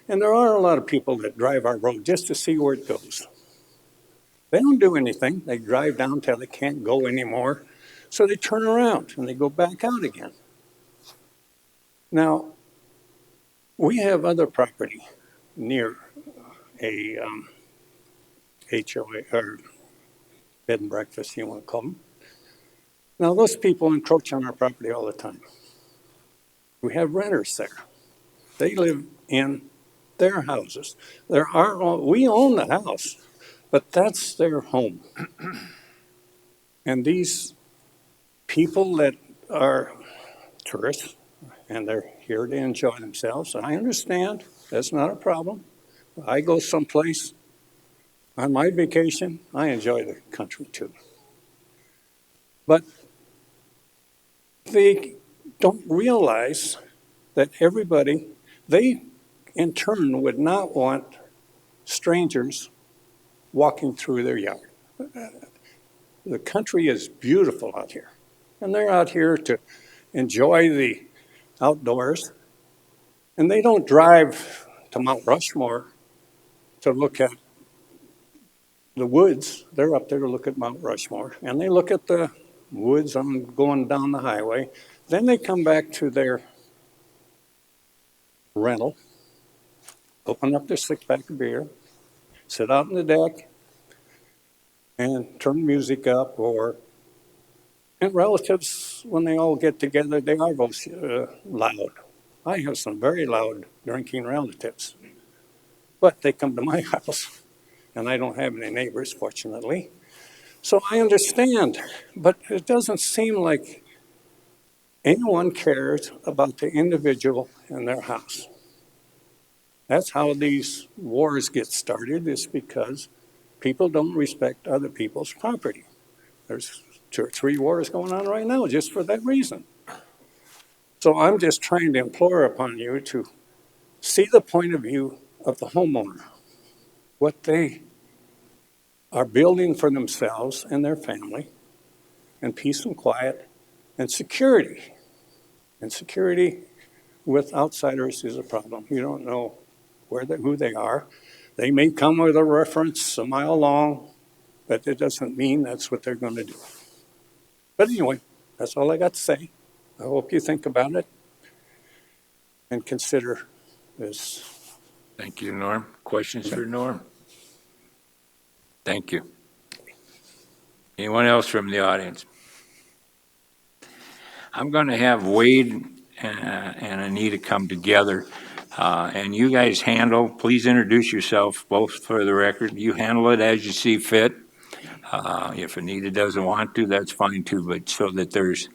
and there are a lot of people that drive our road just to see where it goes. They don't do anything. They drive down till they can't go anymore, so they turn around and they go back out again. Now, we have other property near a HOA, or bed and breakfast, you want to call them. Now, those people encroach on our property all the time. We have renters there. They live in their houses. We own the house, but that's their home. And these people that are tourists, and they're here to enjoy themselves, and I understand, that's not a problem. I go someplace on my vacation, I enjoy the country too. But they don't realize that they in turn would not want strangers walking through their yard. The country is beautiful out here, and they're out here to enjoy the outdoors, and they don't drive to Mount Rushmore to look at the woods. They're up there to look at Mount Rushmore, and they look at the woods on going down the highway. Then they come back to their rental, open up their six-pack of beer, sit out on the deck, and turn the music up. And relatives, when they all get together, they are both loud. I have some very loud drinking relatives, but they come to my house, and I don't have any neighbors, fortunately. So I understand, but it doesn't seem like anyone cares about the individual in their house. That's how these wars get started, is because people don't respect other people's property. There's 2 or 3 wars going on right now just for that reason. So I'm just trying to implore upon you to see the point of view of the homeowner, what they are building for themselves and their family, and peace and quiet and security. And security with outsiders is a problem. You don't know who they are. They may come with a reference a mile long, but it doesn't mean that's what they're going to do. But anyway, that's all I got to say. I hope you think about it and consider this. Thank you, Norm. Questions for Norm? Thank you. Anyone else from the audience? I'm going to have Wade and Anita come together, and you guys please introduce yourself, both for the record. You handle it as you see fit. If Anita doesn't want to, that's fine too, but so that there's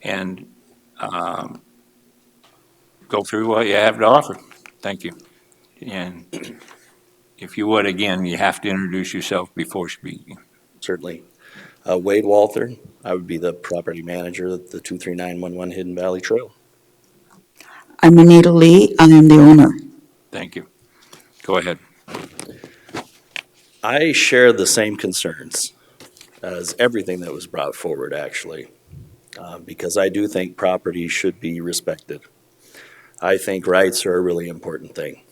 and go through what you have to offer. Thank you. And if you would, again, you have to introduce yourself before speaking. Certainly. Wade Walther, I would be the property manager of the 23911 Hidden Valley Trail. I'm Anita Lee. I am the owner. Thank you. Go ahead. I share the same concerns as everything that was brought forward, actually, because I do think property should be respected. I think rights are a really important thing.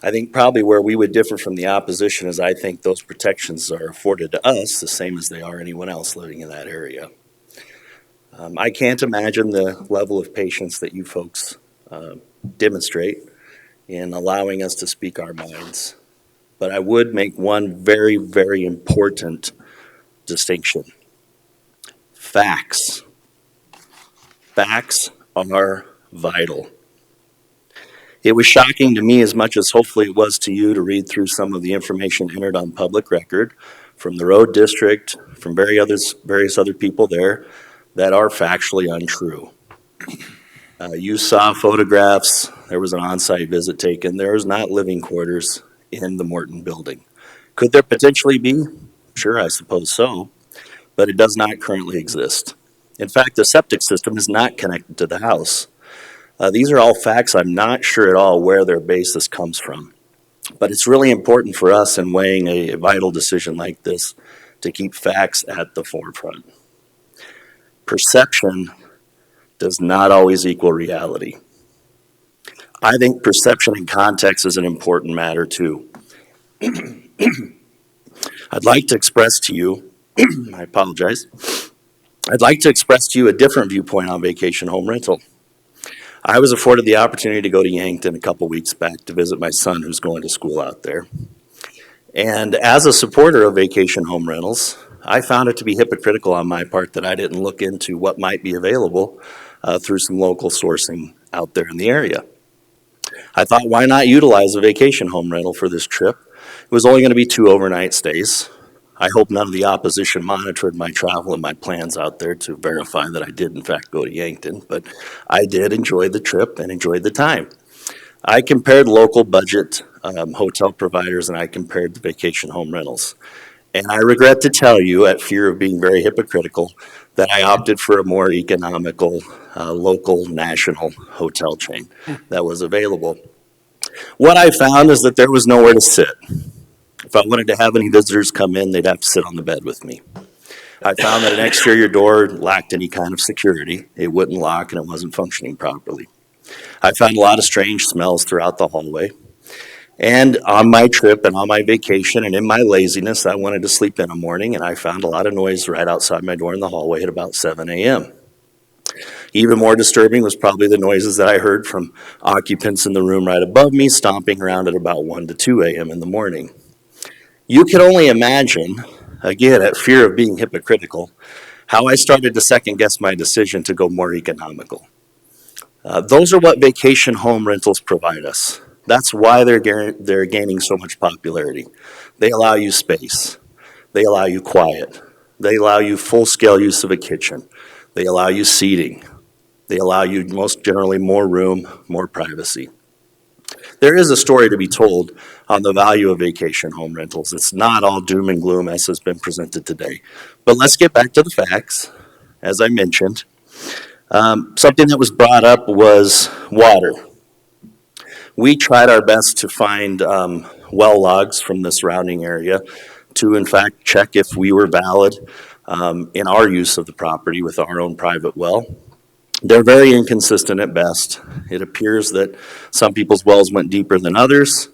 I think probably where we would differ from the opposition is I think those protections are afforded to us the same as they are anyone else living in that area. I can't imagine the level of patience that you folks demonstrate in allowing us to speak our minds. But I would make one very, very important distinction. Facts. Facts are vital. It was shocking to me as much as hopefully it was to you to read through some of the information entered on public record from the road district, from various other people there that are factually untrue. You saw photographs, there was an on-site visit taken, there is not living quarters in the Morton building. Could there potentially be? Sure, I suppose so, but it does not currently exist. In fact, the septic system is not connected to the house. These are all facts. I'm not sure at all where their basis comes from. But it's really important for us in weighing a vital decision like this to keep facts at the forefront. Perception does not always equal reality. I think perception and context is an important matter too. I'd like to express to you, I apologize, I'd like to express to you a different viewpoint on vacation home rental. I was afforded the opportunity to go to Yankton a couple weeks back to visit my son who's going to school out there. And as a supporter of vacation home rentals, I found it to be hypocritical on my part that I didn't look into what might be available through some local sourcing out there in the area. I thought, why not utilize a vacation home rental for this trip? It was only going to be 2 overnight stays. I hope none of the opposition monitored my travel and my plans out there to verify that I did in fact go to Yankton, but I did enjoy the trip and enjoyed the time. I compared local budget hotel providers and I compared the vacation home rentals. And I regret to tell you, at fear of being very hypocritical, that I opted for a more economical local national hotel chain that was available. What I found is that there was nowhere to sit. If I wanted to have any visitors come in, they'd have to sit on the bed with me. I found that an exterior door lacked any kind of security. It wouldn't lock and it wasn't functioning properly. I found a lot of strange smells throughout the hallway. And on my trip and on my vacation and in my laziness, I wanted to sleep in a morning and I found a lot of noise right outside my door in the hallway at about 7 a.m. Even more disturbing was probably the noises that I heard from occupants in the room right above me stomping around at about 1 to 2 a.m. in the morning. You can only imagine, again, at fear of being hypocritical, how I started to second guess my decision to go more economical. Those are what vacation home rentals provide us. That's why they're gaining so much popularity. They allow you space. They allow you quiet. They allow you full-scale use of a kitchen. They allow you seating. They allow you most generally more room, more privacy. There is a story to be told on the value of vacation home rentals. It's not all doom and gloom as has been presented today. But let's get back to the facts. As I mentioned, something that was brought up was water. We tried our best to find well logs from the surrounding area to in fact check if we were valid in our use of the property with our own private well. They're very inconsistent at best. It appears that some people's wells went deeper than others.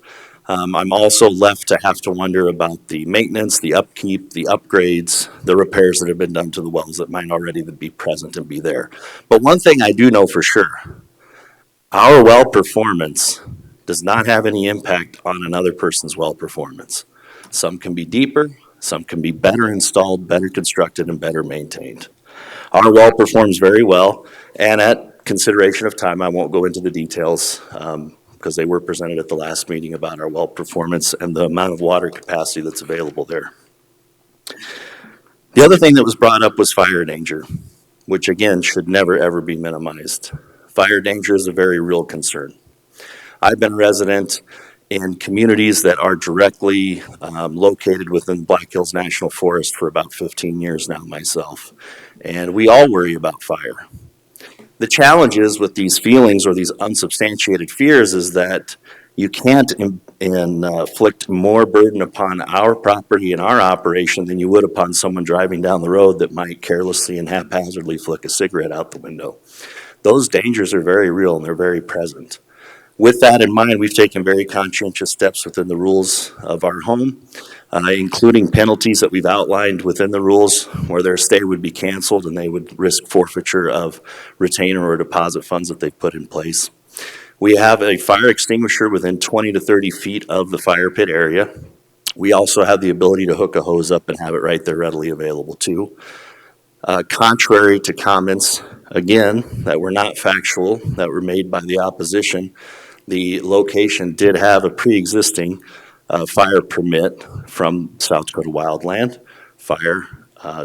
I'm also left to have to wonder about the maintenance, the upkeep, the upgrades, the repairs that have been done to the wells that might already be present and be there. But one thing I do know for sure, our well performance does not have any impact on another person's well performance. Some can be deeper, some can be better installed, better constructed, and better maintained. Our well performs very well, and at consideration of time, I won't go into the details because they were presented at the last meeting about our well performance and the amount of water capacity that's available there. The other thing that was brought up was fire danger. which again should never ever be minimized. Fire danger is a very real concern. I've been a resident in communities that are directly located within Black Hills National Forest for about 15 years now myself, and we all worry about fire. The challenge is with these feelings or these unsubstantiated fears is that you can't inflict more burden upon our property and our operation than you would upon someone driving down the road that might carelessly and haphazardly flick a cigarette out the window. Those dangers are very real and they're very present. With that in mind, we've taken very conscientious steps within the rules of our home, including penalties that we've outlined within the rules where their stay would be canceled and they would risk forfeiture of retainer or deposit funds that they've put in place. We have a fire extinguisher within 20 to 30 feet of the fire pit area. We also have the ability to hook a hose up and have it right there readily available too. Contrary to comments, again, that were not factual, that were made by the opposition, the location did have a pre-existing fire permit from South Dakota Wildland Fire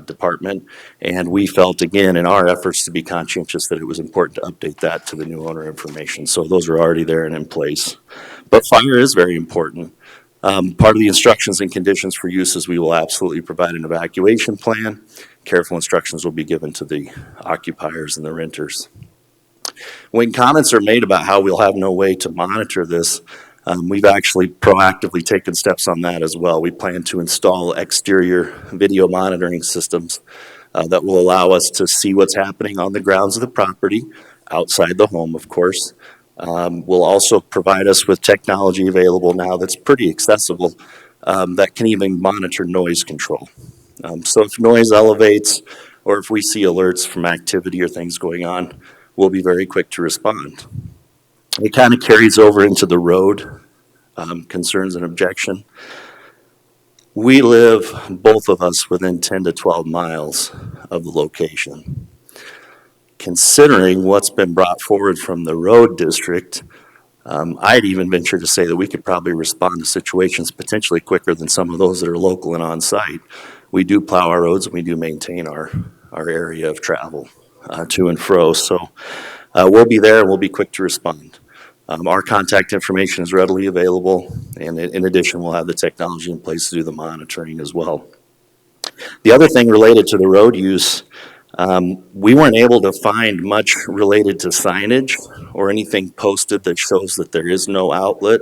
Department, and we felt again in our efforts to be conscientious that it was important to update that to the new owner information. So those are already there and in place. But fire is very important. Part of the instructions and conditions for use is we will absolutely provide an evacuation plan. Careful instructions will be given to the occupiers and the renters. When comments are made about how we'll have no way to monitor this, we've actually proactively taken steps on that as well. We plan to install exterior video monitoring systems that will allow us to see what's happening on the grounds of the property, outside the home, of course. Will also provide us with technology available now that's pretty accessible that can even monitor noise control. So if noise elevates or if we see alerts from activity or things going on, we'll be very quick to respond. It kind of carries over into the road concerns and objection. We live, both of us, within 10 to 12 miles of the location. Considering what's been brought forward from the road district, I'd even venture to say that we could probably respond to situations potentially quicker than some of those that are local and on site. We do plow our roads and we do maintain our area of travel to and fro. So we'll be there and we'll be quick to respond. Our contact information is readily available, and in addition, we'll have the technology in place to do the monitoring as well. The other thing related to the road use, we weren't able to find much related to signage or anything posted that shows that there is no outlet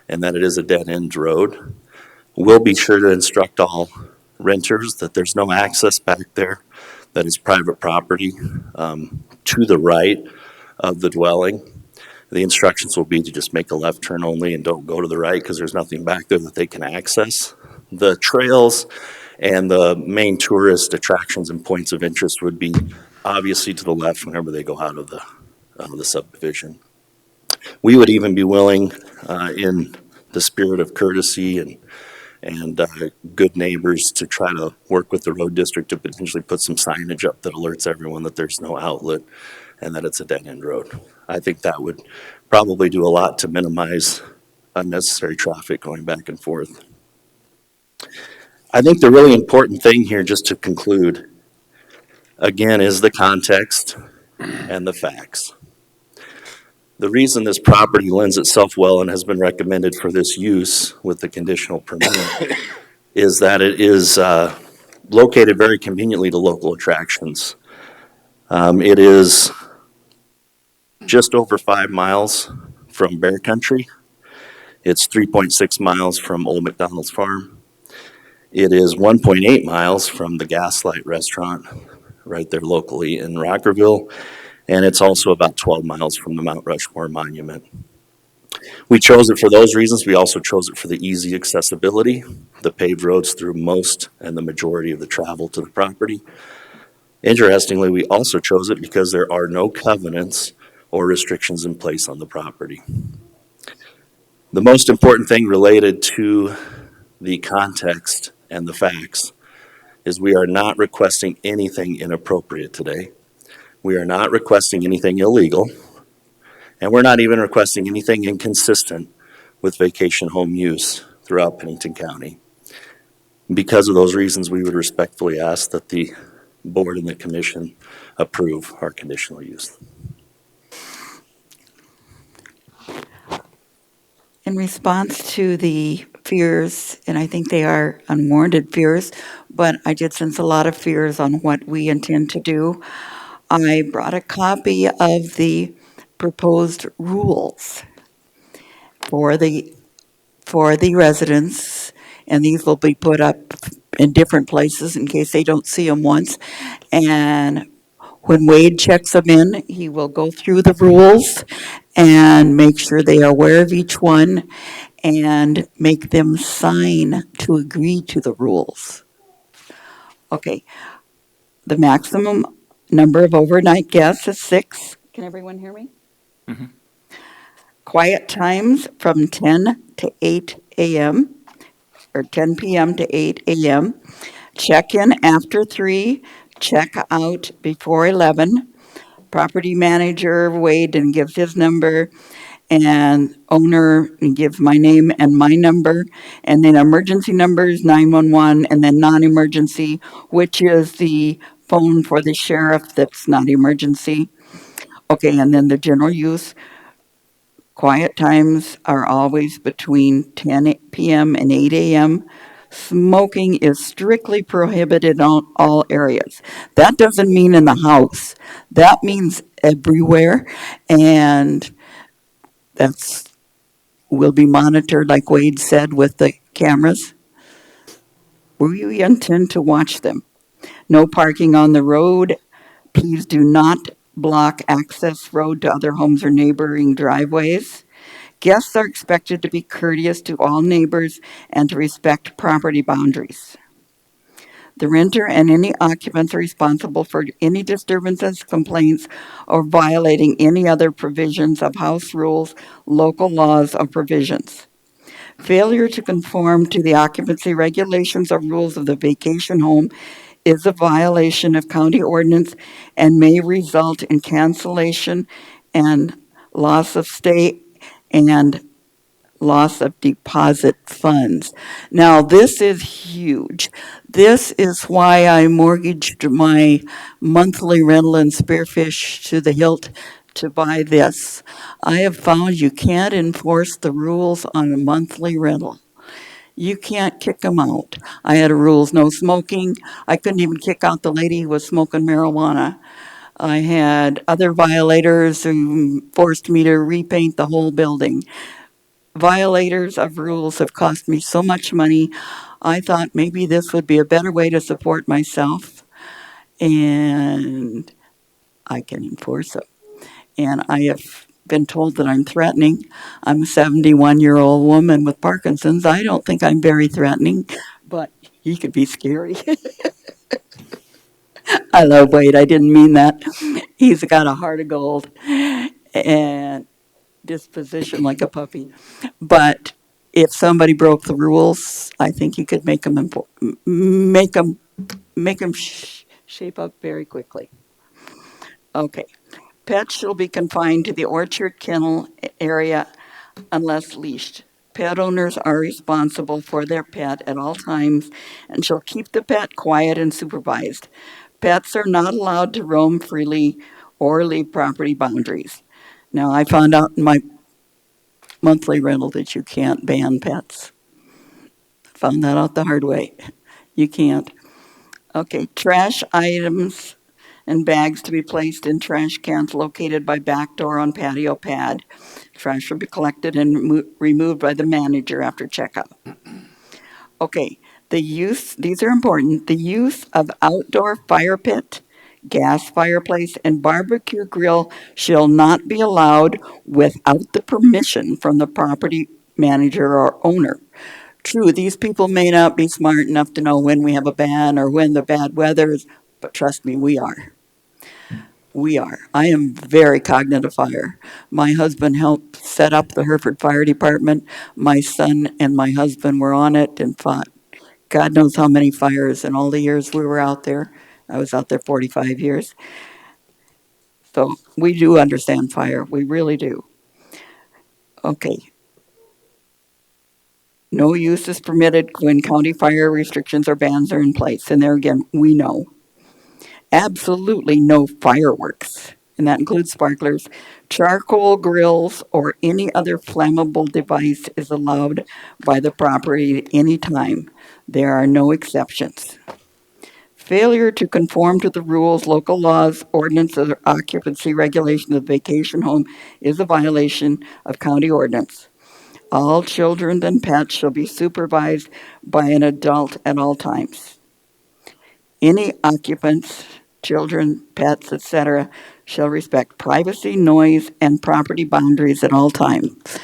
and that it is a dead-end road. We'll be sure to instruct all renters that there's no access back there, that is private property to the right of the dwelling. The instructions will be to just make a left turn only and don't go to the right because there's nothing back there that they can access. The trails and the main tourist attractions and points of interest would be obviously to the left whenever they go out of the subdivision. We would even be willing, in the spirit of courtesy and good neighbors, to try to work with the road district to potentially put some signage up that alerts everyone that there's no outlet and that it's a dead-end road. I think that would probably do a lot to minimize unnecessary traffic going back and forth. I think the really important thing here, just to conclude, again, is the context and the facts. The reason this property lends itself well and has been recommended for this use with the conditional permit is that it is located very conveniently to local attractions. It is just over 5 miles from Bear Country. It's 3.6 miles from Old McDonald's Farm. It is 1.8 miles from the Gaslight Restaurant right there locally in Rockerville, and it's also about 12 miles from the Mount Rushmore Monument. We chose it for those reasons. We also chose it for the easy accessibility, the paved roads through most and the majority of the travel to the property. Interestingly, we also chose it because there are no covenants or restrictions in place on the property. The most important thing related to the context and the facts is we are not requesting anything inappropriate today. We are not requesting anything illegal, and we're not even requesting anything inconsistent with vacation home use throughout Pennington County. Because of those reasons, we would respectfully ask that the board and the commission approve our conditional use. In response to the fears, and I think they are unwarranted fears, but I did sense a lot of fears on what we intend to do. I brought a copy of the proposed rules for the residents, and these will be put up in different places in case they don't see them once. And when Wade checks them in, he will go through the rules and make sure they are aware of each one and make them sign to agree to the rules. Okay, the maximum number of overnight guests is 6. Can everyone hear me? Mhm. Quiet times from 10 to 8 a.m. or 10 p.m. to 8 a.m. Check in after 3, check out before 11. Property manager Wade and gives his number, and owner gives my name and my number, and then emergency numbers 911, and then non-emergency, which is the phone for the sheriff that's not emergency. Okay, and then the general use. Quiet times are always between 10 p.m. and 8 a.m. Smoking is strictly prohibited on all areas. That doesn't mean in the house. That means everywhere. And that's will be monitored, like Wade said, with the cameras. We intend to watch them. No parking on the road. Please do not block access road to other homes or neighboring driveways. Guests are expected to be courteous to all neighbors and to respect property boundaries. The renter and any occupants are responsible for any disturbances, complaints, or violating any other provisions of house rules, local laws, or provisions. Failure to conform to the occupancy regulations or rules of the vacation home is a violation of county ordinance and may result in cancellation and loss of stay and loss of deposit funds. Now, this is huge. This is why I mortgaged my monthly rental in Spearfish to the hilt to buy this. I have found you can't enforce the rules on a monthly rental. You can't kick them out. I had rules, no smoking. I couldn't even kick out the lady who was smoking marijuana. I had other violators who forced me to repaint the whole building. Violators of rules have cost me so much money. I thought maybe this would be a better way to support myself, and I can enforce it. And I have been told that I'm threatening. I'm a 71-year-old woman with Parkinson's. I don't think I'm very threatening, but he could be scary. I love Wade. I didn't mean that. He's got a heart of gold and disposition like a puppy. But if somebody broke the rules, I think you could make them shape up very quickly. Okay. Pets shall be confined to the orchard kennel area unless leashed. Pet owners are responsible for their pet at all times and shall keep the pet quiet and supervised. Pets are not allowed to roam freely or leave property boundaries. Now, I found out in my monthly rental that you can't ban pets. Found that out the hard way. You can't. Okay, trash items and bags to be placed in trash cans located by back door on patio pad. Trash will be collected and removed by the manager after checkout. Okay, these are important, the use of outdoor fire pit, gas fireplace, and barbecue grill shall not be allowed without the permission from the property manager or owner. True, these people may not be smart enough to know when we have a ban or when the bad weather is, but trust me, we are. We are. I am very cognizant of fire. My husband helped set up the Hereford Fire Department. My son and my husband were on it and fought God knows how many fires in all the years we were out there. I was out there 45 years. So we do understand fire. We really do. Okay. No use is permitted when county fire restrictions or bans are in place. And there again, we know. Absolutely no fireworks, and that includes sparklers. Charcoal grills or any other flammable device is allowed by the property at any time. There are no exceptions. Failure to conform to the rules, local laws, ordinances, or occupancy regulations of vacation home is a violation of county ordinance. All children and pets shall be supervised by an adult at all times. Any occupants, children, pets, etc., shall respect privacy, noise, and property boundaries at all times.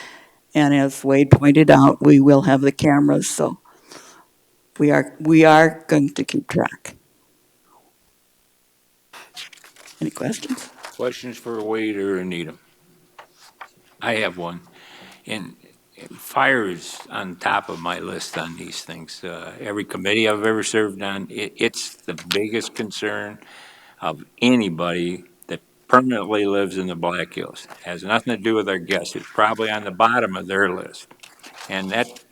And as Wade pointed out, we will have the cameras, so we are going to keep track. Any questions? Questions for Wade or Anita? I have one. And fire is on top of my list on these things. Every committee I've ever served on, it's the biggest concern of anybody that permanently lives in the Black Hills. It has nothing to do with our guests. It's probably on the bottom of their list. And that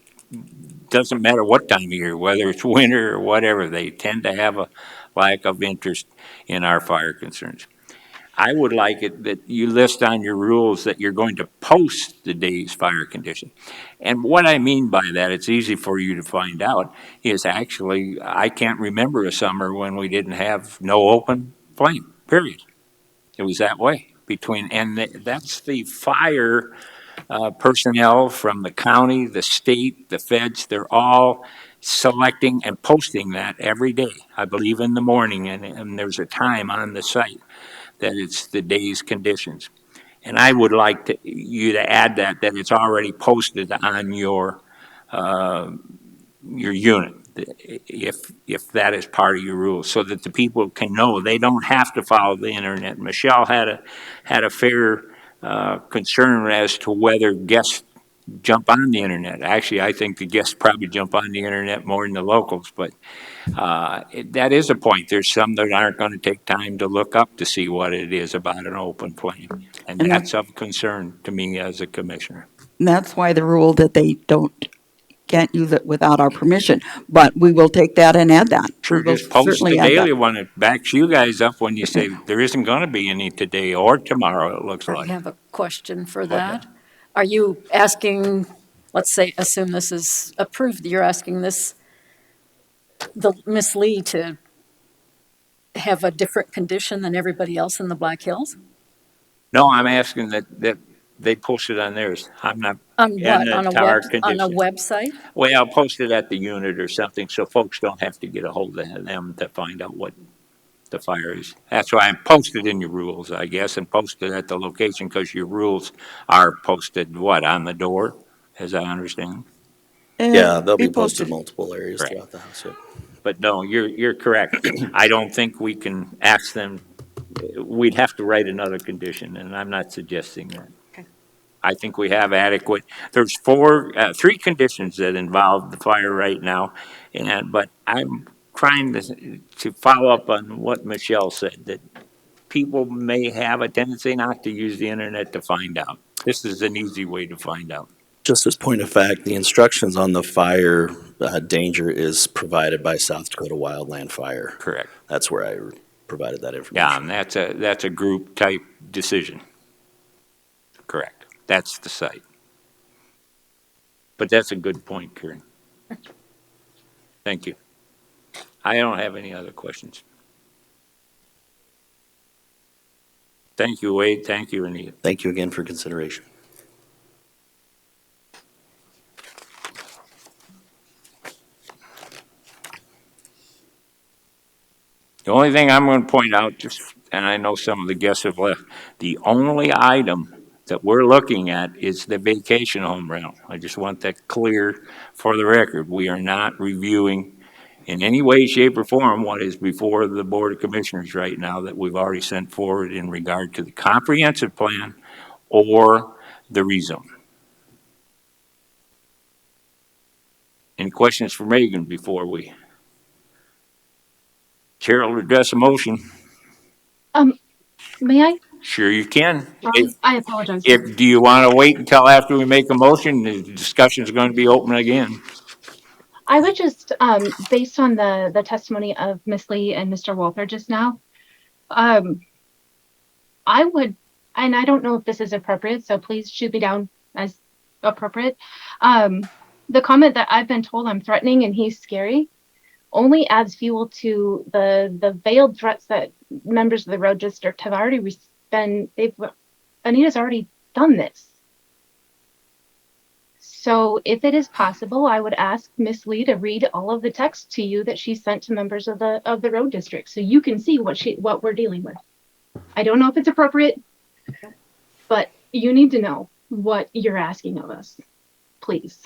doesn't matter what time of year, whether it's winter or whatever, they tend to have a lack of interest in our fire concerns. I would like it that you list on your rules that you're going to post the day's fire condition. And what I mean by that, it's easy for you to find out, is actually, I can't remember a summer when we didn't have no open flame, period. It was that way that's the fire personnel from the county, the state, the feds, they're all selecting and posting that every day, I believe in the morning, and there's a time on the site that it's the day's conditions. And I would like you to add that it's already posted on your unit, if that is part of your rules, so that the people can know they don't have to follow the internet. Michelle had a fair concern as to whether guests jump on the internet. Actually, I think the guests probably jump on the internet more than the locals, but that is a point. There's some that aren't going to take time to look up to see what it is about an open flame. And And that's of concern to me as a commissioner. that's why the rule that they can't use it without our permission. But we will take that and add that. Sure, We will just post certainly the add daily that. one. It backs you guys up when you say there isn't going to be any today or tomorrow, it looks I like. have a question for Go ahead. that. Are you asking, let's say, assume this is approved, you're asking Miss Lee to have a different condition than everybody else in the Black Hills? No, I'm asking that they post it on theirs. I'm not. On what? And On a our on a condition. website? Well, I'll post it at the unit or something so folks don't have to get a hold of them to find out what the fire is. That's why I posted in your rules, I guess, and posted at the location because your rules are posted, what, on the door, as I understand? Yeah, they'll be posted multiple areas Correct. throughout the house. Yeah. But no, you're correct. I don't think we can ask them, we'd have to write another condition, and I'm not suggesting that. Okay. I think we have adequate, there's three conditions that involve the fire right now, but I'm trying to follow up on what Michelle said, that people may have a tendency not to use the internet to find out. This is an easy way to find out. Just as point of fact, the instructions on the fire danger is provided by South Dakota Wildland Fire. Correct. That's where I provided that information. Yeah, and that's a group type decision. Correct. That's the site. But that's a good point, Karen. Thank you. I don't have any other questions. Thank you, Wade. Thank you, Anita. Thank you again for consideration. The only thing I'm going to point out, and I know some of the guests have left, the only item that we're looking at is the vacation home rental. I just want that clear for the record. We are not reviewing in any way, shape, or form what is before the Board of Commissioners right now that we've already sent forward in regard to the comprehensive plan or the rezone. Any questions for Megan before we? Carol, address a motion. May I? Sure you can. I apologize. Do you want to wait until after we make a motion? The discussion is going to be open again. I would just, based on the testimony of Ms. Lee and Mr. Walther just now, I would, and I don't know if this is appropriate, so please shoot me down as appropriate. The comment that I've been told I'm threatening and he's scary only adds fuel to the veiled threats that members of the road district have already Anita's already done this. So if it is possible, I would ask Miss Lee to read all of the text to you that she sent to members of the road district so you can see what we're dealing with. I don't know if it's appropriate, but you need to know what you're asking of us, please.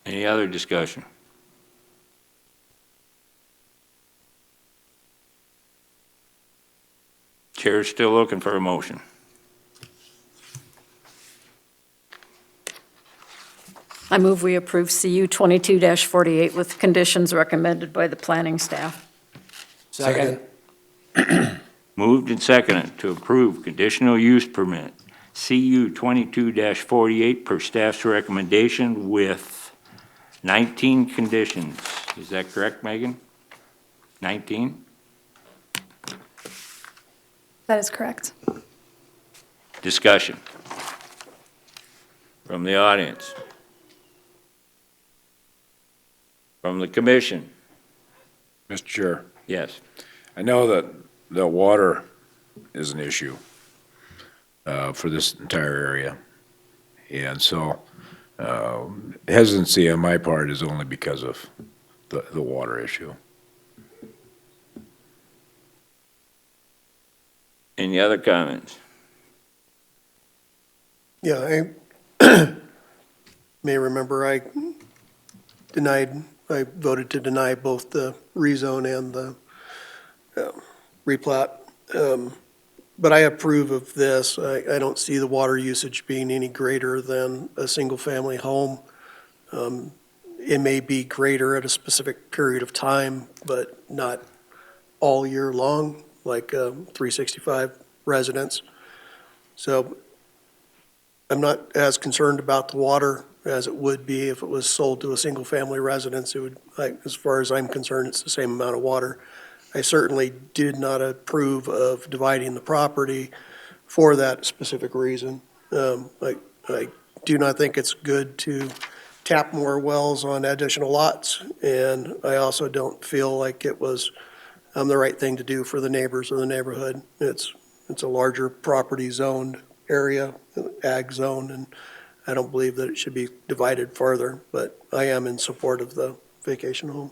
Any other discussion? Chair's still looking for a motion. I move we approve CU 22-48 with conditions recommended by the planning staff. Second. Moved and seconded to approve conditional use permit, CU 22-48 per staff's recommendation with 19 conditions. Is that correct, Megan? 19? That is correct. Discussion from the audience, from the commission. Mr. Chair, Yes. I know that the water is an issue for this entire area. And so hesitancy on my part is only because of the water issue. Any other comments? Yeah, I may remember I voted to deny both the rezone and the replat. But I approve of this. I don't see the water usage being any greater than a single-family home. It may be greater at a specific period of time, but not all year long, like 365 residents. So I'm not as concerned about the water as it would be if it was sold to a single-family residence. It would, as far as I'm concerned, it's the same amount of water. I certainly did not approve of dividing the property for that specific reason. I do not think it's good to tap more wells on additional lots, and I also don't feel like it was the right thing to do for the neighbors of the neighborhood. It's a larger property zoned area, ag zone, and I don't believe that it should be divided further, but I am in support of the vacation home.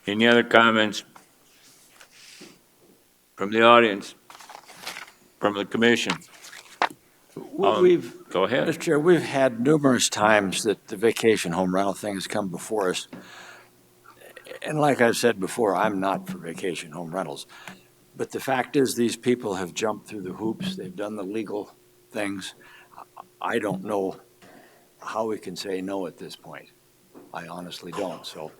Any other comments from the audience, from the commission? Go ahead. Mr. Chair, we've had numerous times that the vacation home rental thing has come before us. And like I've said before, I'm not for vacation home rentals. But the fact is, these people have jumped through the hoops. They've done the legal things. I don't know how we can say no at this point. I honestly don't. So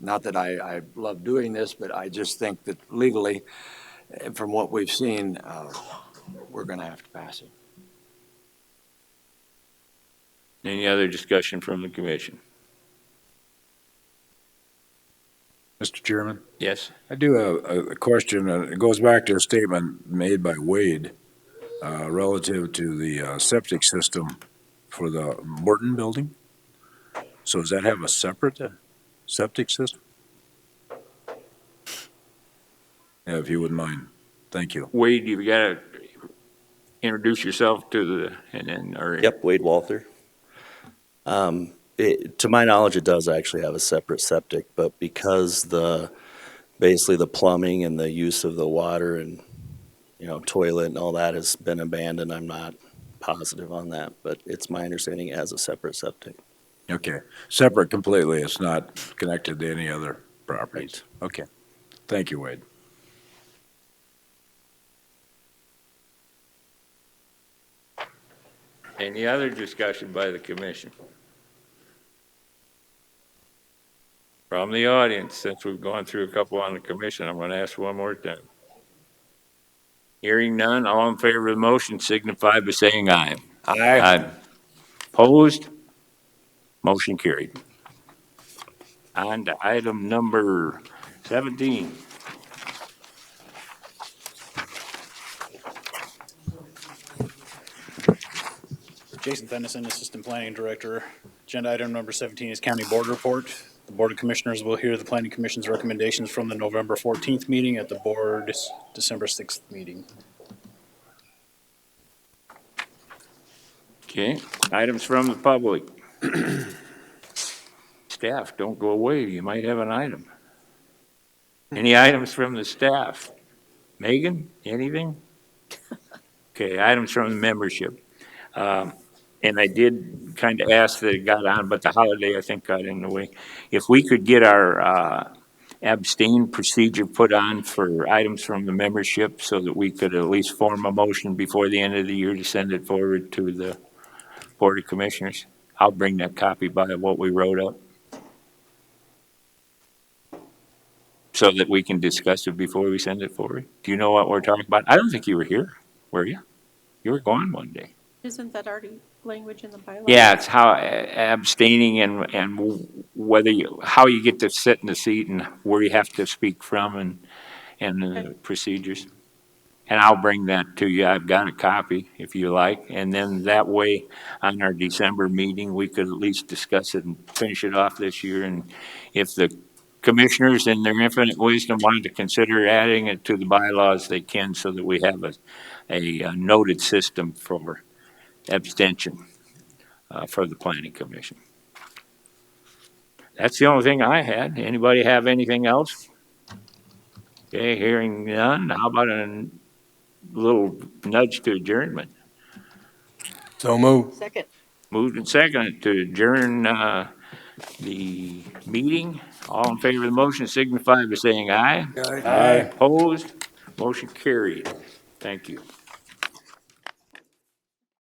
not that I love doing this, but I just think that legally, from what we've seen, we're going to have to pass it. Any other discussion from the commission? Mr. Chairman? Yes. I do have a question, and it goes back to a statement made by Wade relative to the septic system for the Morton building. So does that have a separate septic system? Yeah, if you wouldn't mind. Thank you. Wade, you've got to introduce yourself to the, Yep, Wade Walther. To my knowledge, it does actually have a separate septic, but because basically the plumbing and the use of the water and, toilet and all that has been abandoned, I'm not positive on that, but it's my understanding it has a separate septic. Okay, separate completely. It's not connected to any other properties. Right. Okay, thank you, Wade. any other discussion by the commission? From the audience, since we've gone through a couple on the commission, I'm going to ask one more time. Hearing none, all in favor of the motion signify by saying aye. Aye. Opposed? Motion carried. On to item number 17. Jason Fennison, Assistant Planning Director. Agenda item number 17 is County Board Report. The Board of Commissioners will hear the Planning Commission's recommendations from the November 14th meeting at the Board's December 6th meeting. Okay, items from the public. Staff, don't go away, you might have an item. Any items from the staff? Megan, anything? Okay, items from the membership. And I did kind of ask that it got on, but the holiday, I think, got in the way. If we could get our abstain procedure put on for items from the membership so that we could at least form a motion before the end of the year to send it forward to the Board of Commissioners. I'll bring that copy by what we wrote up so that we can discuss it before we send it forward. Do you know what we're talking about? I don't think you were here, were you? You were gone one day. Isn't that already language in the bylaw? Yeah, it's how abstaining and whether you, how you get to sit in the seat and where you have to speak from and the procedures. And I'll bring that to you. I've got a copy if you like. And then that way on our December meeting, we could at least discuss it and finish it off this year. And if the commissioners in their infinite wisdom wanted to consider adding it to the bylaws, they can, so that we have a noted system for abstention for the planning commission. That's the only thing I had. Anybody have anything else? Okay, hearing none. How about a little nudge to adjournment? So moved. Second. Moved and seconded to adjourn the meeting. All in favor of the motion signify by saying aye. Aye. Aye. Opposed? Motion carried. Thank you.